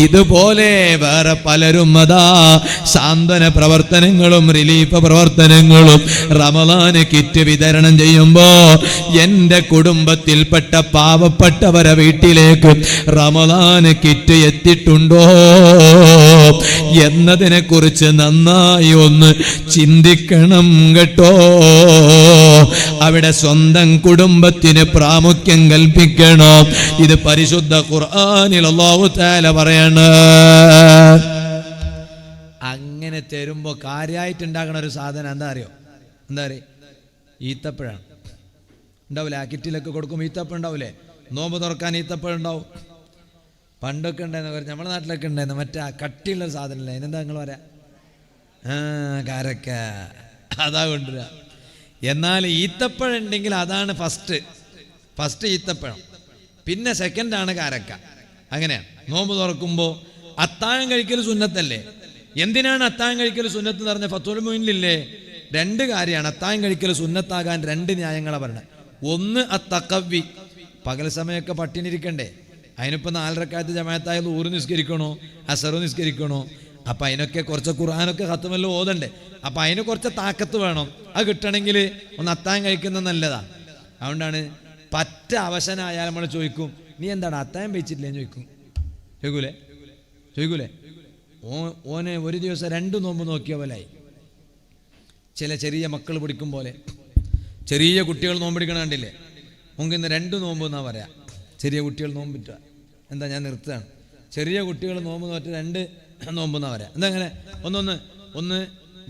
ഇതുപോലെ വേറെ പലരും അതാ സാന്ത്വന പ്രവർത്തനങ്ങളും റിലീഫ് പ്രവർത്തനങ്ങളും റമളാൻ കിറ്റ് വിതരണം ചെയ്യുമ്പോ എൻ്റെ കുടുംബത്തിൽപ്പെട്ട പാവപ്പെട്ടവരെ വീട്ടിലേക്ക് റമളാൻ കിറ്റ് എത്തിയിട്ടുണ്ടോ എന്നതിനെ കുറിച്ച് നന്നായി ഒന്ന് ചിന്തിക്കണം കേട്ടോ. അവിടെ സ്വന്തം കുടുംബത്തിന് പ്രാമുഖ്യം കൽപ്പിക്കണം. ഇത് പരിശുദ്ധ ഖുർആനിൽ അല്ലാഹു തആല പറയാണ്. അങ്ങനെ തരുമ്പോ കാര്യമായിട്ടുണ്ടാകണ ഒരു സാധനം എന്താ അറിയോ? എന്താ അറിയ? ഈത്തപ്പഴാണ്. ഉണ്ടാവില്ലേ? ആ കിറ്റിലൊക്കെ കൊടുക്കും ഈത്തപ്പഴം ഉണ്ടാവില്ലേ? നോമ്പ് തുറക്കാൻ ഈത്തപ്പഴം ഉണ്ടാവും. പണ്ടൊക്കെ ഉണ്ടായിരുന്നു, നമ്മുടെ നാട്ടിലൊക്കെ ഉണ്ടായിരുന്നു, മറ്റേ കട്ടിയുള്ള സാധനമില്ല, അതിനെന്താ നിങ്ങൾ പറയാ? കാരക്ക. അതാ കൊണ്ടുവരാ. എന്നാൽ ഈത്തപ്പഴം ഉണ്ടെങ്കിൽ അതാണ് ഫസ്റ്റ് ഈത്തപ്പഴം, പിന്നെ സെക്കൻഡാണ് കാരക്ക. അങ്ങനെയാണ്. നോമ്പ് തുറക്കുമ്പോൾ അത്താഴം കഴിക്കൽ സുന്നത്തല്ലേ? എന്തിനാണ് അത്താഴം കഴിക്കൽ സുന്നത്ത് എന്ന് പറഞ്ഞ ഫത്തുൽ മുഈനിലില്ലേ? 2 കാര്യമാണ് അത്താഴം കഴിക്കൽ സുന്നത്താകാൻ 2 ന്യായങ്ങളാണ് പറഞ്ഞത്. ഒന്ന് അത്തഖവ്വി, പകൽ സമയമൊക്കെ പട്ടിണിരിക്കണ്ടേ, അതിനിപ്പോൾ 4 റക്അത്ത് ജമാഅത്തായ ളുഹർ നിസ്കരിക്കണോ, അസർ നിസ്കരിക്കണോ, അപ്പം അതിനൊക്കെ കുറച്ച് ഖുർആനൊക്കെ ഖത്മെല്ലാം ഓതണ്ടേ, അപ്പം അതിന് കുറച്ച് താക്കത്ത് വേണം. അത് കിട്ടണമെങ്കിൽ ഒന്ന് അത്താഴം കഴിക്കുന്നത് നല്ലതാണ്. അതുകൊണ്ടാണ് പറ്റ അവശനായാൽ നമ്മൾ ചോദിക്കും, നീ എന്താണ് അത്താഴം വെച്ചിട്ടില്ലേന്ന് ചോദിക്കൂലേ? ഓന് ഒരു ദിവസം 2 നോമ്പ് നോക്കിയ പോലായി. ചെറിയ മക്കൾ പിടിക്കും പോലെ, ചെറിയ കുട്ടികൾ നോമ്പ് പിടിക്കണ കണ്ടില്ലേ? നമുക്ക് ഇന്ന് 2 നോമ്പ് എന്നാ പറയാ. ചെറിയ കുട്ടികൾ നോമ്പ് പിറ്റ എന്താ, ഞാൻ നിർത്തുകയാണ്. ചെറിയ കുട്ടികൾ നോമ്പ് നോറ്റ് 2 നോമ്പ് എന്നാ പറയാം. എന്താ അങ്ങനെ? ഒന്ന്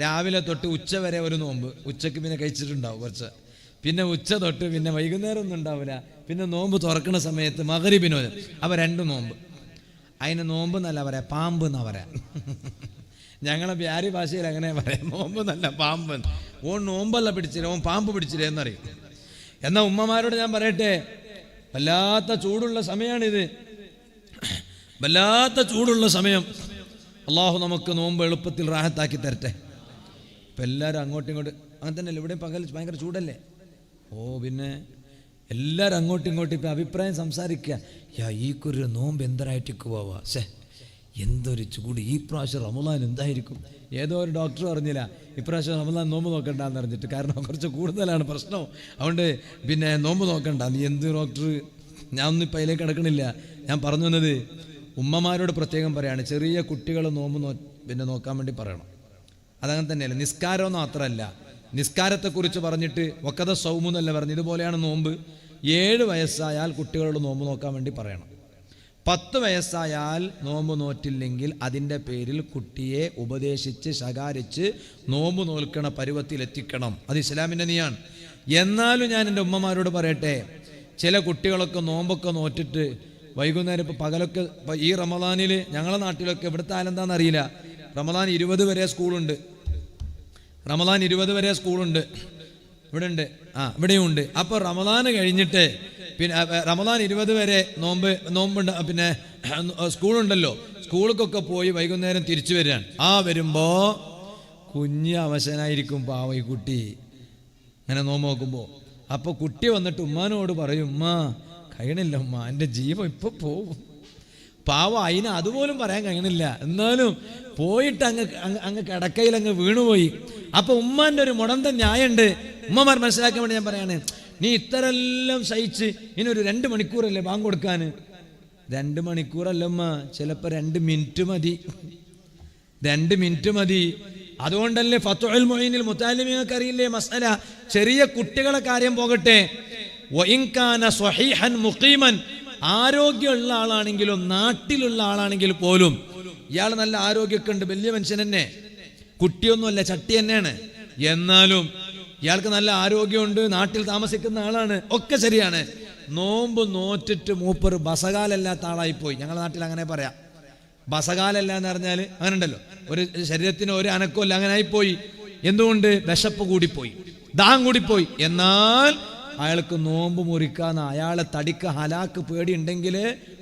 രാവിലെ തൊട്ട് ഉച്ച വരെ ഒരു നോമ്പ്, ഉച്ചക്ക് പിന്നെ കഴിച്ചിട്ടുണ്ടാവും കുറച്ച്, പിന്നെ ഉച്ച തൊട്ട് പിന്നെ വൈകുന്നേരം ഒന്നും ഉണ്ടാവില്ല, പിന്നെ നോമ്പ് തുറക്കുന്ന സമയത്ത് മഗ്‌രിബിനോ. അപ്പോൾ 2 നോമ്പ്. അതിന് നോമ്പ് എന്നല്ല പറയാം, പാമ്പ് എന്നാ പറയാം. ഞങ്ങളെ ബ്യാരി ഭാഷയിൽ അങ്ങനെ പറയാം, നോമ്പ് എന്നല്ല പാമ്പ്. ഓൻ നോമ്പല്ല പിടിച്ചില്ല, ഓൻ പാമ്പ് പിടിച്ചില്ല എന്നറിയും. എന്നാൽ ഉമ്മമാരോട് ഞാൻ പറയട്ടെ, വല്ലാത്ത ചൂടുള്ള സമയമാണിത്, വല്ലാത്ത ചൂടുള്ള സമയം. അള്ളാഹു നമുക്ക് നോമ്പ് എളുപ്പത്തിൽ റാഹത്താക്കി തരട്ടെ. ഇപ്പം എല്ലാവരും അങ്ങോട്ടും ഇങ്ങോട്ടും അങ്ങനെ തന്നെയല്ലേ? ഇവിടെ പകൽ ഭയങ്കര ചൂടല്ലേ? പിന്നെ എല്ലാവരും അങ്ങോട്ടും ഇങ്ങോട്ടും ഇപ്പം അഭിപ്രായം സംസാരിക്കുക. ഈക്കൊരു നോമ്പ് എന്തരായിട്ടേക്ക് പോവാ, എന്തൊരു ചൂട്, ഈ പ്രാവശ്യം റമളാൻ എന്തായിരിക്കും? ഏതോ ഒരു ഡോക്ടർ പറഞ്ഞില്ല ഇപ്രാവശ്യം റമളാൻ നോമ്പ് നോക്കണ്ടെന്ന് പറഞ്ഞിട്ട്, കാരണം കുറച്ച് കൂടുതലാണ് പ്രശ്നം, അതുകൊണ്ട് പിന്നെ നോമ്പ് നോക്കണ്ട. നീ എന്ത് ഡോക്ടർ? ഞാൻ ഒന്നും ഇപ്പം അതിലേക്ക് കിടക്കണില്ല. ഞാൻ പറഞ്ഞു വന്നത് ഉമ്മമാരോട് പ്രത്യേകം പറയാണ്, ചെറിയ കുട്ടികൾ നോമ്പ് പിന്നെ നോക്കാൻ വേണ്ടി പറയണം. അതങ്ങനെ തന്നെയല്ല. നിസ്കാരം മാത്രമല്ല, നിസ്കാരത്തെക്കുറിച്ച് പറഞ്ഞിട്ട് വക്കത സൗമു എന്നല്ല പറഞ്ഞു, ഇതുപോലെയാണ് നോമ്പ്. 7 വയസ്സായാൽ കുട്ടികളോട് നോമ്പ് നോക്കാൻ വേണ്ടി പറയണം. 10 വയസ്സായാൽ നോമ്പ് നോറ്റില്ലെങ്കിൽ അതിൻ്റെ പേരിൽ കുട്ടിയെ ഉപദേശിച്ച് ശകാരിച്ച് നോമ്പ് നോൽക്കണ പരുവത്തിലെത്തിക്കണം. അത് ഇസ്ലാമിൻ്റെ നിയാണ്. എന്നാലും ഞാൻ എൻ്റെ ഉമ്മമാരോട് പറയട്ടെ, ചില കുട്ടികളൊക്കെ നോമ്പൊക്കെ നോറ്റിട്ട് വൈകുന്നേരം ഇപ്പോൾ പകലൊക്കെ, ഈ റമളാനിൽ ഞങ്ങളുടെ നാട്ടിലൊക്കെ, ഇവിടുത്തെ ആലെന്താണെന്നറിയില്ല, റമളാൻ 20 വരെ സ്കൂളുണ്ട്. റമളാൻ 20 വരെ സ്കൂളുണ്ട്, ഇവിടെ ഉണ്ട്, ഇവിടെയും ഉണ്ട്. അപ്പോൾ റമളാൻ കഴിഞ്ഞിട്ട് പിന്നെ റമളാൻ 20 വരെ നോമ്പുണ്ട്, പിന്നെ സ്കൂളുണ്ടല്ലോ, സ്കൂളിലേക്കൊക്കെ പോയി വൈകുന്നേരം തിരിച്ചു വരികയാണ്. വരുമ്പോൾ കുഞ്ഞ് അവശനായിരിക്കും, പാവ ഈ കുട്ടി അങ്ങനെ നോമ്പ് നോക്കുമ്പോൾ. അപ്പോൾ കുട്ടി വന്നിട്ട് ഉമ്മാനോട് പറയും, ഉമ്മ കഴിയണില്ല ഉമ്മ, എൻ്റെ ജീവൻ ഇപ്പോൾ പോവും. പാവ അതിന് അതുപോലും പറയാൻ കഴിയണില്ല, എന്നാലും പോയിട്ട് അങ്ങ് കിടക്കയിൽ അങ്ങ് വീണുപോയി. അപ്പോൾ ഉമ്മാൻ്റെ ഒരു മുടന്ത ന്യായമുണ്ട്. ഉമ്മമാർ മനസ്സിലാക്കാൻ വേണ്ടി ഞാൻ പറയാണ്, നീ ഇത്രയെല്ലാം സഹിച്ച് ഇനി ഒരു 2 മണിക്കൂറല്ലേ ബാങ്ക് കൊടുക്കാൻ? 2 മണിക്കൂറല്ലമ്മ, ചിലപ്പോൾ 2 മിനിറ്റ് മതി, 2 മിനിറ്റ് മതി. അതുകൊണ്ടല്ലേ ഫത്ഹുൽ മുഈനിൽ മുതഅല്ലിമീങ്ങൾക്ക് അറിയില്ലേ മസ്അല? ചെറിയ കുട്ടികളെ കാര്യം പോകട്ടെ, വഇൻ കാന സ്വഹീഹൻ മുഖീമൻ, ആരോഗ്യമുള്ള ആളാണെങ്കിലും നാട്ടിലുള്ള ആളാണെങ്കിൽ പോലും, ഇയാൾ നല്ല ആരോഗ്യമൊക്കെ ഉണ്ട്, വലിയ മനുഷ്യൻ തന്നെ, കുട്ടിയൊന്നുമല്ല, ചട്ടി തന്നെയാണ്, എന്നാലും ഇയാൾക്ക് നല്ല ആരോഗ്യമുണ്ട്, നാട്ടിൽ താമസിക്കുന്ന ആളാണ്, ഒക്കെ ശരിയാണ്. നോമ്പ് നോറ്റിട്ട് മൂപ്പർ ബസകാലല്ലാത്ത ആളായിപ്പോയി. ഞങ്ങളുടെ നാട്ടിൽ അങ്ങനെ പറയാം, ബസകാലല്ല എന്ന് പറഞ്ഞാൽ അങ്ങനെ ഉണ്ടല്ലോ, ഒരു ശരീരത്തിന് ഒരു അനക്കമില്ല, അങ്ങനെ ആയിപ്പോയി. എന്തുകൊണ്ട്? വിശപ്പ് കൂടിപ്പോയി, ദാഹം കൂടിപ്പോയി. എന്നാൽ അയാൾക്ക് നോമ്പ് മുറിക്കാന്ന, അയാളെ തടിക്ക് ഹലാക്ക് പേടിയുണ്ടെങ്കിൽ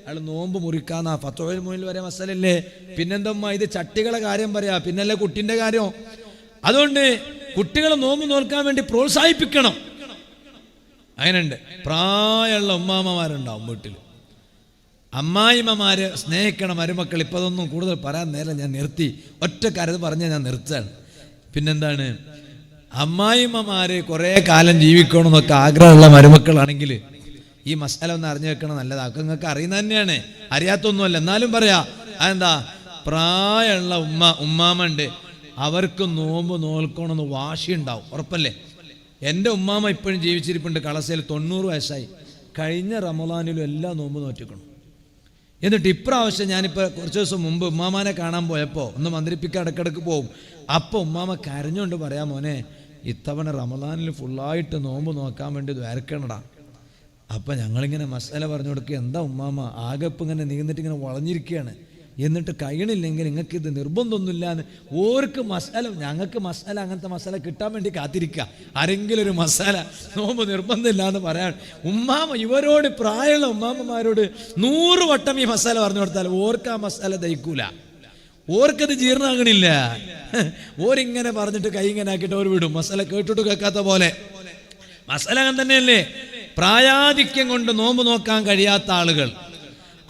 അയാൾ നോമ്പ് മുറിക്കാന്ന ഫത്ഹുൽ മുഈനിൽ വരെ മസലല്ലേ. പിന്നെന്തമ്മ ഇത് ചട്ടികളെ കാര്യം പറയാ, പിന്നല്ലേ കുട്ടിൻ്റെ കാര്യം. അതുകൊണ്ട് കുട്ടികളെ നോമ്പ് നോൽക്കാൻ വേണ്ടി പ്രോത്സാഹിപ്പിക്കണം. അതിനുണ്ട് പ്രായമുള്ള ഉമ്മാമ്മമാരുണ്ടാവും വീട്ടിൽ, അമ്മായിമ്മമാര് സ്നേഹിക്കണം മരുമക്കൾ. ഇപ്പം അതൊന്നും കൂടുതൽ പറയാൻ നേരം ഞാൻ നിർത്തി, ഒറ്റ കാര്യം പറഞ്ഞാൽ ഞാൻ നിർത്തുകയാണ്. പിന്നെന്താണ്, അമ്മായിമ്മമാര് കുറേ കാലം ജീവിക്കണമെന്നൊക്കെ ആഗ്രഹമുള്ള മരുമക്കളാണെങ്കിൽ ഈ മസാല ഒന്ന് അറിഞ്ഞു വെക്കണം, നല്ലതാണ്. നിങ്ങൾക്ക് അറിയുന്ന തന്നെയാണ്, അറിയാത്തൊന്നുമല്ല, എന്നാലും പറയാ. അതെന്താ, പ്രായമുള്ള ഉമ്മാമ്മ ഉണ്ട്, അവർക്ക് നോമ്പ് നോൽക്കണമെന്ന് വാശിയുണ്ടാവും, ഉറപ്പല്ലേ? എൻ്റെ ഉമ്മാമ്മ ഇപ്പോഴും ജീവിച്ചിരിപ്പുണ്ട്, കളസയിൽ 90 വയസ്സായി. കഴിഞ്ഞ റമളാനിലും എല്ലാ നോമ്പ് നോറ്റിക്കണം. എന്നിട്ട് ഇപ്രാവശ്യം ഞാനിപ്പോൾ കുറച്ച് ദിവസം മുമ്പ് ഉമ്മാമാനെ കാണാൻ പോയപ്പോൾ, ഒന്ന് മന്ത്രിപ്പിക്കാൻ ഇടയ്ക്കിടയ്ക്ക് പോവും. അപ്പോൾ ഉമ്മാമ്മ കരഞ്ഞുകൊണ്ട് പറയാം, മോനെ ഇത്തവണ റമളാനിൽ ഫുള്ളായിട്ട് നോമ്പ് നോക്കാൻ വേണ്ടി ദ്വാരക്കണടാ. അപ്പം ഞങ്ങളിങ്ങനെ മസാല പറഞ്ഞു കൊടുക്കുക, എന്താ ഉമ്മാമ്മ ആകെ ഇപ്പം ഇങ്ങനെ നീന്നിട്ട് ഇങ്ങനെ വളഞ്ഞിരിക്കുകയാണ്, എന്നിട്ട് കഴിയണില്ലെങ്കിൽ നിങ്ങൾക്ക് ഇത് നിർബന്ധമൊന്നുമില്ല എന്ന് ഓർക്ക് മസാല, ഞങ്ങൾക്ക് മസാല അങ്ങനത്തെ മസാല കിട്ടാൻ വേണ്ടി കാത്തിരിക്കുക. ആരെങ്കിലും ഒരു മസാല നോമ്പ് നിർബന്ധമില്ല എന്ന് പറയാൻ ഉമ്മാമ ഇവരോട് പ്രായമുള്ള ഉമ്മാമ്മമാരോട് 100 വട്ടം ഈ മസാല പറഞ്ഞു കൊടുത്താൽ ഓർക്ക് ആ മസാല ദഹിക്കൂല, ഓർക്കത് ജീർണ്ണാകണില്ല. ഓരിങ്ങനെ പറഞ്ഞിട്ട് കൈ ഇങ്ങനെ ആക്കിയിട്ട് ഓർ വിടും, മസാല കേട്ടിട്ട് കേൾക്കാത്ത പോലെ. മസാല അങ്ങനെ തന്നെയല്ലേ? പ്രായാധിക്യം കൊണ്ട് നോമ്പ് നോക്കാൻ കഴിയാത്ത ആളുകൾ,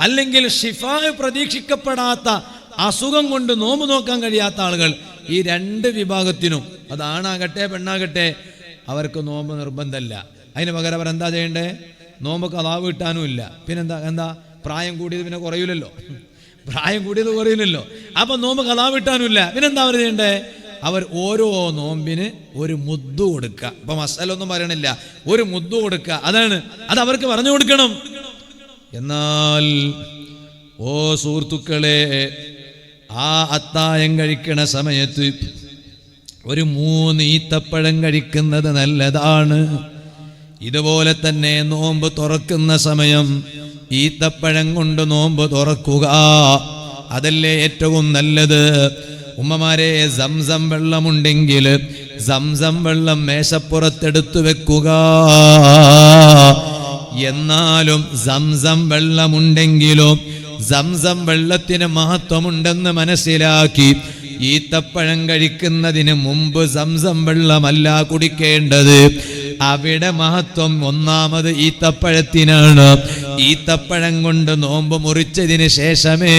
അല്ലെങ്കിൽ ഷിഫാ പ്രതീക്ഷിക്കപ്പെടാത്ത അസുഖം കൊണ്ട് നോമ്പ് നോക്കാൻ കഴിയാത്ത ആളുകൾ, ഈ 2 വിഭാഗത്തിനും, അത് ആണാകട്ടെ പെണ്ണാകട്ടെ, അവർക്ക് നോമ്പ് നിർബന്ധമല്ല. അതിന് പകരം അവരെന്താ ചെയ്യണ്ടേ? നോമ്പ് ഖളാ വീട്ടാനും ഇല്ല. പിന്നെന്താ പ്രായം കൂടിയത് പിന്നെ കുറയില്ലല്ലോ, പ്രായം കൂടിയത് കുറയില്ലല്ലോ. അപ്പൊ നോമ്പ് ഖളാ വീട്ടാനുമില്ല. പിന്നെന്താ അവർ ചെയ്യണ്ടേ? അവർ ഓരോ നോമ്പിന് ഒരു മുദ്ദു കൊടുക്കുക. ഇപ്പൊ മസാലൊന്നും പറയണില്ല, ഒരു മുദ്ദു കൊടുക്കുക. അത് അവർക്ക് പറഞ്ഞു കൊടുക്കണം. എന്നാൽ ഓ സുഹൃത്തുക്കളെ, ആ അത്തായം കഴിക്കണ സമയത്ത് ഒരു 3 ഈത്തപ്പഴം കഴിക്കുന്നത് നല്ലതാണ്. ഇതുപോലെ തന്നെ നോമ്പ് തുറക്കുന്ന സമയം ഈത്തപ്പഴം കൊണ്ട് നോമ്പ് തുറക്കുക, അതല്ലേ ഏറ്റവും നല്ലത്. ഉമ്മമാരെ, സംസം വെള്ളമുണ്ടെങ്കിൽ സംസം വെള്ളം മേശപ്പുറത്തെടുത്തു വെക്കുക. എന്നാലും സംസം വെള്ളമുണ്ടെങ്കിലും സംസം വെള്ളത്തിന് മഹത്വമുണ്ടെന്ന് മനസ്സിലാക്കി ഈത്തപ്പഴം കഴിക്കുന്നതിന് മുമ്പ് സംസം വെള്ളമല്ല കുടിക്കേണ്ടത്. അവിടെ മഹത്വം ഒന്നാമത് ഈത്തപ്പഴത്തിനാണ്. ഈത്തപ്പഴം കൊണ്ട് നോമ്പ് മുറിച്ചതിന് ശേഷമേ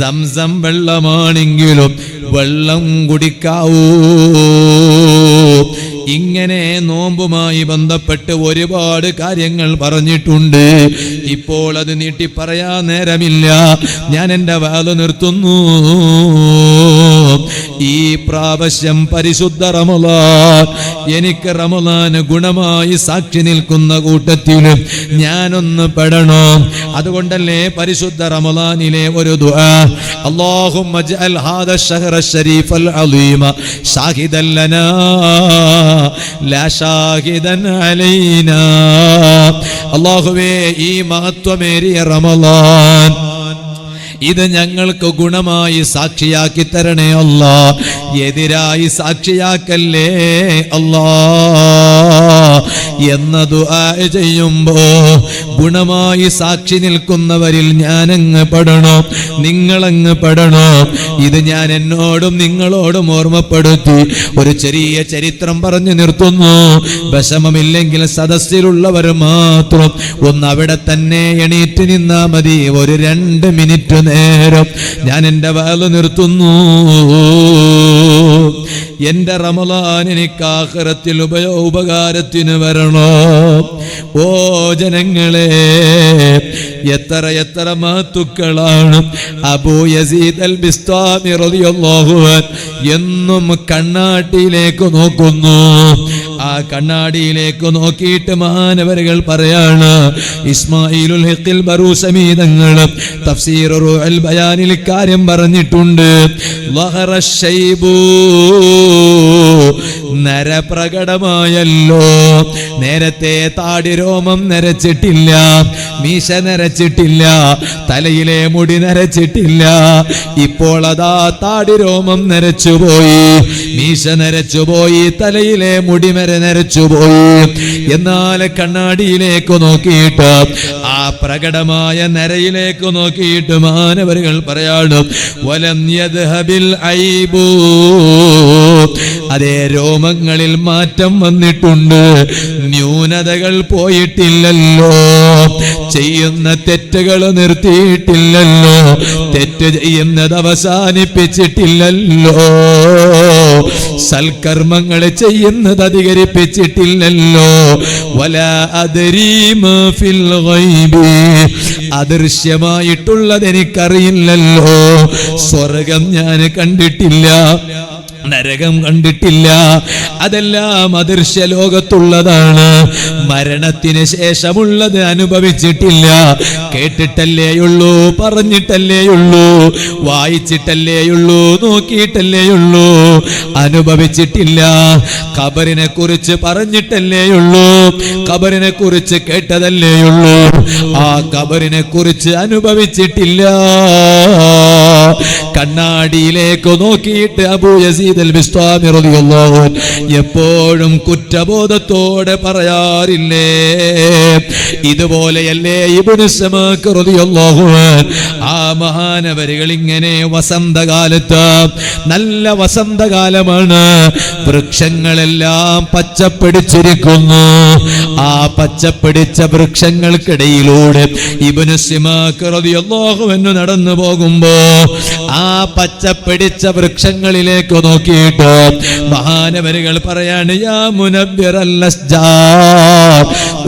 സംസം വെള്ളമാണെങ്കിലും വെള്ളം കുടിക്കാവൂ. ഇങ്ങനെ നോമ്പുമായി ബന്ധപ്പെട്ട് ഒരുപാട് കാര്യങ്ങൾ പറഞ്ഞിട്ടുണ്ട്. ഇപ്പോൾ അത് നീട്ടി പറയാൻ നേരമില്ല. ഞാൻ എൻ്റെ വാല് നിർത്തുന്നു. ഈ പ്രാവശ്യം പരിശുദ്ധ റമളാൻ, എനിക്ക് റമളാൻ ഗുണമായി സാക്ഷി നിൽക്കുന്ന കൂട്ടത്തിൽ ഞാനൊന്ന് പെടണം. അതുകൊണ്ടല്ലേ പരിശുദ്ധ റമളാനിലെ ഒരു ദുആ, അല്ലാഹുമ്മ ജഅൽ ഹാദ ശഹ്റ ശരീഫൽ അളീമ ഷാഹിദൻ ലനാ ലാ ഷാഹിദൻ അലൈനാ. അല്ലാഹുവേ, ഈ മഹത്വമേറിയ റമളാൻ ഇത് ഞങ്ങൾക്ക് ഗുണമായി സാക്ഷിയാക്കി തരണേ അല്ലാ, എതിരായി സാക്ഷിയാക്കല്ലേ അല്ലാ എന്ന ദുആ ചെയ്യുമ്പോ ഗുണമായി സാക്ഷി നിൽക്കുന്നവരിൽ ഞാനങ്ങ് പെടണോ, നിങ്ങളങ്ങ് പെടണോ. ഇത് ഞാൻ എന്നോടും നിങ്ങളോടും ഓർമ്മപ്പെടുത്തി ഒരു ചെറിയ ചരിത്രം പറഞ്ഞു നിർത്തുന്നു. വിഷമമില്ലെങ്കിൽ സദസ്സിലുള്ളവർ മാത്രം ഒന്ന് അവിടെ തന്നെ എണീറ്റ് നിന്നാ മതി. ഒരു 2 മിനിറ്റ് നേരം ഞാൻ എൻ്റെ വാല് നിർത്തുന്നു. എൻ്റെ റമളാൻ എനിക്ക് ആഖിറത്തിൽ ഉപകാരത്തിന് വരണോ. ഓ ജനങ്ങളെ, എത്ര മഹത്തുക്കളാണ്. അബൂ യസീദ് അൽ ബിസ്താമി റളിയല്ലാഹു അൻഹു എന്നും കണ്ണാടിയിലേക്ക് നോക്കുന്നു. ആ കണ്ണാടിയിലേക്ക് നോക്കിയിട്ട് മഹാനവരുകൾ പറയാണ്, ഇസ്മായിലുൽ ഹഖിൽ ബറൂസമി തങ്ങൾ തഫ്സീർ റൂഹുൽ ബയാനിൽ കാര്യം പറഞ്ഞിട്ടുണ്ട്. വഹറ ശൈബു, നരപ്രകടമായല്ലോ. നേരത്തെ താടി രോമം നരച്ചിട്ടില്ല, മീശ നരച്ചിട്ടില്ല, തലയിലെ മുടി നരച്ചിട്ടില്ല. ഇപ്പോൾ അതാ താടി രോമം നരച്ചുപോയി, മീശ നരച്ചുപോയി, തലയിലെ മുടി നരച്ചുപോയി. എന്നാൽ കണ്ണാടിയിലേക്ക് നോക്കിയിട്ട്, ആ പ്രകടമായ നരയിലേക്ക് നോക്കിയിട്ട് മാനവരുകൾ പറയാണ്, വലം യദ്ഹബിൽ ഐബു, അതേ രോമങ്ങളിൽ മാറ്റം വന്നിട്ടുണ്ട്, ന്യൂനതകൾ പോയിട്ടില്ലല്ലോ, ചെയ്യുന്ന തെറ്റുകൾ നിർത്തിയിട്ടില്ലല്ലോ, തെറ്റ് ചെയ്യുന്നത് അവസാനിപ്പിച്ചിട്ടില്ലല്ലോ, സൽക്കർമ്മങ്ങൾ ചെയ്യുന്നത് അധികരിപ്പിച്ചിട്ടില്ലല്ലോ. വലാ അദ്രീ മാ ഫിൽ ഗൈബി, അദൃശ്യമായിട്ടുള്ളത് എനിക്കറിയില്ലല്ലോ. സ്വർഗം ഞാൻ കണ്ടിട്ടില്ല, നരകം കണ്ടിട്ടില്ല. അതെല്ലാം അദൃശ്യ ലോകത്തുള്ളതാണ്. മരണത്തിന് ശേഷമുള്ളത് അനുഭവിച്ചിട്ടില്ല. കേട്ടിട്ടല്ലേയുള്ളൂ, പറഞ്ഞിട്ടല്ലേയുള്ളൂ, വായിച്ചിട്ടല്ലേയുള്ളൂ, നോക്കിയിട്ടല്ലേയുള്ളൂ, അനുഭവിച്ചിട്ടില്ല. ഖബറിനെ കുറിച്ച് പറഞ്ഞിട്ടല്ലേയുള്ളൂ, ഖബറിനെ കുറിച്ച് കേട്ടതല്ലേയുള്ളൂ, ആ ഖബറിനെ കുറിച്ച് അനുഭവിച്ചിട്ടില്ല. കണ്ണാടിയിലേക്ക് നോക്കിയിട്ട് അബൂ യസീദ് അൽ ബിസ്താമി റളിയല്ലാഹു അൻഹു എപ്പോഴും കുറ്റബോധത്തോടെ പറയാറില്ലേ? ഇതുപോലെയല്ലേ ഇബ്നു സമാക്ക് റളിയല്ലാഹു അൻഹു ആ മഹാനവരുകൾ ഇങ്ങനെ വസന്തകാലത്ത്, നല്ല വസന്തകാലമാണ്, വൃക്ഷങ്ങളെല്ലാം പച്ചപ്പിടിച്ചിരിക്കുന്നു. ആ പച്ചപ്പിടിച്ച വൃക്ഷങ്ങൾക്കിടയിലൂടെ ഇബ്നു സമാക്ക് റളിയല്ലാഹു അൻഹു നടന്നു പോകുമ്പോ ആ പച്ചപ്പിടിച്ച വൃക്ഷങ്ങളിലേക്ക് നോക്കിയിട്ട് മഹാനവരുകൾ പറയാണ്, യാ മുനവ്വിറൽ അസ്ജാർ,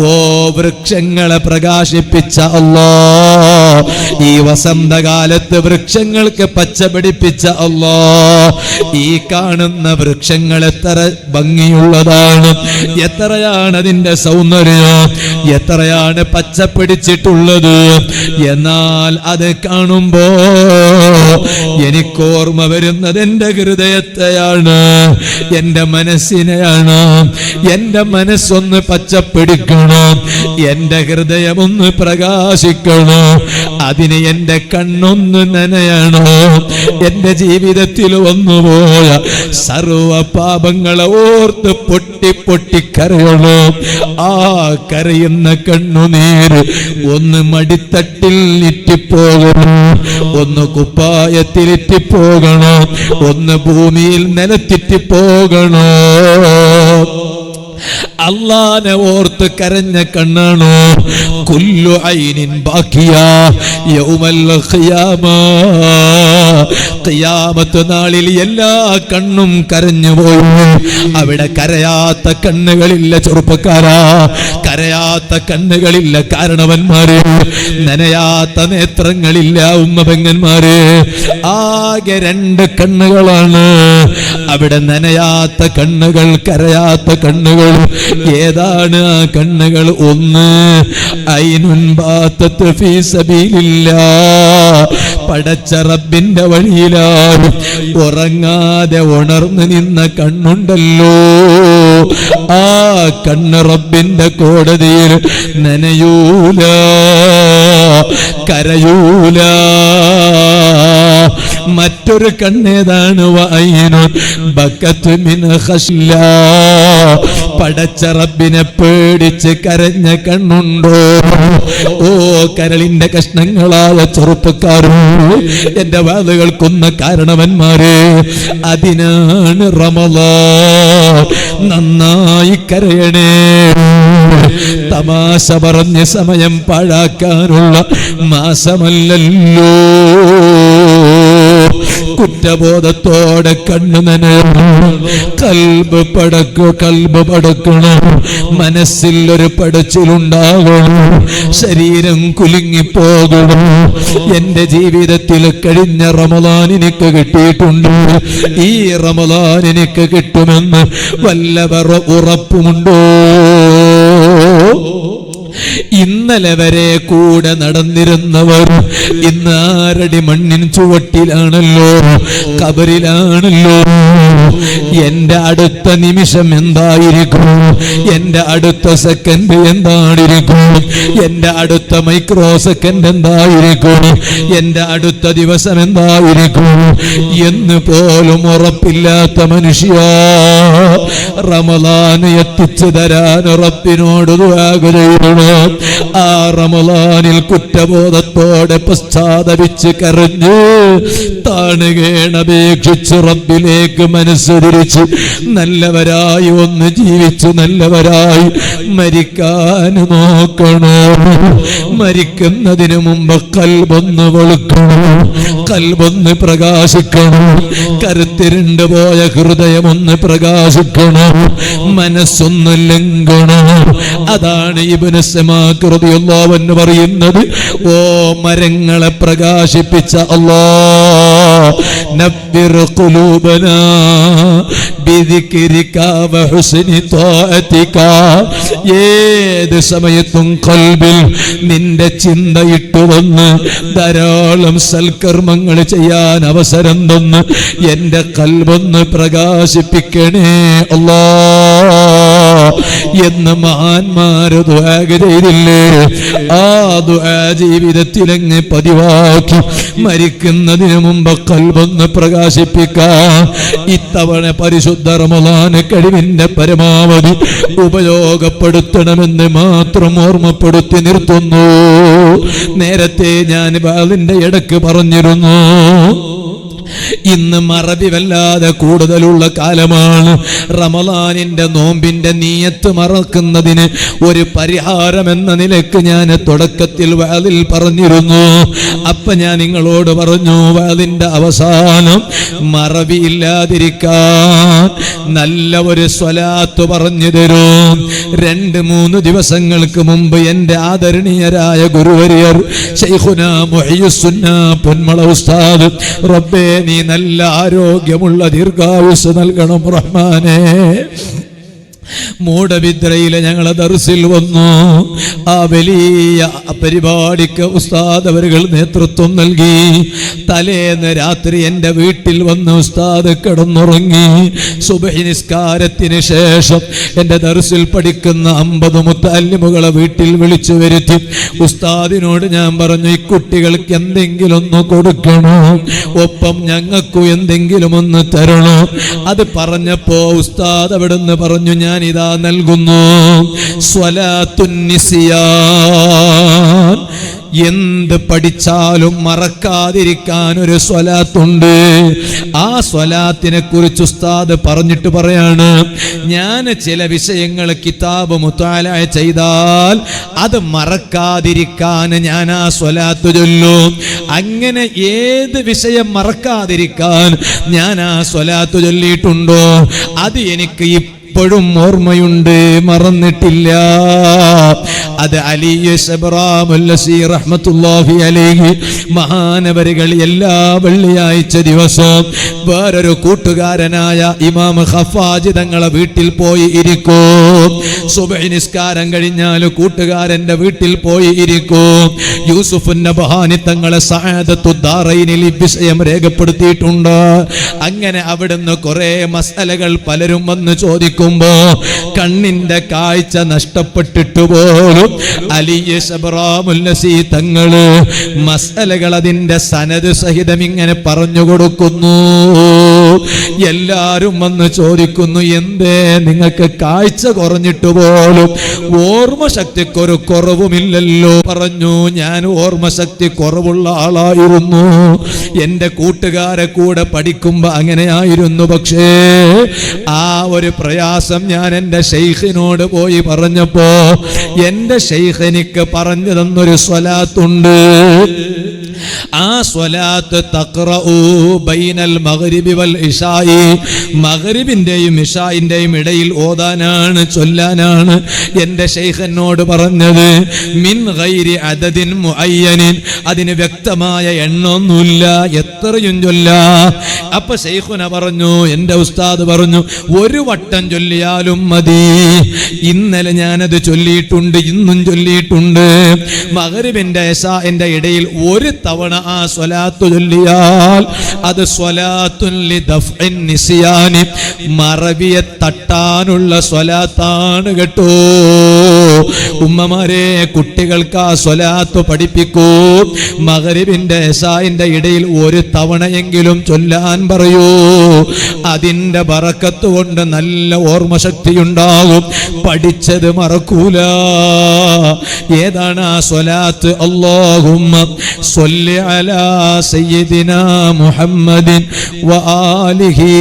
ഓ വൃക്ഷങ്ങളെ പ്രകാശിപ്പിച്ച അല്ലാഹ്, ഈ വസന്തകാലത്ത് വൃക്ഷങ്ങൾക്ക് പച്ച പിടിപ്പിച്ച അല്ലാഹ്, ഈ കാണുന്ന വൃക്ഷങ്ങൾ എത്ര ഭംഗിയുള്ളതാണ്, എത്രയാണ് അതിന്റെ സൗന്ദര്യം, എത്രയാണ് പച്ച പിടിച്ചിട്ടുള്ളത്. എന്നാൽ അത് കാണുമ്പോ എനിക്കോർമ്മ വരുന്നത് എന്റെ ഹൃദയത്തെയാണ്, എന്റെ മനസ്സിനെയാണ്. എന്റെ മനസ്സൊന്ന് പച്ചപ്പിടിക്കണം, എന്റെ ഹൃദയമൊന്ന് പ്രകാശിക്കണം, അതിന് എന്റെ കണ്ണൊന്ന് നനയണോ. എന്റെ ജീവിതത്തിൽ വന്നുപോയ സർവ പാപങ്ങളെ ഓർത്ത് പൊട്ടി പൊട്ടി കരയണോ. ആ കരയുന്ന കണ്ണുനീര് ഒന്ന് മടിത്തട്ടിൽ ഇറ്റിപ്പോകണം, ഒന്ന് കുപ്പായത്തിൽ ഇറ്റിപ്പോകണം, ഒന്ന് ഭൂമിയിൽ നിലത്തിറ്റിപ്പോകണോ. അല്ലാഹനെ ഓർത്ത് കരഞ്ഞ കണ്ണാണോ. കുല്ലു ഐനിൻ ബാക്കിയ യൗമൽ ഖിയാമ, ഖിയാമത്ത് നാളിൽ എല്ലാ കണ്ണും കരഞ്ഞു പോയി. അവിടെ കരയാത്ത കണ്ണുകളില്ല ചെറുപ്പക്കാരാ, കരയാത്ത കണ്ണുകളില്ല കാരണവന്മാരെ, നനയാത്ത നേത്രങ്ങളില്ല ഉമ്മ പെങ്ങന്മാരെ. ആകെ രണ്ട് കണ്ണുകളാണ് അവിടെ, നനയാത്ത കണ്ണുകൾ, കരയാത്ത കണ്ണുകൾ. ഏതാണ് ആ കണ്ണുകൾ? ഒന്ന് ഐനുൻ ബാത്തത്ത് ഫീ സബീലില്ലാഹ്, പടച്ച റബ്ബിന്റെ വഴിയിലാണ് ഉറങ്ങാതെ ഉണർന്നു നിന്ന കണ്ണുണ്ടല്ലോ. ആ കണ്ണ് റബ്ബിന്റെ കോടതിയിൽ നനയൂല, കരയൂല. മറ്റൊരു കണ്ണേതാണ്? വഅയ്നുൻ ബക്കത്ത് മിൻ ഖശ്ല, പടച്ച റബ്ബിനെ പേടിച്ച് കരഞ്ഞ കണ്ണുണ്ടോ? ഓ കരളിന്റെ കഷ്ണങ്ങളായ ചെറുപ്പക്കാരോ, എന്റെ വാതുകൾക്കൊന്ന കാരണവന്മാരെ, അതിനാണ് റമളാൻ. നന്നായി കരയണേ. തമാശ പറഞ്ഞ് സമയം പാഴാക്കാനുള്ള മാസമല്ലല്ലോ. കുറ്റബോധത്തോടെ കണ്ണു നനയണം, കൽബ് പടക്കണം, മനസ്സിൽ ഒരു പടച്ചിലുണ്ടാകണം, ശരീരം കുലുങ്ങിപ്പോകണം. എന്റെ ജീവിതത്തിൽ കഴിഞ്ഞ റമളാൻ എനിക്ക് കിട്ടിയിട്ടുണ്ട്, ഈ റമളാൻ എനിക്ക് കിട്ടുമെന്ന് വല്ലവർ ഉറപ്പുമുണ്ടോ? ഇന്നലെ വരെ കൂടെ നടന്നിരുന്നവർ ഇന്ന് ആരടി മണ്ണിൻ ചുവട്ടിലാണല്ലോ, ഖബറിലാണല്ലോ. എന്റെ അടുത്ത നിമിഷം എന്തായിരിക്കും? എന്റെ അടുത്ത സെക്കൻഡ് എന്തായിരിക്കും? എന്റെ അടുത്ത മൈക്രോ സെക്കൻഡ് എന്തായിരിക്കും? എന്റെ അടുത്ത ദിവസം എന്തായിരിക്കും എന്ന് പോലും ഉറപ്പില്ലാത്ത മനുഷ്യ, റമളാൻ എത്തിച്ചു തരാൻ റബ്ബിനോട് ദുആ ചെയ്യണം. ആ റമളാനിൽ കുറ്റബോധത്തോടെ പശ്ചാത്തപിച്ച് കരഞ്ഞ് താണുകേണപേക്ഷിച്ച് റബ്ബിലേക്ക് മനസ്സ് തിരിച്ച് നല്ലവരായി ഒന്ന് ജീവിച്ചു നല്ലവരായി മരിക്കാൻ നോക്കണോ. മരിക്കുന്നതിന് മുമ്പ് കൽബൊന്ന് വെളുക്കണം, കൽബൊന്ന് പ്രകാശിക്കണം, കരുത്തിരുണ്ട് പോയ ഹൃദയമൊന്ന് പ്രകാശിക്കണം, മനസ്സൊന്ന് ലംഘണം. അതാണ് ഇബ്നു സമാ ഇസ്ഹാഖ് റളിയല്ലാഹു അൻഹു പറയുന്നത്, ഓ മരങ്ങളെ പ്രകാശിപ്പിച്ച അല്ലാഹ്, നബ്ബിർ ഖുലൂബനാ ബിദിക്രിക വഹുസ്നി ത്വാഅതിക. ഏത് സമയത്തും ഖൽബിൽ നിന്റെ ചിന്തയിട്ട് വന്ന് ധാരാളം സൽക്കർമ്മങ്ങൾ ചെയ്യാൻ അവസരം തന്ന് എന്റെ ഖൽബൊന്ന് പ്രകാശിപ്പിക്കണേ അല്ലാഹ് എന്ന് മഹാന്മാര് ദുആ ചെയ്തില്ലേ? ആ ദുആ ജീവിതത്തിലങ്ങ് പതിവാക്കി മരിക്കുന്നതിന് മുമ്പ് ഖൽബൊന്ന് പ്രകാശിപ്പിക്കാം. ഇത്തവണ പരിശുദ്ധ റമളാൻ കഴിവിന്റെ പരമാവധി ഉപയോഗപ്പെടുത്തണമെന്ന് മാത്രം ഓർമ്മപ്പെടുത്തി നിർത്തുന്നു. നേരത്തെ ഞാൻ അതിന്റെ ഇടക്ക് പറഞ്ഞിരുന്നു, ഇന്ന് മറവി വല്ലാതെ കൂടുതലുള്ള കാലമാണ്. റമളാനിന്റെ നോമ്പിന്റെ നീയത്ത് മറക്കുന്നതിന് ഒരു പരിഹാരം എന്ന നിലക്ക് ഞാൻ തുടക്കത്തിൽ വാതിൽ പറഞ്ഞിരുന്നു. അപ്പൊ ഞാൻ നിങ്ങളോട് പറഞ്ഞു, വാതിന്റെ അവസാനം മറവി ഇല്ലാതിരിക്കാൻ നല്ല ഒരു സ്വലാത്ത് പറഞ്ഞു തരും. 2-3 ദിവസങ്ങൾക്ക് മുമ്പ് എന്റെ ആദരണീയരായ ഗുരുവര്യർ ശൈഖുനാ മുഹയ്യിസുന്ന പൊന്മള ഉസ്താദ്, റബ്ബേ നീ നല്ല ആരോഗ്യമുള്ള ദീർഘായുസ് നൽകണം റഹ്മാനേ, മൂടബിദ്രയിലെ ഞങ്ങളെ ദർസിൽ വന്നു. ആ വലിയ പരിപാടിക്ക് ഉസ്താദ് അവരുകൾ നേതൃത്വം നൽകി. തലേന്ന് രാത്രി എൻ്റെ വീട്ടിൽ വന്ന് ഉസ്താദ് കിടന്നുറങ്ങി. സുബ്ഹി നിസ്കാരത്തിന് ശേഷം എൻ്റെ ദർസിൽ പഠിക്കുന്ന 50 മുത്തല്ലിമുകളെ വീട്ടിൽ വിളിച്ചു വരുത്തി. ഉസ്താദിനോട് ഞാൻ പറഞ്ഞു, ഈ കുട്ടികൾക്ക് എന്തെങ്കിലും ഒന്ന് കൊടുക്കണം, ഒപ്പം ഞങ്ങൾക്കും എന്തെങ്കിലും ഒന്ന് തരണം. അത് പറഞ്ഞപ്പോ ഉസ്താദ് അവിടുന്ന് പറഞ്ഞു, ഞാൻ ഇതാ നൽകുന്നു, സ്വലാത്തുൻ നിസിയാൻ. എന്ത് പഠിച്ചാലും മറക്കാതിരിക്കാൻ ഒരു സ്വലാത്തുണ്ട്. ആ സ്വലാത്തിനെ കുറിച്ച് ഉസ്താദ് പറഞ്ഞിട്ട് പറയാണ്, ഞാൻ ചില വിഷയങ്ങൾ കിതാബ് മുത്താല ചെയ്താൽ അത് മറക്കാതിരിക്കാൻ ഞാൻ ആ സ്വലാത്ത് ചൊല്ലും. അങ്ങനെ ഏത് വിഷയം മറക്കാതിരിക്കാൻ ഞാൻ ആ സ്വലാത്ത് ചൊല്ലിയിട്ടുണ്ടോ അത് എനിക്ക് ഇപ്പോഴും ഓർമ്മയുണ്ട്, മറന്നിട്ടില്ല. അത് അലി ശബ്റാമുല്ലസി റഹ്മത്തുള്ളാഹി അലൈഹി മഹാനവരുകൾ എല്ലാ വെള്ളിയാഴ്ച ദിവസം വേറൊരു കൂട്ടുകാരനായ ഇമാം ഖഫാജി തങ്ങളെ വീട്ടിൽ പോയി ഇരിക്കും. സുബ്ഹി നിസ്കാരം കഴിഞ്ഞാൽ കൂട്ടുകാരന്റെ വീട്ടിൽ പോയി ഇരിക്കും. യൂസുഫ് നബഹാനി തങ്ങളെ സഅദത്തു ദാറൈനിൽ വിഷയം രേഖപ്പെടുത്തിയിട്ടുണ്ട്. അങ്ങനെ അവിടുന്ന് കുറെ മസലകൾ പലരും വന്ന് ചോദിക്കുമ്പോ കണ്ണിന്റെ കാഴ്ച നഷ്ടപ്പെട്ടിട്ട് പോലും അലി ശബ്റാമുല്ലസി തങ്ങള് മസലകൾ അതിന്റെ സനദ് സഹിതം ഇങ്ങനെ പറഞ്ഞു കൊടുക്കുന്നു. എല്ലാരും വന്ന് ചോദിക്കുന്നു, എന്തേ നിങ്ങൾക്ക് കാഴ്ച കുറഞ്ഞിട്ട് പോലും ഓർമ്മശക്തിക്കൊരു കുറവുമില്ലല്ലോ? പറഞ്ഞു, ഞാൻ ഓർമ്മശക്തി കുറവുള്ള ആളായിരുന്നു, എന്റെ കൂട്ടുകാരെ കൂടെ പഠിക്കുമ്പോ അങ്ങനെയായിരുന്നു. പക്ഷേ ആ ഒരു പ്രയാസം ഞാൻ എൻ്റെ ശൈഖിനോട് പോയി പറഞ്ഞപ്പോ എൻ്റെ ശൈഖ് എനിക്ക് പറഞ്ഞു തന്നൊരു സ്വലാത്തുണ്ട്. ആ സ്വലാത്ത് തഖ്റഉ ബൈനൽ മഗ്രിബി വൽ ഇശാഇ, മഗ്രിബിന്റെയും ഇശാഇന്റെയും ഇടയിൽ ഓതാനാണ്, ചൊല്ലാനാണ് എൻ്റെ ശൈഖ് എന്നോട് പറഞ്ഞത്. മിൻ ഗൈരി അദദിൻ മുഅയ്യനിൻ, അതിന് വ്യക്തമായ എണ്ണൊന്നുമില്ല, എത്രയും ചൊല്ലാം. അപ്പൊ ശൈഖുന പറഞ്ഞു, എൻ്റെ ഉസ്താദ് പറഞ്ഞു, ഒരു വട്ടം ചൊല്ലിയാലും മതി. ഇന്നലെ ഞാനത് ചൊല്ലിയിട്ടുണ്ട്, ഇന്നും ചൊല്ലിയിട്ടുണ്ട്. മഗ്രിബിന്റെ ഇശാഇന്റെ ഇടയിൽ ഒരു തവണ ആ സ്വലാത്ത് ചൊല്ലിയാൽ അത് സ്വലാത്തുൻ ലിദഫ്ഇൻ നിസ്യാനി, മറവിയെ തട്ടാനുള്ള സ്വലാത്താണ് കേട്ടോ. ഉമ്മമാരെ, കുട്ടികൾക്ക് ആ സ്വലാത്ത് പഠിപ്പിക്കൂ. മഗ്രിബിന്റെ ഇശാഇന്റെ ഇടയിൽ ഒരു തവണയെങ്കിലും ചൊല്ലാൻ പറയൂ. അതിന്റെ ബറക്കത്ത് കൊണ്ട് നല്ല ഓർമ്മശക്തി ഉണ്ടാകും, പഠിച്ചത് മറക്കൂല. ഏതാണ് ആ സ്വലാത്ത്? അല്ലാഹുമ്മ സ്വല്ലി അലാ സയ്യിദിനാ മുഹമ്മദിൻ വആലിഹി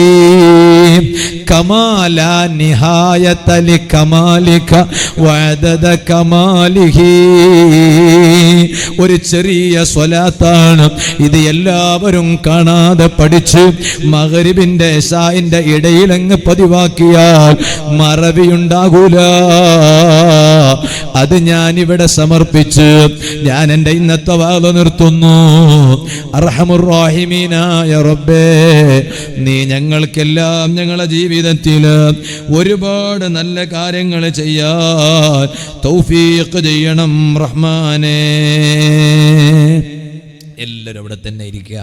കമാ ലാ നിഹായത ലികമാലിക വഅദദ അദദ കമാലിഹി. ഒരു ചെറിയ സ്വലാത്താണ് ഇത്. എല്ലാവരും കാണാതെ പഠിച്ച് മഗ്രിബിന്റെ ഇശാഇന്റെ ഇടയിലങ്ങ് പതിവാക്കിയാൽ മറവിയുണ്ടാകൂല. അത് ഞാനിവിടെ സമർപ്പിച്ച് ഞാൻ എൻ്റെ ഇന്നത്തെ വാദ നിർത്തുന്നു. അർഹമുർ റഹീമീനായ റബ്ബേ, നീ ഞങ്ങൾക്കെല്ലാം ഞങ്ങളുടെ ജീവിതത്തിൽ ഒരുപാട് നല്ല കാര്യങ്ങൾ ചെയ്യാൻ തൗഫീഖ് ചെയ്യണം റഹ്മാനേ. എല്ലാവരും അവിടെ തന്നെ ഇരിക്കുക.